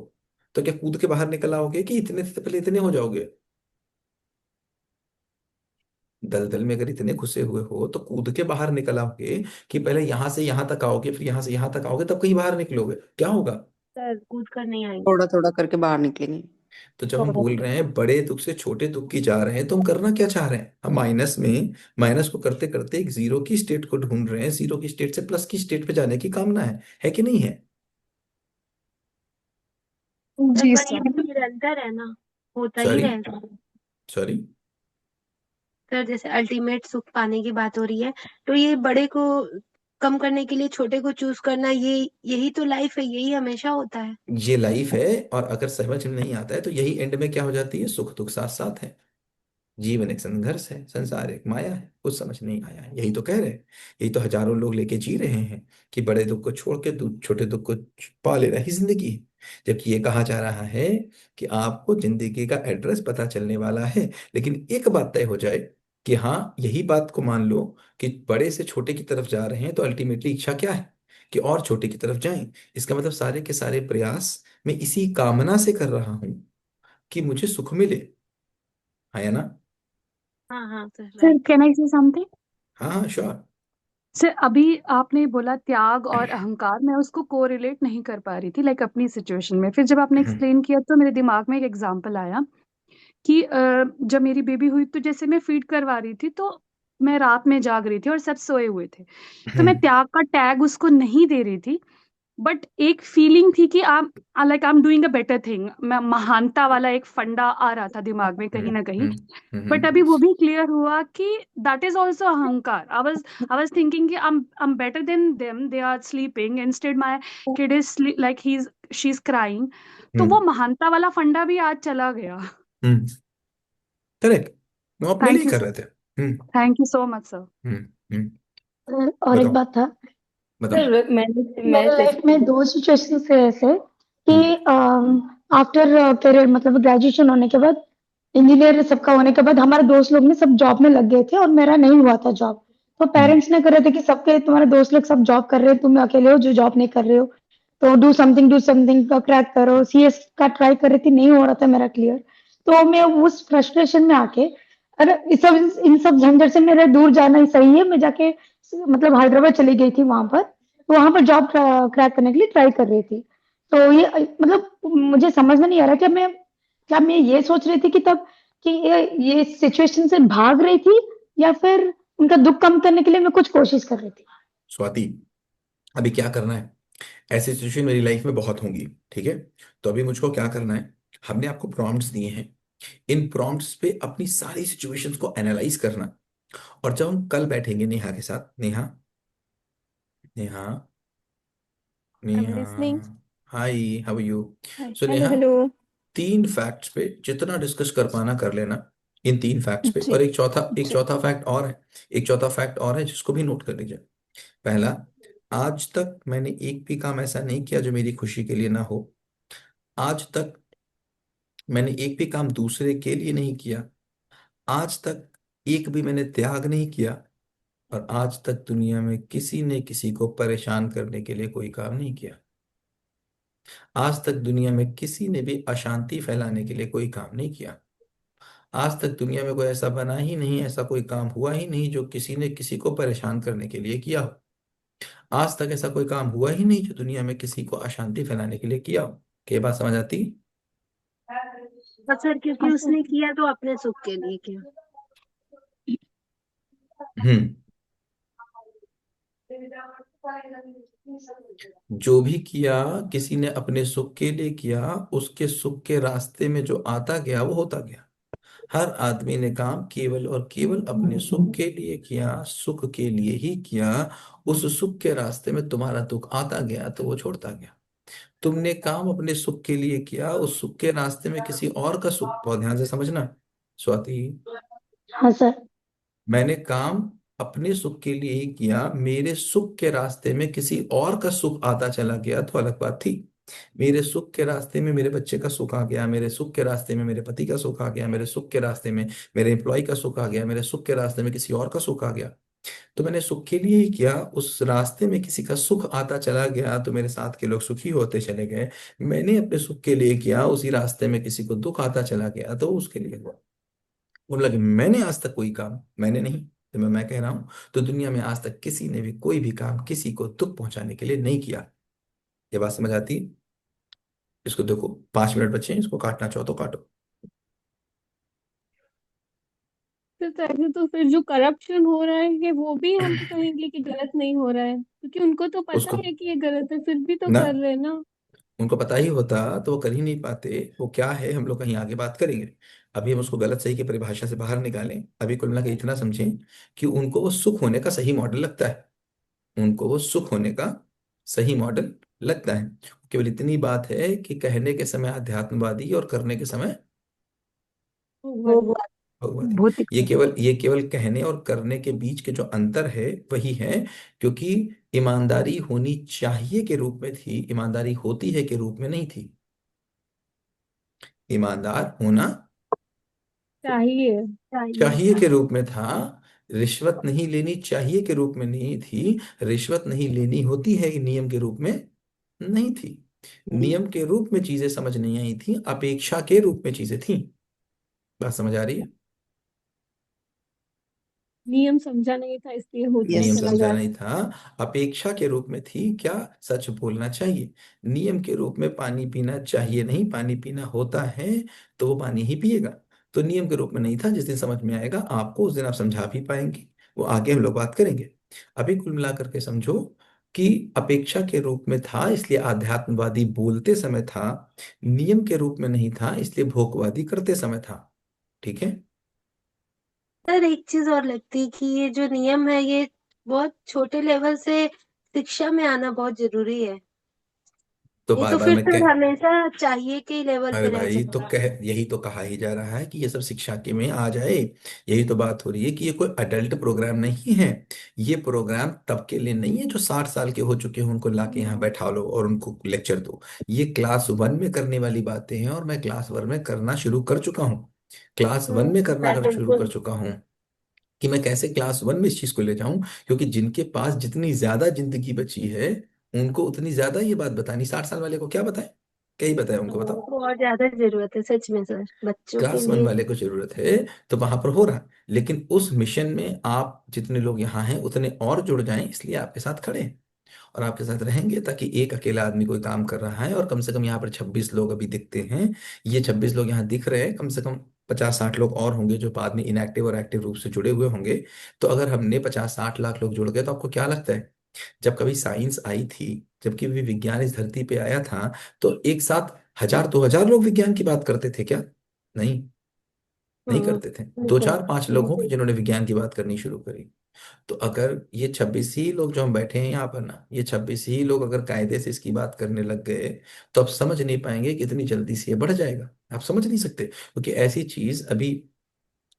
तो क्या कूद के बाहर निकल आओगे कि इतने से पहले इतने हो जाओगे? दलदल में अगर इतने घुसे हुए हो तो कूद के बाहर निकल आओगे कि पहले यहां से यहां तक आओगे, फिर यहां से यहां तक आओगे, तब कहीं बाहर निकलोगे? क्या होगा? सर, कूद कर नहीं आएंगे। थोड़ा थोड़ा करके बाहर निकलेंगे। तो जब हम बोल रहे हैं बड़े दुख से छोटे दुख की जा रहे हैं, तो हम करना क्या चाह रहे हैं? हम माइनस में, माइनस को करते करते एक जीरो की स्टेट को ढूंढ रहे हैं, जीरो की स्टेट से प्लस की स्टेट पे जाने की कामना है कि नहीं है? सर, जी पर ये सर। तो निरंतर है ना, होता ही सॉरी, रहेगा। सॉरी। सर, जैसे अल्टीमेट सुख पाने की बात हो रही है, तो ये बड़े को कम करने के लिए छोटे को चूज करना, ये यही तो लाइफ है, यही हमेशा होता है। ये लाइफ है, और अगर समझ में नहीं आता है तो यही एंड में क्या हो जाती है? सुख दुख साथ साथ है। जीवन एक संघर्ष है, संसार एक माया है, कुछ समझ नहीं आया है, यही तो कह रहे हैं। यही तो हजारों लोग लेके जी रहे हैं कि बड़े दुख को छोड़ के छोटे दुख को पा लेना ही जिंदगी है। जबकि ये कहा जा रहा है कि आपको जिंदगी का एड्रेस पता चलने वाला है। लेकिन एक बात तय हो जाए कि हाँ, यही बात को मान लो कि बड़े से छोटे की तरफ जा रहे हैं, तो अल्टीमेटली इच्छा क्या है? कि और छोटे की तरफ जाएं। इसका मतलब सारे के सारे प्रयास मैं इसी कामना से कर रहा हूं कि मुझे सुख मिले। है ना? हाँ हाँ sir, sir right. Can I से समथिंग? हाँ हाँ, श्योर। सर अभी आपने बोला त्याग और अहंकार, मैं उसको कोरिलेट नहीं कर पा रही थी लाइक अपनी सिचुएशन में। फिर जब आपने एक्सप्लेन किया तो मेरे दिमाग में एक एग्जांपल आया कि जब मेरी बेबी हुई तो जैसे मैं फीड करवा रही थी तो मैं रात में जाग रही थी और सब सोए हुए थे, तो मैं त्याग का टैग उसको नहीं दे रही थी, बट एक फीलिंग थी कि I am doing a better thing, मैं महानता वाला एक फंडा आ रहा था दिमाग में कहीं ना कहीं। बट अभी वो भी क्लियर हुआ कि दैट इज ऑल्सो अहंकार। आई वाज थिंकिंग कि I am better than them, they are sleeping, instead my kid is like she is crying. तो वो महानता वाला फंडा भी आज चला गया। करेक्ट। वो अपने लिए थैंक यू कर सर, रहे थे। हम्म। Thank you so much sir. हम्म। और एक बताओ बात था, बताओ। सर मैंने मेरे तो लाइफ में दो सिचुएशन है ऐसे कि हम्म आफ्टर करियर मतलब ग्रेजुएशन होने के बाद, इंजीनियर सबका होने के बाद हमारे दोस्त लोग ने सब जॉब में लग गए थे और मेरा नहीं हुआ था जॉब। तो हम्म पेरेंट्स ने कर रहे थे कि सबके तुम्हारे दोस्त लोग सब जॉब कर रहे हो, तुम अकेले हो जो जॉब नहीं कर रहे हो, तो डू समथिंग का क्रैक करो। सीएस का ट्राई कर रही थी, नहीं हो रहा था मेरा क्लियर। तो मैं उस फ्रस्ट्रेशन में आके, अरे इन सब झंझट से मेरा दूर जाना ही सही है, मैं जाके मतलब हैदराबाद चली गई थी वहां पर। तो वहां पर जॉब क्रैक करने के लिए ट्राई कर रही थी। तो ये मतलब मुझे समझ में नहीं आ रहा कि मैं ये सोच रही थी कि तब कि ये सिचुएशन से भाग रही थी, या फिर उनका दुख कम करने के लिए मैं कुछ कोशिश कर रही थी। स्वाति, अभी क्या करना है? ऐसी सिचुएशन मेरी लाइफ में बहुत होंगी, ठीक है? तो अभी मुझको क्या करना है, हमने आपको प्रॉम्प्ट्स दिए हैं, इन प्रॉम्प्ट्स पे अपनी सारी सिचुएशंस को एनालाइज करना। और जब हम कल बैठेंगे नेहा के साथ, Neha, Neha, I am Neha, listening. Hi, how are you? So hello Neha, hello. 3 facts पे जितना डिस्कस कर पाना कर लेना, इन 3 फैक्ट्स पे। जी और एक जी। चौथा फैक्ट और है, एक चौथा फैक्ट और है जिसको भी नोट कर लीजिए। पहला, आज तक मैंने एक भी काम ऐसा नहीं किया जो मेरी खुशी के लिए ना हो। आज तक मैंने एक भी काम दूसरे के लिए नहीं किया। आज तक एक भी मैंने त्याग नहीं किया। और आज तक दुनिया में किसी ने किसी को परेशान करने के लिए कोई काम नहीं किया। आज तक दुनिया में किसी ने भी अशांति फैलाने के लिए कोई काम नहीं किया। आज तक दुनिया में कोई ऐसा बना ही नहीं, ऐसा कोई काम हुआ ही नहीं जो किसी ने किसी को परेशान करने के लिए किया हो। आज तक ऐसा कोई काम हुआ ही नहीं जो दुनिया में किसी को अशांति फैलाने के लिए किया हो। क्या ये बात समझ आती? और सर क्योंकि उसने किया तो अपने सुख के लिए किया। हम्म। जो भी किया किसी ने अपने सुख के लिए किया, उसके सुख के रास्ते में जो आता गया वो होता गया। हर आदमी ने काम केवल और केवल अपने सुख के लिए किया, सुख के लिए ही किया। उस सुख के रास्ते में तुम्हारा दुख आता गया तो वो छोड़ता गया। तुमने काम अपने सुख के लिए किया, उस सुख के रास्ते में किसी और का सुख, बहुत ध्यान से समझना स्वाति, हाँ सर। मैंने काम अपने सुख के लिए ही किया, मेरे सुख के रास्ते में किसी और का सुख आता चला गया तो अलग बात थी। मेरे सुख के रास्ते में मेरे बच्चे का सुख आ गया, मेरे सुख के रास्ते में मेरे पति का सुख आ गया, मेरे सुख के रास्ते में मेरे एम्प्लॉय का सुख आ गया, मेरे सुख के रास्ते में किसी और का सुख आ गया। तो मैंने सुख के लिए ही किया, उस रास्ते में किसी का सुख आता चला गया तो मेरे साथ के लोग सुखी होते चले गए। मैंने अपने सुख के लिए किया, उसी रास्ते में किसी को दुख आता चला गया तो उसके लिए हुआ। बोला कि मैंने आज तक कोई काम, मैंने नहीं तो मैं कह रहा हूं, तो दुनिया में आज तक किसी ने भी कोई भी काम किसी को दुख पहुंचाने के लिए नहीं किया। ये बात समझ आती है? इसको देखो, 5 मिनट बचे हैं, इसको काटना चाहो तो काटो। तो ऐसे तो फिर जो करप्शन हो रहा है वो भी हम तो कहेंगे कि गलत नहीं हो रहा है, क्योंकि उनको तो पता उसको है कि ये गलत है फिर भी तो ना, कर रहे हैं ना। उनको पता ही होता तो वो कर ही नहीं पाते। वो क्या है, हम लोग कहीं आगे बात करेंगे। अभी हम उसको गलत सही की परिभाषा से बाहर निकालें। अभी कुल मिला के इतना समझें कि उनको वो सुख होने का सही मॉडल लगता है। उनको वो सुख होने का सही मॉडल लगता है। केवल इतनी बात है कि कहने के समय अध्यात्मवादी और करने के समय वो भगवती। भौतिक। ये केवल कहने और करने के बीच के जो अंतर है वही है। क्योंकि ईमानदारी होनी चाहिए के रूप में थी, ईमानदारी होती है के रूप में नहीं थी। ईमानदार होना चाहिए। चाहिए के रूप में था, रिश्वत नहीं लेनी चाहिए के रूप में नहीं थी, रिश्वत नहीं लेनी होती है नियम के रूप में नहीं थी। नियम के रूप में चीजें समझ नहीं आई थी, अपेक्षा के रूप में चीजें थी। बात समझ आ रही है? नियम समझा नहीं था इसलिए होता यस नियम चला समझा जा नहीं रहा था, अपेक्षा के रूप में थी क्या, सच बोलना चाहिए। नियम के रूप में पानी पीना चाहिए नहीं, पानी पीना होता है तो वो पानी ही पिएगा। तो नियम के रूप में नहीं था, जिस दिन समझ में आएगा आपको उस दिन आप समझा भी पाएंगे, वो आगे हम लोग बात करेंगे। अभी कुल मिलाकर के समझो कि अपेक्षा के रूप में था इसलिए आध्यात्मवादी बोलते समय था, नियम के रूप में नहीं था इसलिए भोगवादी करते समय था। ठीक है। सर एक चीज और लगती है कि ये जो नियम है ये बहुत छोटे लेवल से शिक्षा में आना बहुत जरूरी है। तो ये बार तो बार फिर मैं सर हमेशा चाहिए के लेवल अरे पे रह भाई, तो जाएगा। कह यही तो कहा ही जा रहा है कि ये सब शिक्षा के में आ जाए। यही तो बात हो रही है कि ये कोई अडल्ट प्रोग्राम नहीं है। ये प्रोग्राम तब के लिए नहीं है जो 60 साल के हो चुके हैं, उनको लाके यहाँ बैठा लो और उनको लेक्चर दो। ये क्लास 1 में करने वाली बातें हैं और मैं क्लास 1 में करना शुरू कर चुका हूँ। क्लास 1 में करना सर शुरू कर बिल्कुल। चुका हूँ कि मैं कैसे क्लास 1 में इस चीज को ले जाऊं। क्योंकि जिनके पास जितनी ज्यादा जिंदगी बची है उनको उतनी ज्यादा ये बात बतानी। 60 साल वाले को क्या बताएं, क्या ही बताएं उनको, बताओ। उनको और ज्यादा जरूरत है सच में सर बच्चों के क्लास 1 लिए। वाले को जरूरत है तो वहां पर हो रहा है। लेकिन उस मिशन में आप जितने लोग यहाँ हैं उतने और जुड़ जाएं, इसलिए आपके साथ खड़े हैं और आपके साथ रहेंगे, ताकि एक अकेला आदमी कोई काम कर रहा है और कम से कम यहाँ पर 26 लोग अभी दिखते हैं। ये 26 लोग यहाँ दिख रहे हैं, कम से कम 50-60 लोग और होंगे जो बाद में इनएक्टिव और एक्टिव रूप से जुड़े हुए होंगे। तो अगर हमने 50-60 लाख लोग जुड़ गए तो आपको क्या लगता है, जब कभी साइंस आई थी, जब कभी विज्ञान इस धरती पे आया था, तो एक साथ 1000-2000 लोग विज्ञान की बात करते थे क्या? नहीं, नहीं करते थे। दो बिल्कुल चार पांच लोग होंगे बिल्कुल। जिन्होंने विज्ञान की बात करनी शुरू करी। तो अगर ये 26 ही लोग जो हम बैठे हैं यहाँ पर ना, ये 26 ही लोग अगर कायदे से इसकी बात करने लग गए, तो आप समझ नहीं पाएंगे कि इतनी जल्दी से ये बढ़ जाएगा। आप समझ नहीं सकते, क्योंकि ऐसी चीज अभी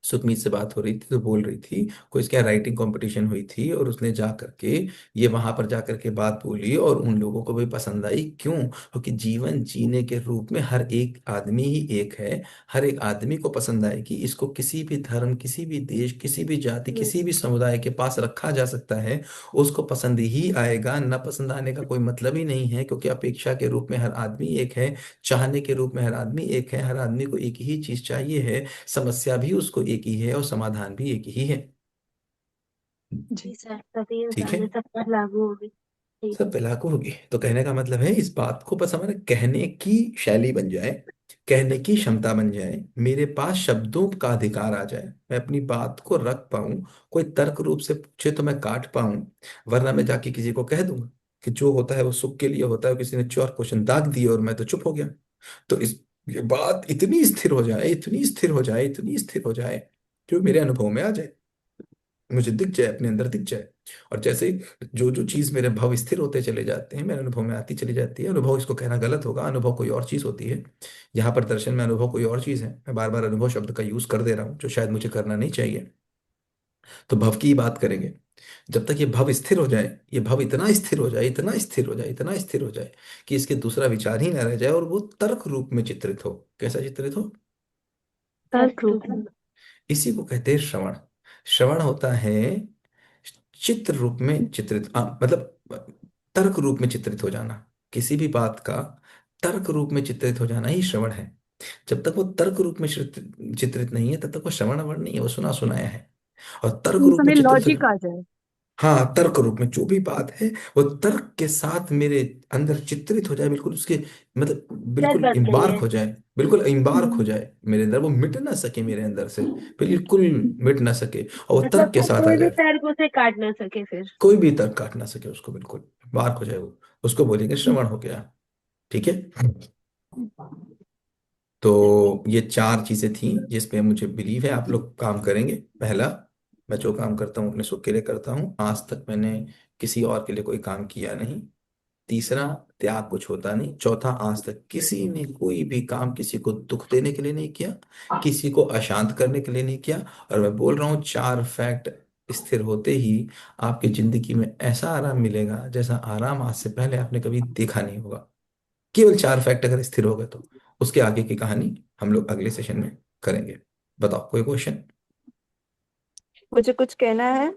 सुखमीत से बात हो रही थी तो बोल रही थी कोई इसका राइटिंग कंपटीशन हुई थी और उसने जा करके ये वहां पर जा करके बात बोली और उन लोगों को भी पसंद आई। क्यों? क्योंकि जीवन जीने के रूप में हर एक आदमी ही एक है। हर एक आदमी को पसंद आएगी, इसको किसी भी धर्म, किसी भी देश, किसी भी जाति, किसी भी समुदाय के पास रखा जा सकता है, उसको पसंद ही आएगा। न पसंद आने का कोई मतलब ही नहीं है, क्योंकि अपेक्षा के रूप में हर आदमी एक है, चाहने के रूप में हर आदमी एक है, हर आदमी को एक ही चीज चाहिए है, समस्या भी उसको एक ही है और समाधान भी एक ही है। जी। जी सर सभी ठीक इंसान है। में सब पर लागू होगी। जी। सब पे लागू होगी। तो कहने का मतलब है इस बात को बस हमारे कहने की शैली बन जाए, कहने की क्षमता बन जाए, मेरे पास शब्दों का अधिकार आ जाए, मैं अपनी बात को रख पाऊं, कोई तर्क रूप से पूछे तो मैं काट पाऊं। वरना मैं जाके किसी को कह दूंगा कि जो होता है वो सुख के लिए होता है, किसी ने चोर क्वेश्चन दाग दिए और मैं तो चुप हो गया। तो इस ये बात इतनी स्थिर हो जाए, इतनी स्थिर हो जाए, इतनी स्थिर हो जाए, जो मेरे अनुभव में आ जाए, मुझे दिख जाए, अपने अंदर दिख जाए। और जैसे ही जो जो चीज मेरे भाव स्थिर होते चले जाते हैं, मेरे अनुभव में आती चली जाती है। अनुभव इसको कहना गलत होगा, अनुभव कोई और चीज होती है। यहाँ पर दर्शन में अनुभव कोई और चीज है, मैं बार बार अनुभव शब्द का यूज कर दे रहा हूँ जो शायद मुझे करना नहीं चाहिए। तो भव की ही बात करेंगे। जब तक ये भव स्थिर हो जाए, ये भव इतना स्थिर हो जाए, इतना स्थिर हो जाए, इतना स्थिर हो जाए कि इसके दूसरा विचार ही ना रह जाए और वो तर्क रूप में चित्रित हो। कैसा चित्रित हो? तर्क रूप में। इसी को कहते हैं श्रवण। श्रवण होता है चित्र रूप में चित्रित, मतलब तर्क रूप में चित्रित हो जाना। किसी भी बात का तर्क रूप में चित्रित हो जाना ही श्रवण है। जब तक वो तर्क रूप में चित्रित नहीं है तब तक वो श्रवण वर्ण नहीं है, वो सुना सुनाया है। और तर्क रूप में हमें चित्रित हो, लॉजिक आ जाए। हाँ, तर्क रूप में जो भी बात है वो तर्क के साथ मेरे अंदर चित्रित हो जाए, बिल्कुल उसके मतलब बिल्कुल जज्बात इम्बार्क कहिए। हो जाए, बिल्कुल इम्बार्क हो हम्म। जाए मेरे अंदर, वो मिट ना सके मेरे अंदर से, बिल्कुल मिट ना सके और वो मतलब तर्क के वो साथ आ कोई भी जाए। तर्क उसे काट ना सके फिर। कोई भी तर्क काट ना सके उसको, बिल्कुल इम्बार्क हो जाए वो, उसको बोलेंगे श्रवण हो गया। ठीक है। तो ये 4 चीजें थी जिस पे मुझे बिलीव है आप लोग काम करेंगे। पहला, मैं जो काम करता हूँ अपने सुख के लिए करता हूँ, आज तक मैंने किसी और के लिए कोई काम किया नहीं। तीसरा, त्याग कुछ होता नहीं। चौथा, आज तक किसी ने कोई भी काम किसी को दुख देने के लिए नहीं किया, किसी को अशांत करने के लिए नहीं किया। और मैं बोल रहा हूँ 4 फैक्ट स्थिर होते ही आपकी जिंदगी में ऐसा आराम मिलेगा जैसा आराम आज से पहले आपने कभी देखा नहीं होगा। केवल 4 फैक्ट अगर स्थिर हो गए तो उसके आगे की कहानी हम लोग अगले सेशन में करेंगे। बताओ, कोई क्वेश्चन? मुझे कुछ कहना है।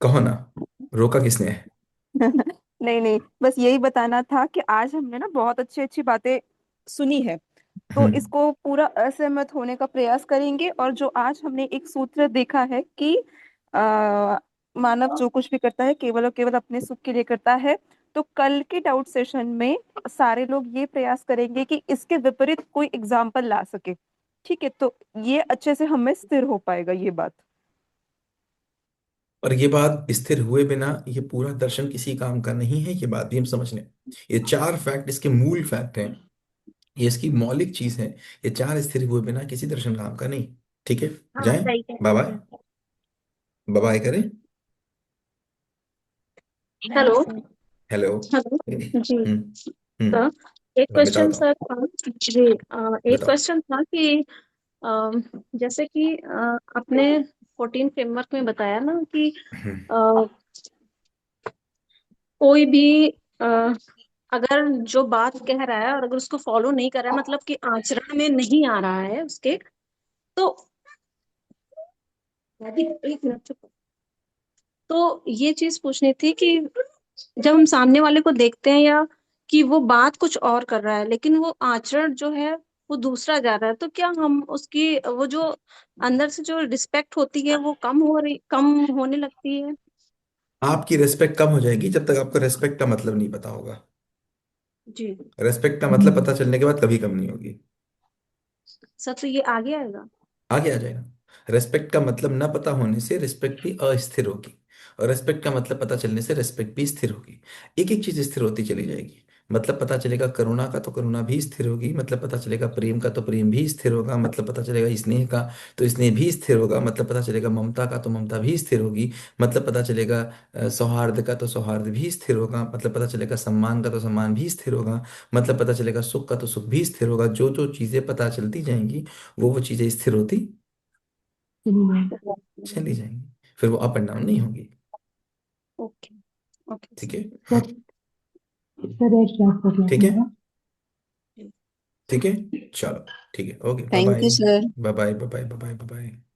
कहो ना, रोका किसने है? नहीं नहीं, बस यही बताना था कि आज हमने ना बहुत अच्छी अच्छी बातें सुनी है, तो हम्म। इसको पूरा असहमत होने का प्रयास करेंगे। और जो आज हमने एक सूत्र देखा है कि मानव जो कुछ भी करता है केवल और केवल अपने सुख के लिए करता है, तो कल के डाउट सेशन में सारे लोग ये प्रयास करेंगे कि इसके विपरीत कोई एग्जाम्पल ला सके। ठीक है, तो ये अच्छे से हमें स्थिर हो पाएगा ये बात। और ये बात स्थिर हुए बिना ये पूरा दर्शन किसी काम का नहीं है, ये बात भी हम समझ लें। ये चार फैक्ट इसके मूल फैक्ट हैं, ये इसकी मौलिक चीज है। ये चार स्थिर हुए बिना किसी दर्शन काम का नहीं। ठीक है, हाँ जाएं। सही कह बाय रहे बाय। हैं बाय बाय करें। Sir. Hello. Sir. Hello. Hello जी हम्म। सर। हम्म। एक रमिता क्वेश्चन बताओ। सर था जी। एक बताओ। क्वेश्चन था कि अ, जैसे कि आपने 14 फ्रेमवर्क में बताया ना कि हम्म। अ, कोई भी अ, अगर जो बात कह रहा है और अगर उसको फॉलो नहीं कर रहा है, मतलब कि आचरण में नहीं आ रहा है उसके, तो एक मिनट चुप। तो ये चीज पूछनी थी कि जब हम सामने वाले को देखते हैं या कि वो बात कुछ और कर रहा है लेकिन वो आचरण जो है वो दूसरा जा रहा है, तो क्या हम उसकी वो जो अंदर से जो रिस्पेक्ट होती है वो कम होने लगती है? आपकी रेस्पेक्ट कम हो जाएगी जब तक आपको रेस्पेक्ट का मतलब नहीं पता होगा। जी रेस्पेक्ट का मतलब पता चलने के बाद कभी कम नहीं होगी। सर, तो ये आगे आएगा। आगे आ जाएगा। रेस्पेक्ट का मतलब ना पता होने से रिस्पेक्ट भी अस्थिर होगी, और रेस्पेक्ट का मतलब पता चलने से रेस्पेक्ट भी स्थिर होगी। एक एक चीज स्थिर होती चली जाएगी। मतलब पता चलेगा करुणा का तो करुणा भी स्थिर होगी, मतलब पता चलेगा प्रेम का तो प्रेम भी स्थिर होगा, मतलब पता चलेगा स्नेह का तो स्नेह भी स्थिर होगा, मतलब पता चलेगा ममता का तो ममता भी स्थिर होगी, मतलब पता चलेगा सौहार्द का तो सौहार्द भी स्थिर होगा, मतलब पता चलेगा सम्मान का तो सम्मान भी स्थिर होगा, मतलब पता चलेगा सुख का तो सुख भी स्थिर होगा। जो जो चीजें पता चलती जाएंगी वो चीजें स्थिर होती चली जाएंगी, फिर वो अप एंड डाउन नहीं होगी। ओके। ओके ठीक है। सर हाँ। सर एक क्लास कर ठीक है। लेते ठीक है। चलो। ठीक है, okay, bye thank bye. You sir. Bye bye, bye bye, bye bye, bye bye.